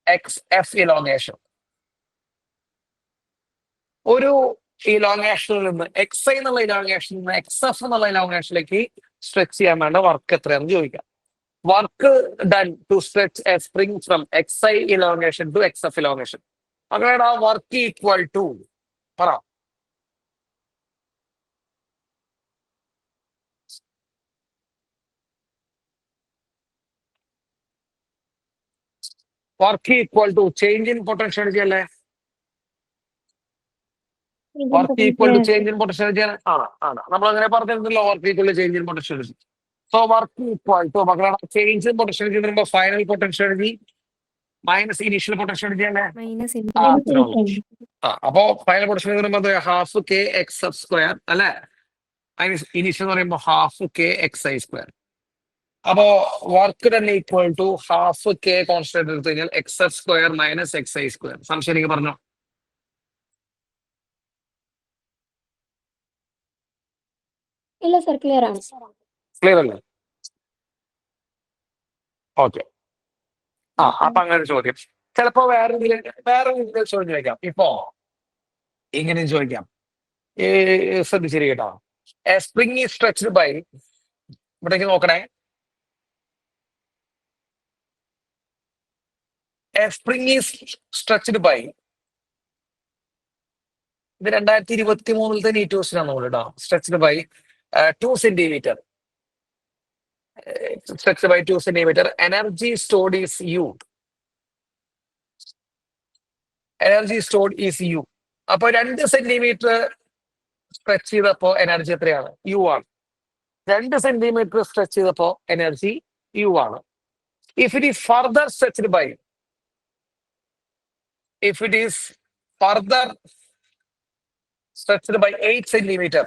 xf elongation. ഒരു ഇലോങ്ങേഷനിൽ നിന്ന് xi എന്നുള്ള ഇലോങ്ങേഷനിൽ നിന്ന് xf എന്നുള്ള ഇലോങ്ങേഷനിലേക്ക് സ്ട്രെച്ച് ചെയ്യാൻ വേണ്ട വർക്ക് എത്രയാണെന്ന് ചോദിക്കാം. Work done to stretch a spring from xi elongation to xf elongation. അങ്ങനെയാണ് ആ വർക്ക് ഈക്വൽ ടു പറ. Work equal to change in potential energy അല്ലേ? Work equal to change in potential energy ആണ്. നമ്മൾ അങ്ങനെ പറഞ്ഞിരുന്നല്ലോ, work equal to change in potential energy. So work equal to മക്കളാണ് change in potential energy എന്ന് പറയുമ്പോൾ final potential energy minus initial potential energy അല്ലേ? Minus അപ്പോ ഫൈനൽ പൊട്ടൻഷ്യൽ എന്ന് പറയുമ്പോൾ half K x f square അല്ലെ, മൈനസ് ഇനീഷ്യൽ എന്ന് പറയുമ്പോൾ half K x i square. അപ്പോ വർക്ക് തന്നെ equal to half k constant എടുത്തു കഴിഞ്ഞാൽ x f square minus x i square. സംശയം എനിക്ക് പറഞ്ഞോ? ഇല്ല സർ, ക്ലിയർ ആണ്. ക്ലിയർ അല്ലേ? ഓക്കെ. അപ്പൊ അങ്ങനെ ഒരു ചോദ്യം ചിലപ്പോ വേറെ രീതിയിൽ ചോദ്യം ചോദിക്കാം. ഇപ്പോ ഇങ്ങനെ ചോദിക്കാം, ശ്രദ്ധിച്ചിരിക്കട്ടോ. A spring is stretched by, ഇവിടേക്ക് നോക്കണേ. A spring is stretched by, ഇത് 2023 നീറ്റ് ക്വസ്റ്റ്യൻ ആണ് നമ്മൾ കേട്ടോ. Stretched by 2 centimetre. Stretched by 2 centimeter. Energy stored is U. Energy stored is U. അപ്പൊ 2 സെന്റിമീറ്റർ സ്ട്രെച്ച് ചെയ്തപ്പോ എനർജി എത്രയാണ്? യു ആണ്. 2 സെന്റിമീറ്റർ സ്ട്രെച്ച് ചെയ്തപ്പോ എനർജി യു ആണ്. If it is further stretched by 8 centimeter,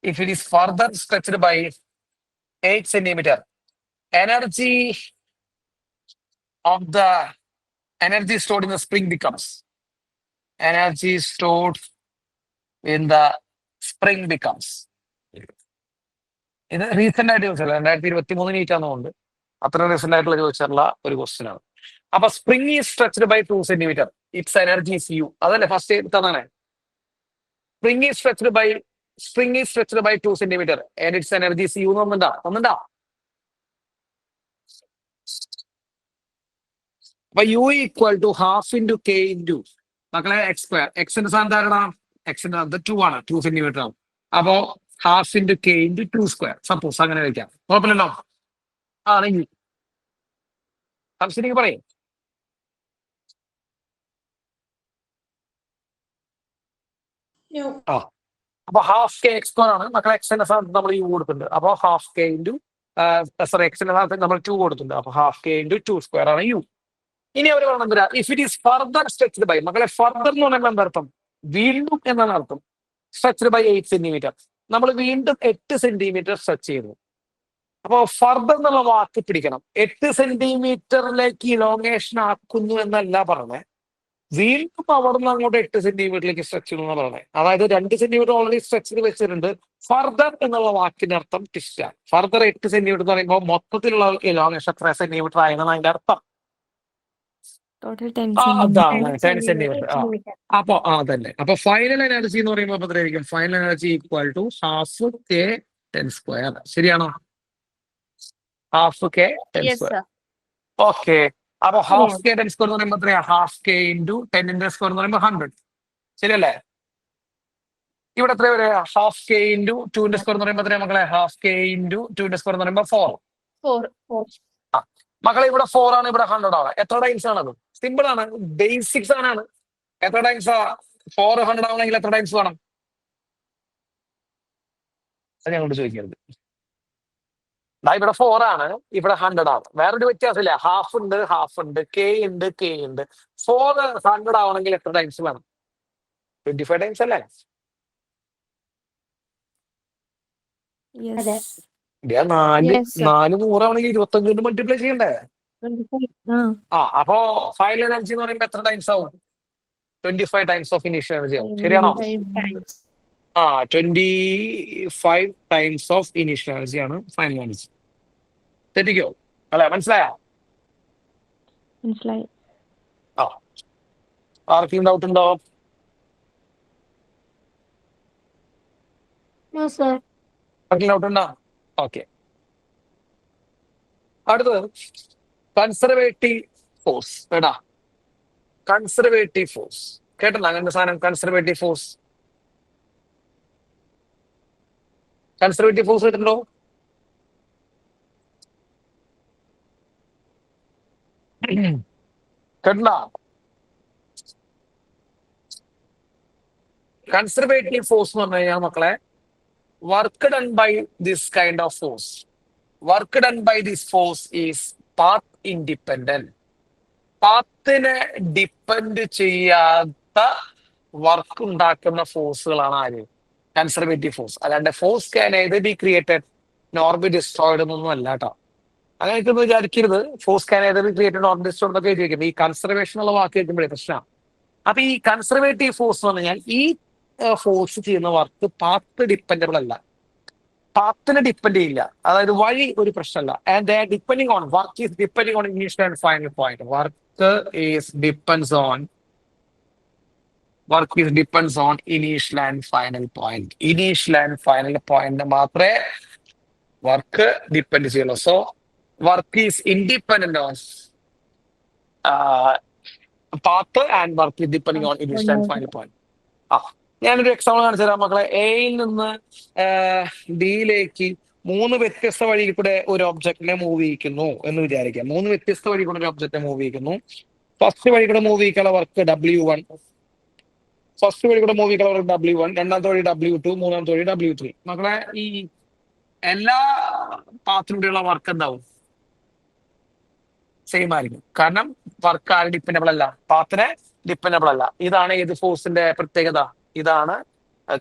if it is further stretched by 8 centimeter, energy stored in the spring becomes ഇത് recent ആയിട്ട് ചോദിച്ചല്ല, 2023 NEET ആണെന്നുകൊണ്ട് അത്ര recent ആയിട്ടുള്ള ചോദിച്ചിട്ടുള്ള ഒരു ക്വസ്റ്റ്യൻ ആണ്. അപ്പൊ spring is stretched by 2 centimetre, its energy is u. അതല്ലേ first എടുത്തതാണ്. Spring is stretched by 2 centimeter and its energy is U. ഒന്നുണ്ടാ അപ്പൊ U equal to half into k into മക്കളെ എക്സ് സ്ക്വയർ. എക്സിന്റെ സ്ഥാനത്ത് ആരാണ്? എക്സിന്റെ സ്ഥാനത്ത് 2 ആണ്, 2 സെന്റിമീറ്റർ ആണ്. അപ്പോ half into k into 2 square. Suppose അങ്ങനെ വയ്ക്കാം, കുഴപ്പമില്ലല്ലോ. ആണെങ്കിൽ സംശയം പറയും. അപ്പൊ ഹാഫ് കെ എക്സ് സ്ക്വയർ ആണ് മക്കളെ. എക്സിന്റെ സ്ഥാനത്ത് നമ്മൾ യു കൊടുത്തിട്ടുണ്ട്. അപ്പൊ ഹാഫ് കെ ഇൻറ്റു എക്സിന്റെ സ്ഥാനത്ത് നമ്മൾ 2 കൊടുത്തിട്ടുണ്ട്. അപ്പൊ ഹാഫ് കെ ഇൻറ്റു 2 സ്ക്വയർ ആണ് യു. ഇനി അവർ പറയണം എന്താ? If it is further stretched by, മക്കളെ ഫർദർ എന്ന് പറഞ്ഞാൽ എന്താ അർത്ഥം? വീണ്ടും എന്നാണ് അർത്ഥം. സ്ട്രെച്ച്ഡ് ബൈ 8 സെന്റിമീറ്റർ, നമ്മൾ വീണ്ടും 8 സെന്റിമീറ്റർ സ്ട്രെച്ച് ചെയ്തു. അപ്പൊ ഫർദർ എന്നുള്ള വാക്ക് പിടിക്കണം. 8 സെന്റിമീറ്ററിലേക്ക് ഇലോങ്ങേഷൻ ആക്കുന്നു എന്നല്ല പറഞ്ഞത്, വീണ്ടും അവിടെ നിന്ന് അങ്ങോട്ട് 8 സെന്റിമീറ്ററിലേക്ക് സ്ട്രെച്ച് ചെയ്യുന്നു എന്ന് പറഞ്ഞത്. അതായത് 2 സെന്റിമീറ്റർ ഓൾറെഡി സ്ട്രെച്ച് ചെയ്ത് വെച്ചിട്ടുണ്ട്. ഫർദർ എന്നുള്ള വാക്കിന്റെ അർത്ഥം ടിസ്റ്റാണ്. ഫർദർ 8 സെന്റിമീറ്റർ എന്ന് പറയുമ്പോൾ മൊത്തത്തിലുള്ള ഇലോങ്ങേഷൻ എത്ര സെന്റിമീറ്റർ ആയെന്നാണ് അതിന്റെ അർത്ഥം. Total 10 centimetre. അപ്പൊ അതന്നെ. അപ്പൊ ഫൈനൽ എനർജി എന്ന് പറയുമ്പോൾ എത്രയായിരിക്കും? Final energy equal to half K 10 square. ശരിയാണോ? Half K 10 Yes, square. sir. Okay. അപ്പൊ ഹാഫ് കെ 10 സ്ക്വയർ എന്ന് പറയുമ്പോൾ എത്രയാ? ഹാഫ് കെ ഇൻറ്റു 10 സ്ക്വയർ എന്ന് പറയുമ്പോൾ 100. ശരിയല്ലേ? ഇവിടെ എത്ര വരെ ഹാഫ് കെ ഇൻറ്റു ടുവിന്റെ സ്ക്വയർ എന്ന് പറയുമ്പോൾ എത്രയാ മക്കളെ? ഹാഫ് കെ ഇൻറ്റു ടുവിന്റെ സ്ക്വയർ എന്ന് പറയുമ്പോൾ 4. 4. ആ മക്കളെ ഇവിടെ 4 ആണ്, ഇവിടെ 100 ആണ്. എത്ര ടൈംസ് ആണത്? സിമ്പിൾ ആണ്, ബേസിക്സ് ആണ്. എത്ര ടൈംസ് 4 100 ആവണമെങ്കിൽ എത്ര ടൈംസ് വേണം? അത് ഞങ്ങളോട് ചോദിക്കരുത്. ഇവിടെ 4 ആണ്, ഇവിടെ 100 ആണ്. വേറൊരു വ്യത്യാസമില്ല, ഹാഫ് ഉണ്ട്, കെ ഉണ്ട്. 4 100 ആവണമെങ്കിൽ എത്ര ടൈംസ് വേണം? 25 ടൈംസ് അല്ലേ? യെസ്. നാല് Yes, sir. 100 ആവണമെങ്കിൽ 25 കൊണ്ട് മൾട്ടിപ്ലൈ ചെയ്യണ്ടേ? 25. അപ്പോ ഫൈനൽ എനർജി എന്ന് പറയുമ്പോൾ എത്ര ടൈംസ് ആവും? 25 ടൈംസ് ഓഫ് ഇനീഷ്യൽ എനർജി ആവും. ശരിയാണോ? 5 times. 25 times of initial energy ആണ് ഫൈനൽ എനർജി. തെറ്റിക്കോ? അല്ലെ, മനസ്സിലായോ? മനസ്സിലായി. ആർക്കും ഡൗട്ട് ഉണ്ടോ? No, sir. ആർക്കും ഡൗട്ട് ഉണ്ടോ? ഓക്കെ. അടുത്തത് കൺസർവേറ്റീവ് ഫോഴ്സ്. കേട്ടാ, കൺസർവേറ്റീവ് ഫോഴ്സ് കേട്ടല്ലോ? അങ്ങനത്തെ സാധനം കൺസർവേറ്റീവ് ഫോഴ്സ്. കൺസർവേറ്റീവ് ഫോഴ്സ് കേട്ടിട്ടുണ്ടോ? കേട്ടില്ല? കൺസർവേറ്റീവ് ഫോഴ്സ് എന്ന് പറഞ്ഞു കഴിഞ്ഞാൽ മക്കളെ, work done by this kind of force. Work done by this force is path independent. പാത്തിനെ ഡിപ്പെൻഡ് ചെയ്യാത്ത വർക്ക് ഉണ്ടാക്കുന്ന ഫോഴ്സുകളാണ് ആര്? Conservative force. അല്ലാണ്ട് force can either be created nor be destroyed എന്നൊന്നും അല്ല കേട്ടോ. അങ്ങനെയൊക്കെ ഒന്ന് വിചാരിക്കരുത്. Force can either be created nor destroyed എന്നൊക്കെ എഴുതിയിരിക്കുന്നത് ഈ കൺസർവേഷൻ ഉള്ള വാക്ക് കേൾക്കുമ്പോഴേ പ്രശ്നമാണ്. അപ്പൊ ഈ കൺസർവേറ്റീവ് ഫോഴ്സ് എന്ന് പറഞ്ഞാൽ ഈ ഫോഴ്സ് ചെയ്യുന്ന വർക്ക് പാത്ത് ഡിപ്പെൻഡബിൾ അല്ല, പാത്തിനെ ഡിപ്പെൻഡ് ചെയ്യില്ല. അതായത് വഴി ഒരു പ്രശ്നമല്ല. And they are depending on work is depending on initial and final point. Work is depends on initial and final point. Initial and final point മാത്രമേ വർക്ക് ഡിപ്പെൻഡ് ചെയ്യുള്ളൂ. So work is independent own path and work is depending on initial and final point. ഞാനൊരു example കാണിച്ചു തരാം മക്കളെ. എയിൽ നിന്ന് ഡിയിലേക്ക് 3 വ്യത്യസ്ത വഴിയിൽ കൂടെ ഒരു ഒബ്ജക്റ്റിനെ മൂവ് ചെയ്യിക്കുന്നു എന്ന് വിചാരിക്കാം. 3 വ്യത്യസ്ത വഴി കൂടെ ഒരു ഒബ്ജക്റ്റിനെ മൂവ് ചെയ്യിക്കുന്നു. ഫസ്റ്റ് വഴി കൂടെ മൂവ് ചെയ്യിക്കാനുള്ള വർക്ക് W1. ഫസ്റ്റ് വഴി കൂടെ മൂവ് ചെയ്യിക്കാനുള്ള വർക്ക് W1. രണ്ടാമത്തെ വഴി W2. മൂന്നാമത്തെ വഴി W3. മക്കളെ, ഈ എല്ലാ പാത്തിലൂടെയുള്ള വർക്ക് എന്താവും? സെയിം ആയിരിക്കും. കാരണം വർക്ക് ആര് ഡിപ്പെൻഡബിൾ അല്ല? പാത്തിനെ ഡിപ്പെൻഡബിൾ അല്ല. ഇതാണ് ഏത് ഫോഴ്സിന്റെ പ്രത്യേകത? ഇതാണ്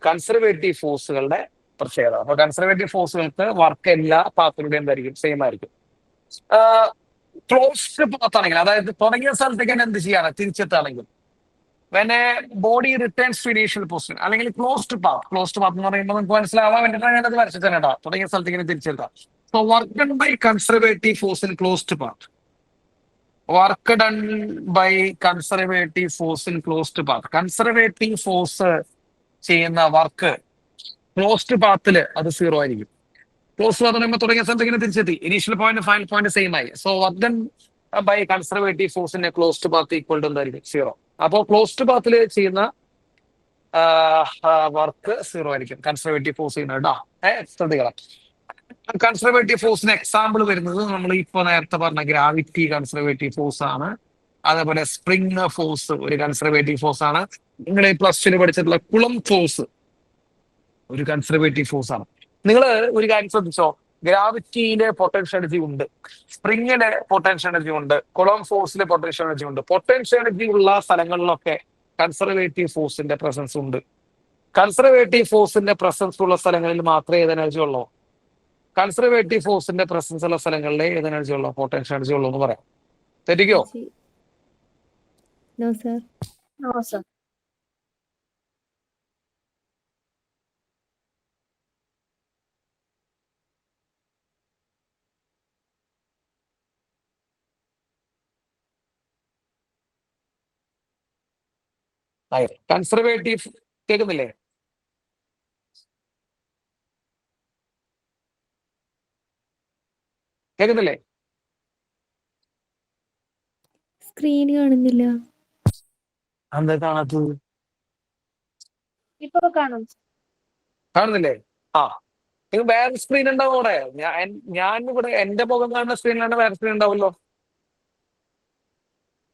കൺസർവേറ്റീവ് ഫോഴ്സുകളുടെ പ്രത്യേകത. അപ്പൊ കൺസർവേറ്റീവ് ഫോഴ്സുകൾക്ക് വർക്ക് എല്ലാ പാത്തിലൂടെ എന്തായിരിക്കും? സെയിം ആയിരിക്കും. ക്ലോസ്ഡ് പാത്ത് ആണെങ്കിൽ, അതായത് തുടങ്ങിയ സ്ഥലത്തേക്ക് തന്നെ എന്ത് ചെയ്യാണ്? തിരിച്ചെത്താണെങ്കിൽ, when a body returns to initial position, അല്ലെങ്കിൽ ക്ലോസ്ഡ് പാത്ത് എന്ന് പറയുമ്പോൾ നമുക്ക് മനസ്സിലാവാൻ വേണ്ടിയിട്ടാണ് ഞാനത് വരച്ചു തന്നെ കേട്ടോ. തുടങ്ങിയ സ്ഥലത്തേക്ക് തിരിച്ചെത്താം. So work done by conservative force in closed path. Work done by conservative force in closed path. Conservative force ചെയ്യുന്ന വർക്ക് ക്ലോസ്ഡ് പാത്തില് അത് 0 ആയിരിക്കും. ക്ലോസ്ഡ് പാത്ത് പറയുമ്പോൾ തുടങ്ങിയ സ്ഥലത്തേക്ക് തിരിച്ചെത്തി. Initial point final point same ആയി. So work done by conservative ഫോഴ്സിന്റെ ക്ലോസ്ഡ് പാത്ത് ഈക്വൽ ടു എന്തായിരിക്കും? 0. അപ്പോൾ ക്ലോസ്ഡ് പാത്തിൽ ചെയ്യുന്ന വർക്ക് 0 ആയിരിക്കും. കൺസർവേറ്റീവ് ഫോഴ്സ് ചെയ്യുന്നത് കേട്ടോ. ശ്രദ്ധിക്കണം. കൺസർവേറ്റീവ് ഫോഴ്സിന് എക്സാമ്പിൾ വരുന്നത് നമ്മൾ ഇപ്പൊ നേരത്തെ പറഞ്ഞ ഗ്രാവിറ്റി കൺസർവേറ്റീവ് ഫോഴ്സ് ആണ്. അതേപോലെ സ്പ്രിങ് ഫോഴ്സ് ഒരു കൺസർവേറ്റീവ് ഫോഴ്സ് ആണ്. നിങ്ങൾ +2 പഠിച്ചിട്ടുള്ള കുളം ഫോഴ്സ് ഒരു കൺസർവേറ്റീവ് ഫോഴ്സ് ആണ്. നിങ്ങൾ ഒരു കാര്യം ശ്രദ്ധിച്ചോ, ഗ്രാവിറ്റിയിലെ പൊട്ടൻഷ്യൽ എനർജി ഉണ്ട്, സ്പ്രിങ്ങിലെ പൊട്ടൻഷ്യൽ എനർജി ഉണ്ട്, കുളം ഫോഴ്സിലെ പൊട്ടൻഷ്യൽ എനർജി ഉണ്ട്. പൊട്ടൻഷ്യൽ എനർജി ഉള്ള സ്ഥലങ്ങളിലൊക്കെ കൺസർവേറ്റീവ് ഫോഴ്സിന്റെ പ്രസൻസ് ഉണ്ട്. കൺസർവേറ്റീവ് ഫോഴ്സിന്റെ പ്രസൻസ് ഉള്ള സ്ഥലങ്ങളിൽ മാത്രമേ ഏത് എനർജി ഉള്ളൂ? കൺസർവേറ്റീവ് ഫോഴ്സിന്റെ പ്രസൻസ് ഉള്ള സ്ഥലങ്ങളിലെ ഏത് എനർജി ഉള്ളൂ? പൊട്ടൻഷ്യൽ എനർജി ഉള്ളൂ എന്ന് പറയാം. തെറ്റിക്കോ? No sir. No, sir. Conservative കേൾക്കുന്നില്ലേ? കേൾക്കുന്നില്ലേ? സ്ക്രീൻ കാണുന്നില്ല. എന്താ കാണാത്തത്? ഇപ്പൊ കാണും. കാണുന്നില്ലേ? ആ, ഇത് വേറെ സ്ക്രീൻ ഉണ്ടാവും അവിടെ. ഞാൻ ഇവിടെ എന്റെ മുഖം കാണുന്ന സ്ക്രീനിലാണ് വേറെ സ്ക്രീൻ ഉണ്ടാവുമല്ലോ.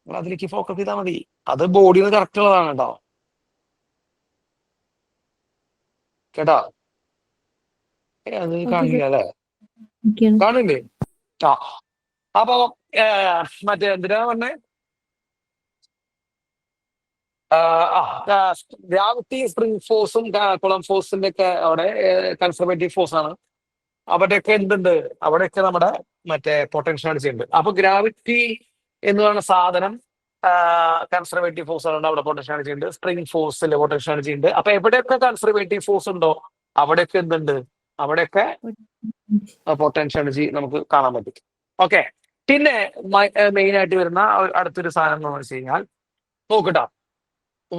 നിങ്ങൾ അതിലേക്ക് ഫോക്കസ് ചെയ്താൽ മതി. അത് ബോഡിയിൽ നിന്ന് കറക്റ്റ് ഉള്ളതാണ് കേട്ടോ. കേട്ടാ? അത് ഓക്കെ കാണില്ല സർ. അല്ലേ? ഓക്കെയാണ്. കാണില്ലേ? ആ, അപ്പൊ മറ്റേ എന്തിനാ പറഞ്ഞേ? ഗ്രാവിറ്റി, സ്പ്രിംഗ് ഫോഴ്സും കുളം ഫോഴ്സിന്റെ ഒക്കെ അവിടെ കൺസർവേറ്റീവ് ഫോഴ്സ് ആണ്. അവിടെയൊക്കെ എന്തുണ്ട്? അവിടെയൊക്കെ നമ്മുടെ മറ്റേ പൊട്ടൻഷ്യൽ എനർജി ഉണ്ട്. അപ്പൊ ഗ്രാവിറ്റി എന്ന് പറയുന്ന സാധനം കൺസർവേറ്റീവ് ഫോഴ്സ് ഉണ്ട്, അവിടെ പൊട്ടൻഷ്യൽ എനർജി ഉണ്ട്. സ്പ്രിംഗ് ഫോഴ്സിൽ പൊട്ടൻഷ്യൽ എനർജി ഉണ്ട്. അപ്പൊ എവിടെയൊക്കെ കൺസർവേറ്റീവ് ഫോഴ്സ് ഉണ്ടോ അവിടെയൊക്കെ എന്തുണ്ട്? അവിടെയൊക്കെ പൊട്ടൻഷ്യൽ എനർജി നമുക്ക് കാണാൻ പറ്റും. ഓക്കെ, പിന്നെ മെയിൻ ആയിട്ട് വരുന്ന അടുത്തൊരു സാധനം എന്ന് വെച്ച് കഴിഞ്ഞാൽ നോക്കട്ടോ,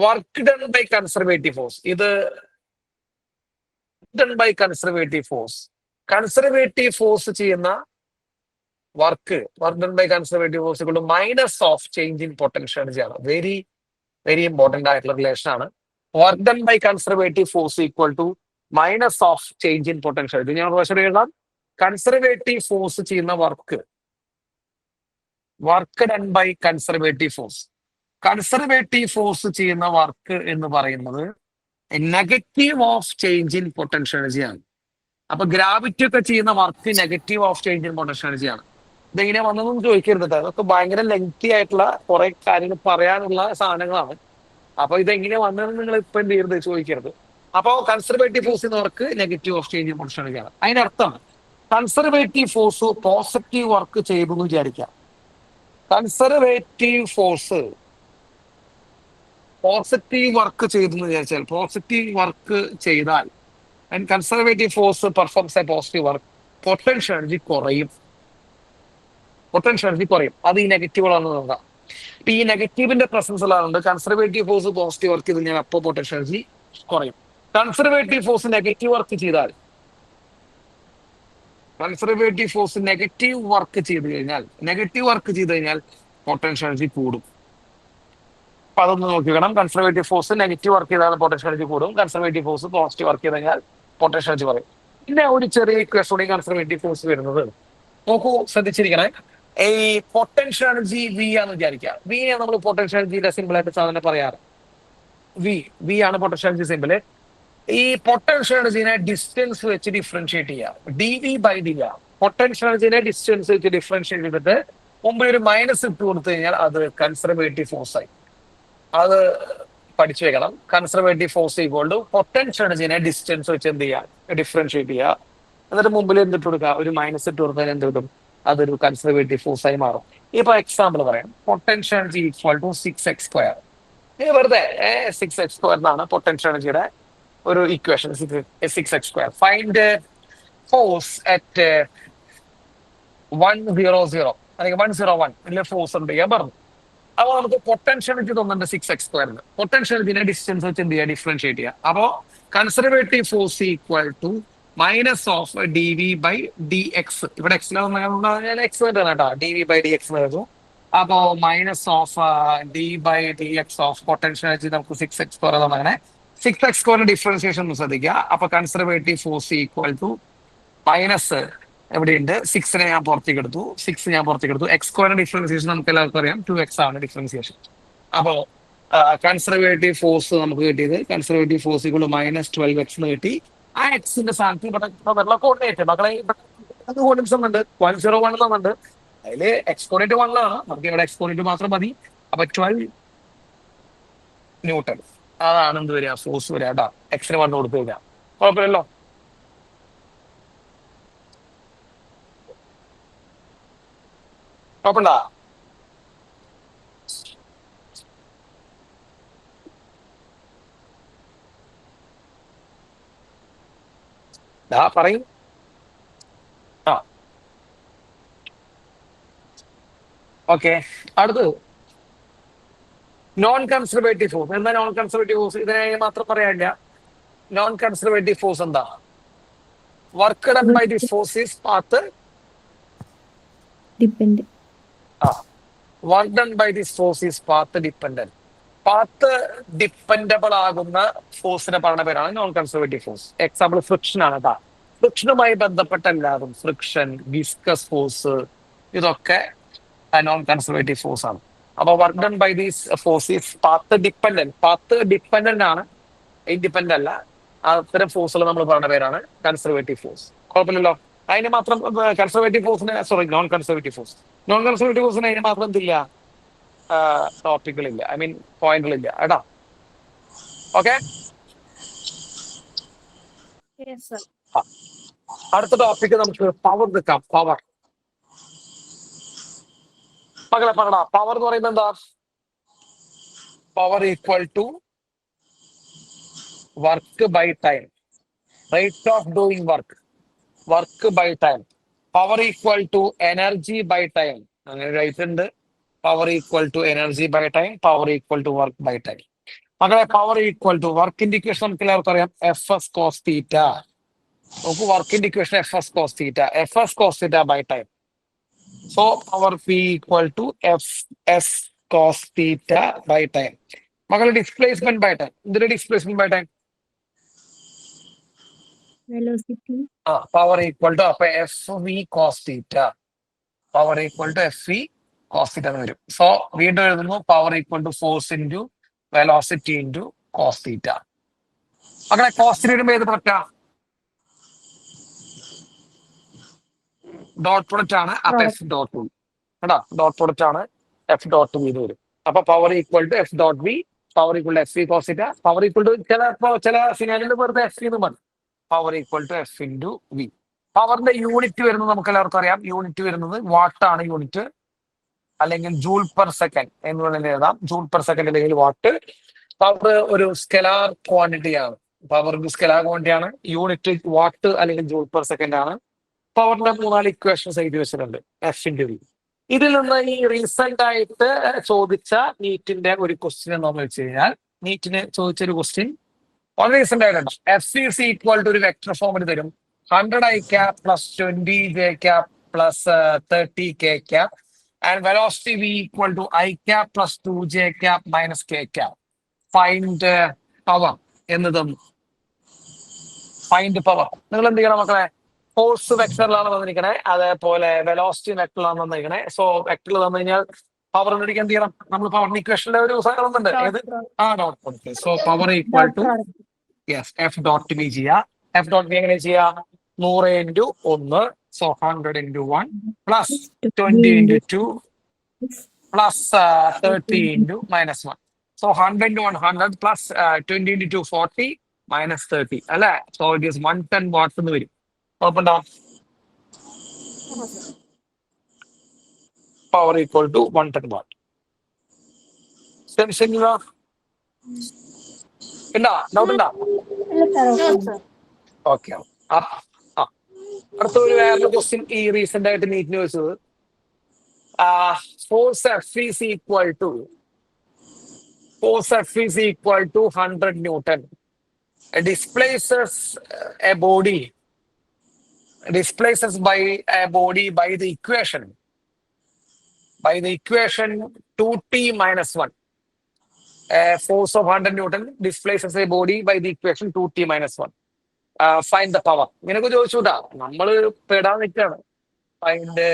work done by conservative force. ഇത് done by conservative force. Conservative force ചെയ്യുന്ന work done by conservative force minus of change in potential energy ആണ്. വെരി വെരി ഇമ്പോർട്ടന്റ് ആയിട്ടുള്ള റിലേഷൻ ആണ്. Work done by conservative force equal to minus of change in potential energy. ഞാൻ പ്രശ്നം എഴുതാം. Conservative force ചെയ്യുന്ന work done by conservative force. Conservative force ചെയ്യുന്ന work എന്ന് പറയുന്നത് negative of change in potential energy ആണ്. അപ്പൊ ഗ്രാവിറ്റി ഒക്കെ ചെയ്യുന്ന work negative of change in potential energy ആണ്. ഇതെങ്ങനെ വന്നതെന്ന് ചോദിക്കരുത്. അതൊക്കെ ഭയങ്കര ലെങ്തി ആയിട്ടുള്ള കുറെ കാര്യങ്ങൾ പറയാനുള്ള സാധനങ്ങളാണ്. അപ്പൊ ഇതെങ്ങനെ വന്നതെന്ന് നിങ്ങൾ ഇപ്പൊ എന്ത് ചെയ്യരുത്, ചോദിക്കരുത്. അപ്പോ കൺസർവേറ്റീവ് ഫോഴ്സ് ചെയ്യുന്ന work negative of change in potential energy ആണ്. അതിനർത്ഥം കൺസർവേറ്റീവ് ഫോഴ്സ് പോസിറ്റീവ് വർക്ക് ചെയ്തു എന്ന് വിചാരിക്കാം. കൺസർവേറ്റീവ് ഫോഴ്സ് പോസിറ്റീവ് വർക്ക് ചെയ്തു എന്ന് വിചാരിച്ചാൽ, പോസിറ്റീവ് വർക്ക് ചെയ്താൽ conservative force performs A positive work, potential energy കുറയും. അത് ഈ നെഗറ്റീവുകളാണ് നോക്കാം. ഇപ്പൊ ഈ നെഗറ്റീവിന്റെ പ്രസൻസ് ഉള്ളതുകൊണ്ട് കൺസർവേറ്റീവ് ഫോഴ്സ് പോസിറ്റീവ് വർക്ക് ചെയ്ത് കഴിഞ്ഞാൽ അപ്പോൾ പൊട്ടൻഷ്യൽ എനർജി കുറയും. കൺസർവേറ്റീവ് ഫോഴ്സ് നെഗറ്റീവ് വർക്ക് ചെയ്താൽ പൊട്ടൻഷ്യൽ എനർജി കൂടും. അപ്പൊ അതൊന്ന് നോക്കിക്കണം. കൺസർവേറ്റീവ് ഫോഴ്സ് നെഗറ്റീവ് വർക്ക് ചെയ്താൽ പൊട്ടൻഷ്യൽ എനർജി കൂടും. കൺസർവേറ്റീവ് ഫോഴ്സ് പോസിറ്റീവ് വർക്ക് ചെയ്ത് കഴിഞ്ഞാൽ പൊട്ടൻഷ്യൽ എനർജി പറയും. പിന്നെ ഒരു ചെറിയ ഇക്വേഷൻ കൺസർവേറ്റീവ് ഫോഴ്സ് വരുന്നത് നോക്കൂ, ശ്രദ്ധിച്ചിരിക്കണേ. ഈ പൊട്ടൻഷ്യൽ എനർജി വി ആണെന്ന് വിചാരിക്കുക. വി ആണ് നമ്മൾ പൊട്ടൻഷ്യൽ എനർജിയുടെ സിമ്പിൾ ആയിട്ട് സാധനം പറയാറ്. വി ആണ് പൊട്ടൻഷ്യൽ എനർജി സിമ്പിള്. ഈ പൊട്ടൻഷ്യൽ എനർജിനെ ഡിസ്റ്റൻസ് വെച്ച് ഡിഫറൻഷിയേറ്റ് ചെയ്യാം. D V by D R. Potential എനർജിനെ ഡിസ്റ്റൻസ് വെച്ച് ഡിഫറൻഷിയേറ്റ് ചെയ്തിട്ട് മുമ്പ് ഒരു മൈനസ് ഇട്ട് കൊടുത്തു കഴിഞ്ഞാൽ അത് കൺസർവേറ്റീവ് ഫോഴ്സ് ആയി. അത് പഠിച്ചു വെക്കണം. Conservative force equal to potential എനർജിനെ ഡിസ്റ്റൻസ് വെച്ച് എന്ത് ചെയ്യുക, ഡിഫറൻഷിയേറ്റ് ചെയ്യുക. എന്നിട്ട് മുമ്പിൽ എന്തിട്ട് കൊടുക്കുക, ഒരു മൈനസ് ഇട്ട് കൊടുത്താൽ എന്ത് കിട്ടും, അതൊരു കൺസർവേറ്റീവ് ഫോഴ്സ് ആയി മാറും. ഇപ്പൊ എക്സാമ്പിൾ പറയാം. Potential energy equal to 6x². വെറുതെ 6x² എന്നാണ് പൊട്ടൻഷ്യൽ എനർജിയുടെ ഒരു equation. 6x². Find force at 100 അല്ലെങ്കിൽ 101 ഫോഴ്സ് ഉണ്ട് ഞാൻ പറഞ്ഞു. അപ്പൊ നമുക്ക് പൊട്ടൻഷ്യൽ എനർജി തോന്നുന്നുണ്ട് 6x². പൊട്ടൻഷ്യൽ എനർജിനെ ഡിസ്റ്റൻസ് വെച്ച് എന്ത് ചെയ്യുക, ഡിഫറൻഷിയേറ്റ് ചെയ്യുക. അപ്പോ conservative force equal to minus of d V by d x. ഇവിടെ എക്സ് എക്സ് വരുന്നത് കേട്ടോ, d V by d x വരുന്നു. അപ്പോ minus of d by d x of potential energy നമുക്ക് 6x² അങ്ങനെ 6x² ഡിഫറൻസിയേഷൻ ശ്രദ്ധിക്കുക. അപ്പൊ conservative force equal to minus എവിടെയുണ്ട്, 6 ഞാൻ പുറത്തേക്ക് എടുത്തു, x² ഡിഫറൻസിയേഷൻ നമുക്ക് എല്ലാവർക്കും അറിയാം 2x ആണ് ഡിഫറൻസിയേഷൻ. അപ്പോ കൺസർവേറ്റീവ് ഫോഴ്സ് നമുക്ക് കിട്ടിയത് conservative force equal minus 12x എന്ന് കിട്ടി. ആ എക്സിന്റെ സ്ഥാനത്ത് ഇവിടെ കോർഡിനേറ്റ് മക്കളെ കോർഡിനേറ്റ്സ് ഉണ്ട് 101 എന്നുണ്ട്. അതില് എക്സ്പോണന്റ് 1 ആണ്, നമുക്ക് ഇവിടെ എക്സ്പോണന്റ് മാത്രം മതി. അപ്പൊ 12 ന്യൂട്ടൺ അതാണ് എന്ത് വരിക, ഫോഴ്സ് വരിക കേട്ടോ. എക്സിന് 1 കൊടുത്തു കഴിഞ്ഞാൽ കുഴപ്പമില്ലല്ലോ. കുഴപ്പമുണ്ടാ? പറയും. ആ ഓക്കെ, അടുത്തത് നോൺ കൺസർവേറ്റീവ് ഫോഴ്സ്. എന്താ നോൺ കൺസർവേറ്റീവ് ഫോഴ്സ്? ഇതിനെ മാത്രം പറയാനില്ല. നോൺ കൺസർവേറ്റീവ് ഫോഴ്സ് എന്താ? Work done by the force is path dependent. Work done by this force is path dependent. Path dependable ആകുന്ന ഫോഴ്സിനെ പറയുന്ന പേരാണ് non conservative force. Example friction ആണ് കേട്ടോ. ഫ്രിക്ഷനുമായി ബന്ധപ്പെട്ട എല്ലാതും ഫ്രിക്ഷൻ, വിസ്കസ് ഫോഴ്സ്, ഇതൊക്കെ നോൺ കൺസർവേറ്റീവ് ഫോഴ്സ് ആണ്. അപ്പൊ work done by these force is path dependent. Path dependent ആണ്, ഇൻഡിപെൻഡന്റ് അല്ല. അത്തരം ഫോഴ്സുകൾ നമ്മൾ പറയുന്ന പേരാണ് കൺസർവേറ്റീവ് ഫോഴ്സ്. കുഴപ്പമില്ലല്ലോ. അതിന് മാത്രം കൺസർവേറ്റീവ് ഫോഴ്സിന് നോൺ കൺസർവേറ്റീവ് ഫോഴ്സിന് അതിന് മാത്രം എന്തില്ല, ടോപ്പിക്കുകളില്ല, ഐ മീൻ പോയിന്റുകളില്ല കേട്ടോ. Okay, Yes, sir. അടുത്ത ടോപ്പിക്ക് നമുക്ക് പവർ എടുക്കാം. പവർ മകളെ പറടാ. പവർ എന്ന് പറയുന്നത് എന്താ? Power equal to work by time, rate of doing work by time. Power equal to energy by time, അങ്ങനെ എഴുതിയിട്ടുണ്ട്. Power equal to energy by time, power equal to work by time. മകളെ power equal to വർക്കിന്റെ equation നമുക്ക് എല്ലാവർക്കും അറിയാം, F S cos theta. നമുക്ക് വർക്കിന്റെ equation F S cos theta by time. So power P equal to F S cos theta by time. മകളെ displacement by time. എന്തിന്റെ displacement by time? Velocity. Power equal to അപ്പൊ F V cos theta. Power equal to F V cos theta എന്ന് വരും. So വീണ്ടും എഴുതുന്നു power equal to force into velocity into cos theta. അങ്ങനെ cos തീറ്റ വരുമ്പോൾ ഏത് പ്രൊഡക്റ്റാ? Dot product ആണ്. അപ്പൊ എഫ് ഡോട്ട് വി കേട്ടോ, ഡോട്ട് പ്രൊഡക്റ്റ് ആണ്. എഫ് ഡോട്ട് വി വരും. അപ്പൊ power equal to F dot v, power equal to F V cos theta. Power equal to ചില സിനാരിയിൽ വെറുതെ എഫ് എന്ന് പറഞ്ഞു. Power equal to F into v. പവറിന്റെ യൂണിറ്റ് വരുന്നത് നമുക്ക് എല്ലാവർക്കും അറിയാം. യൂണിറ്റ് വരുന്നത് വാട്ട് ആണ് യൂണിറ്റ്, അല്ലെങ്കിൽ ജൂൾ പെർ സെക്കൻഡ് എന്ന് വേണമെങ്കിൽ എഴുതാം. ജൂൾ പെർ സെക്കൻഡ് അല്ലെങ്കിൽ വാട്ട്. പവർ ഒരു സ്കെലാർ ക്വാണ്ടിറ്റി ആണ്. പവർ ഒരു സ്കെലാർ ക്വാണ്ടിറ്റി ആണ്. യൂണിറ്റ് വാട്ട് അല്ലെങ്കിൽ ജൂൾ പെർ സെക്കൻഡ് ആണ്. പവറിന്റെ 4 ഇക്വേഷൻസ് എഴുതി വെച്ചിട്ടുണ്ട്, എഫ് ഇൻറ്റു വി. ഇതിൽ നിന്ന് ഈ റീസെന്റ് ആയിട്ട് ചോദിച്ച നീറ്റിന്റെ ഒരു ക്വസ്റ്റ്യൻ എന്താണെന്ന് വെച്ച് കഴിഞ്ഞാൽ, നീറ്റിന് ചോദിച്ച ഒരു ക്വസ്റ്റ്യൻ വളരെ റീസെന്റ് ആയിട്ടുണ്ട്. എഫ് ഈസ് ഈക്വൽ ടു ഒരു വെക്ടർ ഫോമിൽ തരും 100 i cap plus 20 j cap plus 30 k cap and velocity v equal to I cap plus 2 j cap minus k cap. Find power എന്നതും ഫൈൻഡ് പവർ. നിങ്ങൾ എന്ത് ചെയ്യണം മക്കളെ? Force വെക്ടറിലാണ് തന്നിരിക്കണേ, അതേപോലെ velocity വെക്ടറിലാണ് തന്നിരിക്കണേ. So വെക്ടറിൽ തന്നു കഴിഞ്ഞാൽ പവർ കണ്ടുപിടിക്കാൻ എന്ത് ചെയ്യണം? നമ്മൾ പവറിന്റെ ഇക്വേഷനിലെ ഒരു സാധനം തന്നിട്ടുണ്ട്. ഏത്? Dot product. So power equal to F dot V ചെയ്യാം. എഫ് ഡോട്ട് വി എങ്ങനെ ചെയ്യാം? 100 into 1, so 100 into 1 plus 20 into 2 plus 30 into -1. So 100 into 100 plus 20 into 2 40 minus 30 അല്ലെ? സോ ഇറ്റ് ഈസ് 110 വാട്ട്സ് എന്ന് വരും. ഓപ്പണ്ടോ? Power equal to 110 watt. ശരിയാ? ഉണ്ടോ? Doubt ഉണ്ടോ? No, sir. ഓക്കെ. അടുത്ത ഒരു വേറൊരു ക്വസ്റ്റ്യൻ ഈ റീസെന്റ് ആയിട്ട് നീറ്റിന് വെച്ചത്, force F is equal to 100 newton displaces a body by the equation 2t minus 1. A force of 100 Newton displaces a body by the equation 2t minus 1. Find the power. ഇങ്ങനെയൊക്കെ ചോദിച്ചുകൂടാ, നമ്മള് പെടാൻ നിൽക്കാണ്. Find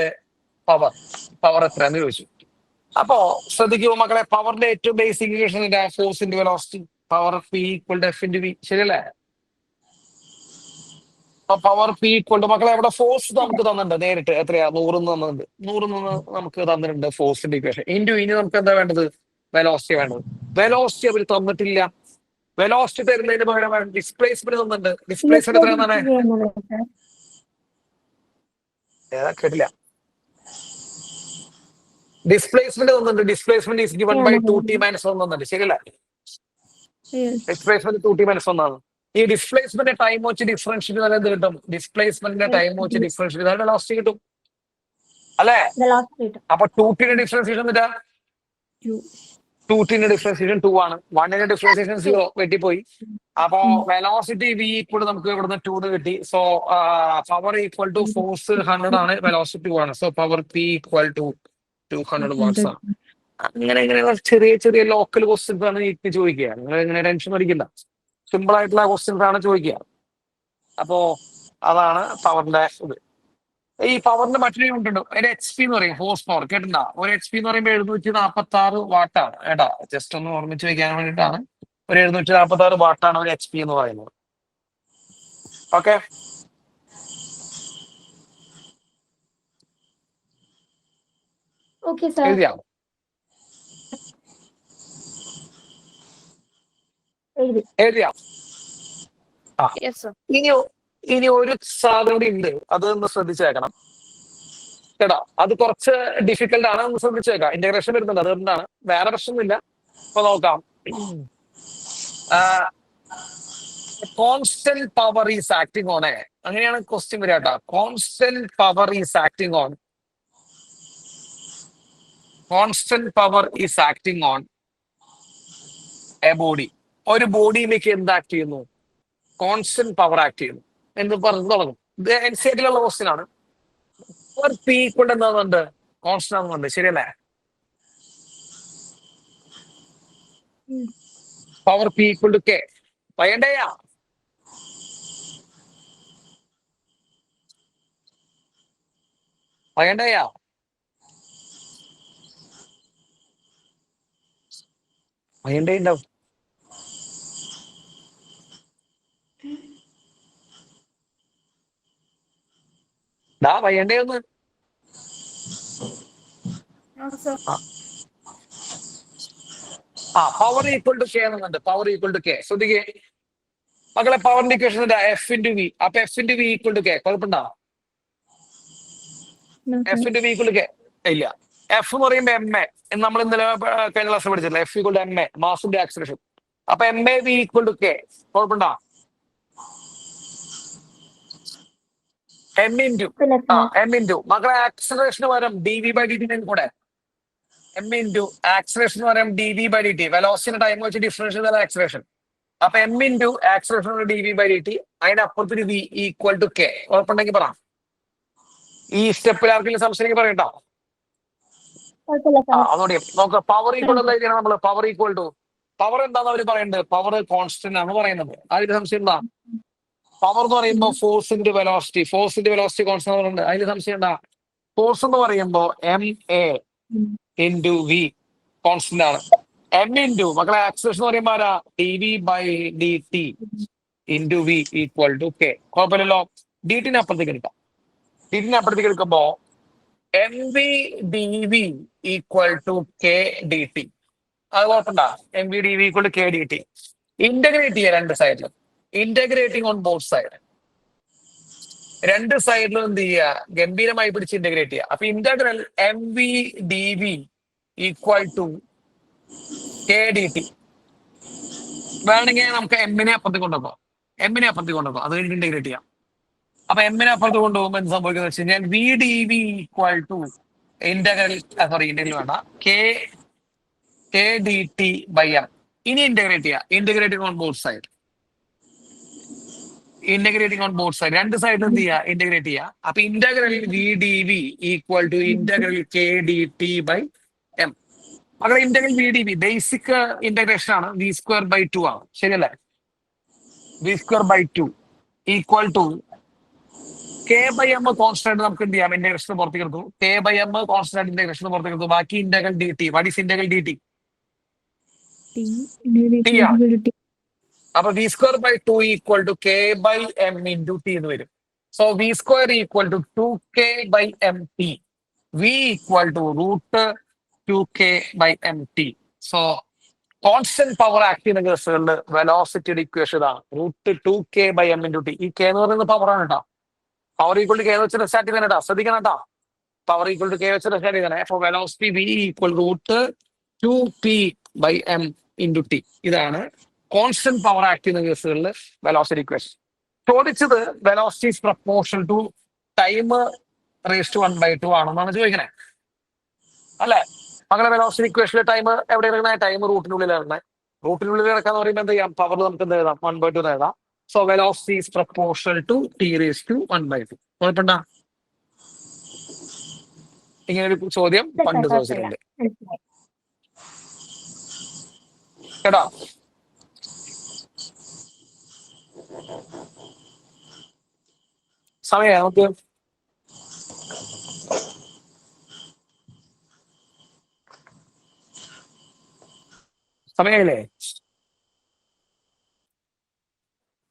power എത്രയാന്ന് ചോദിച്ചു. അപ്പോ ശ്രദ്ധിക്കൂ മക്കളെ, പവറിന്റെ ഏറ്റവും basic equation force into velocity. Power P equal to F into v, ശരിയല്ലേ? അപ്പൊ പവർ പി ഈക്വൽ ടു മക്കളെ ഇവിടെ ഫോഴ്സ് നമുക്ക് തന്നിട്ടുണ്ട് നേരിട്ട്. എത്രയാ? 100 തന്നിട്ടുണ്ട്. 100 നമുക്ക് തന്നിട്ടുണ്ട് ഫോഴ്സിന്റെ ഇക്വേഷൻ. ഇൻറ്റു ഇനി നമുക്ക് എന്താ വേണ്ടത്? വെലോസിറ്റി വേണ്ടത്. വെലോസിറ്റി അവർ തന്നിട്ടില്ല. വെലോസിറ്റി തരുന്നതിന് പകരം ഡിസ്പ്ലേസ്മെന്റ് തന്നിട്ടുണ്ട്. ഡിസ്പ്ലേസ്മെന്റ് എത്രയാണ്? കേട്ടില്ല. ഡിസ്പ്ലേസ്മെന്റ് തന്നിട്ടുണ്ട്. Displacement is given by 2t minus 1 തന്നിട്ടുണ്ട്, ശരിയല്ലേ? ഡിസ്പ്ലേസ്മെന്റ് 2t minus 1 ആണ്. ഈ ഡിസ്പ്ലേസ്മെന്റ് ടൈം വെച്ച് ഡിഫറൻഷ്യൽ ചെയ്താൽ എന്ത് കിട്ടും? ഡിസ്പ്ലേസ്മെന്റിന്റെ ടൈം വെച്ച് ഡിഫറൻഷ്യൽ ചെയ്താൽ വെലോസിറ്റി കിട്ടും അല്ലേ? അപ്പൊ 2t ഡിഫറൻസിയേഷൻ എന്താ? 2t ഡിഫറൻസിയേഷൻ 2 ആണ്. 1 ഡിഫറൻസിയേഷൻ 0 വെട്ടിപ്പോയി. അപ്പോ വെലോസിറ്റി v ഈക്വൽ നമുക്ക് ഇവിടുന്ന് 2 കിട്ടി. So power equal to force 100 ആണ്, വെലോസിറ്റി 2 ആണ്. So power p equal to 200 watts ആണ്. അങ്ങനെ ഇങ്ങനെയുള്ള ചെറിയ ചെറിയ ലോക്കൽ ക്വസ്റ്റ്യൻസ് ആണ് നീറ്റ് ചോദിക്കുക. നിങ്ങൾ ഇങ്ങനെ ടെൻഷൻ അടിക്കില്ല, സിമ്പിൾ ആയിട്ടുള്ള ക്വസ്റ്റ്യൻസ് ആണ് ചോദിക്കുക. അപ്പോ അതാണ് പവറിന്റെ ഇത്. ഈ പവറിന്റെ മറ്റൊരു യൂണിറ്റ് ഉണ്ട്, ഒരു HP എന്ന് പറയും, ഹോഴ്സ് പവർ. കേട്ടിട്ടുണ്ടോ? ഒരു HP എന്ന് പറയുമ്പോൾ 746 വാട്ടാണ്. കേട്ടാ, ജസ്റ്റ് ഒന്ന് ഓർമ്മിച്ച് വെക്കാൻ വേണ്ടിയിട്ടാണ്. ഒരു 746 വാട്ടാണ് ഒരു HP എന്ന് പറയുന്നത്. Okay, Okay, sir. എഴുതിയാ? എഴുതി. എഴുതിയാ? ആ, Yes, sir. ഇനി ഒരു സാധനം കൂടി ഉണ്ട്, അത് ഒന്ന് ശ്രദ്ധിച്ചേക്കണം കേട്ടോ. അത് കുറച്ച് ഡിഫിക്കൽട്ട് ആണ്, ഒന്ന് ശ്രദ്ധിച്ചേക്കാം. ഇന്റഗ്രേഷൻ വരുന്നുണ്ട്, അതുകൊണ്ടാണ്, വേറെ പ്രശ്നമൊന്നുമില്ല. അപ്പൊ നോക്കാം. Constant power is acting on അങ്ങനെയാണ് ക്വസ്റ്റ്യൻ വരിക കേട്ടോ. Constant power is acting on A body. ഒരു ബോഡിയിലേക്ക് എന്ത് ആക്ട് ചെയ്യുന്നു? കോൺസ്റ്റന്റ് പവർ ആക്ട് ചെയ്യുന്നു എന്ന് പറഞ്ഞു തുടങ്ങും. ഇത് NCERT-ലുള്ള ക്വസ്റ്റ്യൻ ആണ്. പവർ P കൊണ്ട് എന്താകുന്നുണ്ട്? കോൺസ്റ്റന്റ് ആകുന്നുണ്ട്, ശരിയല്ലേ? Power P equal to K. പറയണ്ടേയാ? പറയണ്ടേയാ? പറയണ്ടേ ഉണ്ടാവും. പറയണ്ടേ ഒന്ന്. No, sir. Power equal to K എന്നുണ്ട്. Power equal to K. ശ്രദ്ധിക്കേ മക്കളെ, പവറിന്റെ ഇക്വേഷൻ F × V. അപ്പൊ F × V equal to K. കുഴപ്പമുണ്ടോ? No, F × V equal to K ഇല്ല. F എന്ന് പറയുമ്പോ MA. നമ്മൾ ഇന്നലെ കഴിഞ്ഞ ക്ലാസ് പഠിച്ചില്ല. F ഈക്വൽ ടു MA, മാസിന്റെ ആക്സിലറേഷൻ. അപ്പൊ MAV ഈക്വൽ ടു K. കുഴപ്പമുണ്ടോ? M × മക്കളെ ആക്സിലറേഷന് പകരം dV/dt കൂടെ. M × ആക്സിലറേഷൻ പകരം dV/dt. വെലോസിറ്റി ടൈം വെച്ച് ഡിഫറൻഷ്യൽ ആക്സിലറേഷൻ. അപ്പൊ M × ആക്സിലറേഷൻ dV/dt, അതിനപ്പുറത്തൊരു V ഈക്വൽ ടു K. കുഴപ്പമുണ്ടെങ്കിൽ പറ. ഈ സ്റ്റെപ്പിൽ ആർക്കെങ്കിലും സംശയം പറയട്ടോ? കുഴപ്പമില്ല, sir. അതോടെ നോക്ക. പവർ ഈക്വൽ എന്താ ചെയ്യണം നമ്മള്? പവർ ഈക്വൽ ടു പവർ എന്താന്ന് അവർ പറയുന്നത്? പവർ കോൺസ്റ്റന്റ് ആണ് പറയുന്നത്. അതിന് സംശയം എന്താ? പവർ എന്ന് പറയുമ്പോൾ ഫോഴ്സ് ഇൻറ്റു വെലോസിറ്റി. കോൺസ്റ്റന്റ് പറയുന്നത്. അതിന് സംശയം എന്താ? ഫോഴ്സ് എന്ന് പറയുമ്പോൾ MA × V കോൺസ്റ്റന്റ് ആണ്. M × മക്കളെ ആക്സിലറേഷൻ എന്ന് പറയുമ്പോൾ ആരാ? dV/dt × V equal to K. കുഴപ്പമില്ലല്ലോ. ഡിറ്റിനെ അപ്പുറത്തേക്ക് എടുക്കുമ്പോ MV dV equal to K dt. അത് കുഴപ്പമുണ്ടാ? MV dV equal to K dt. Integrate ചെയ്യുക രണ്ട് സൈഡിലും. Integrating on both side. രണ്ട് സൈഡിലും എന്ത് ചെയ്യുക? ഗംഭീരമായി പിടിച്ച് ഇന്റഗ്രേറ്റ് ചെയ്യുക. അപ്പൊ integral MV dV equal to K dt. വേണമെങ്കിൽ നമുക്ക് എമ്മിനെ അപ്പുറത്തേക്ക് കൊണ്ടുപോകാം. അത് കഴിഞ്ഞ് ഇന്റഗ്രേറ്റ് ചെയ്യാം. അപ്പൊ എമ്മിനെ അപ്പുറത്ത് കൊണ്ടുപോകുമ്പോൾ എന്ത് സംഭവിക്കുന്നത് വെച്ച് കഴിഞ്ഞാൽ V dV equal to integral വേണ്ട K dt/M. ഇനി ഇന്റഗ്രേറ്റ് ചെയ്യാം. Integrating on both side. രണ്ട് സൈഡിലും എന്ത് ചെയ്യുക? ഇന്റഗ്രേറ്റ് ചെയ്യുക. അപ്പൊ integral V dV equal to integral K dt/M. മക്കളെ integral V dV basic integration ആണ്. V²/2 ആണ്, ശരിയല്ലേ? V²/2 equal to K/M constant. നമുക്ക് എന്ത് ചെയ്യാം? ഇന്റഗ്രേഷൻ പുറത്തേക്ക് എടുത്തു. K/M കോൺസ്റ്റന്റ് ഇന്റഗ്രേഷൻ പുറത്തേക്ക് എടുത്തു. ബാക്കി integral dt. What is integral dt? T ആണ്. അപ്പൊ V²/2 equal to K/M × T എന്ന് വരും. So V² equal to 2K/MT. V equal to √2K/MT. So constant power act ചെയ്യുന്ന കേസുകളിൽ വെലോസിറ്റിയുടെ ഇക്വേഷൻ ഇതാണ്, √2K/M × T. ഈ K എന്ന് പറയുന്നത് പവറാണ് കേട്ടോ. പവർ ഈക്വൽ ടു K വെച്ചിട്ട് സ്റ്റാർട്ട് ചെയ്താൽ കേട്ടോ, ശ്രദ്ധിക്കണം കേട്ടോ. പവർ ഈക്വൽ ടു K വെച്ചിട്ട് സ്റ്റാർട്ട് ചെയ്താൽ. അപ്പൊ velocity V equal √2P/M × T. ഇതാണ് കോൺസ്റ്റന്റ് പവർ ആക്ട് ചെയ്യുന്ന കേസുകളിൽ വെലോസിറ്റി ഇക്വേഷൻ. ചോദിച്ചത് velocity is proportional to time ⁻²² ആണെന്നാണ് ചോദിക്കണേ, അല്ലെ? അങ്ങനെ വെലോസിറ്റി ഇക്വേഷനിലെ ടൈം എവിടെ ഇറങ്ങണേ? ടൈം റൂട്ടിനുള്ളിൽ ഇറങ്ങണേ. റൂട്ടിനുള്ളിൽ ഇറക്കാന്ന് പറയുമ്പോൾ എന്ത് ചെയ്യാം? പവർ നമുക്ക് എന്ത് എഴുതാം? 1/2 എന്ന് എഴുതാം. So velocity is proportional to T⁻²². കുഴപ്പമുണ്ടോ? ഇങ്ങനെ ഒരു ചോദ്യം പണ്ട് ചോദിച്ചിട്ടുണ്ട്. കേട്ടോ. സമയം നമുക്ക് സമയമില്ലേ?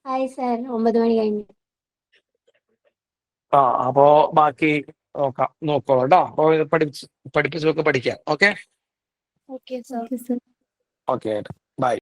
ഹായ് സാർ 9 മണി കഴിഞ്ഞു. അപ്പോ ബാക്കി നോക്കോളൂ കേട്ടോ. അപ്പൊ പഠിപ്പിച്ചൊക്കെ പഠിക്കാം. Okay okay sir. Okay bye.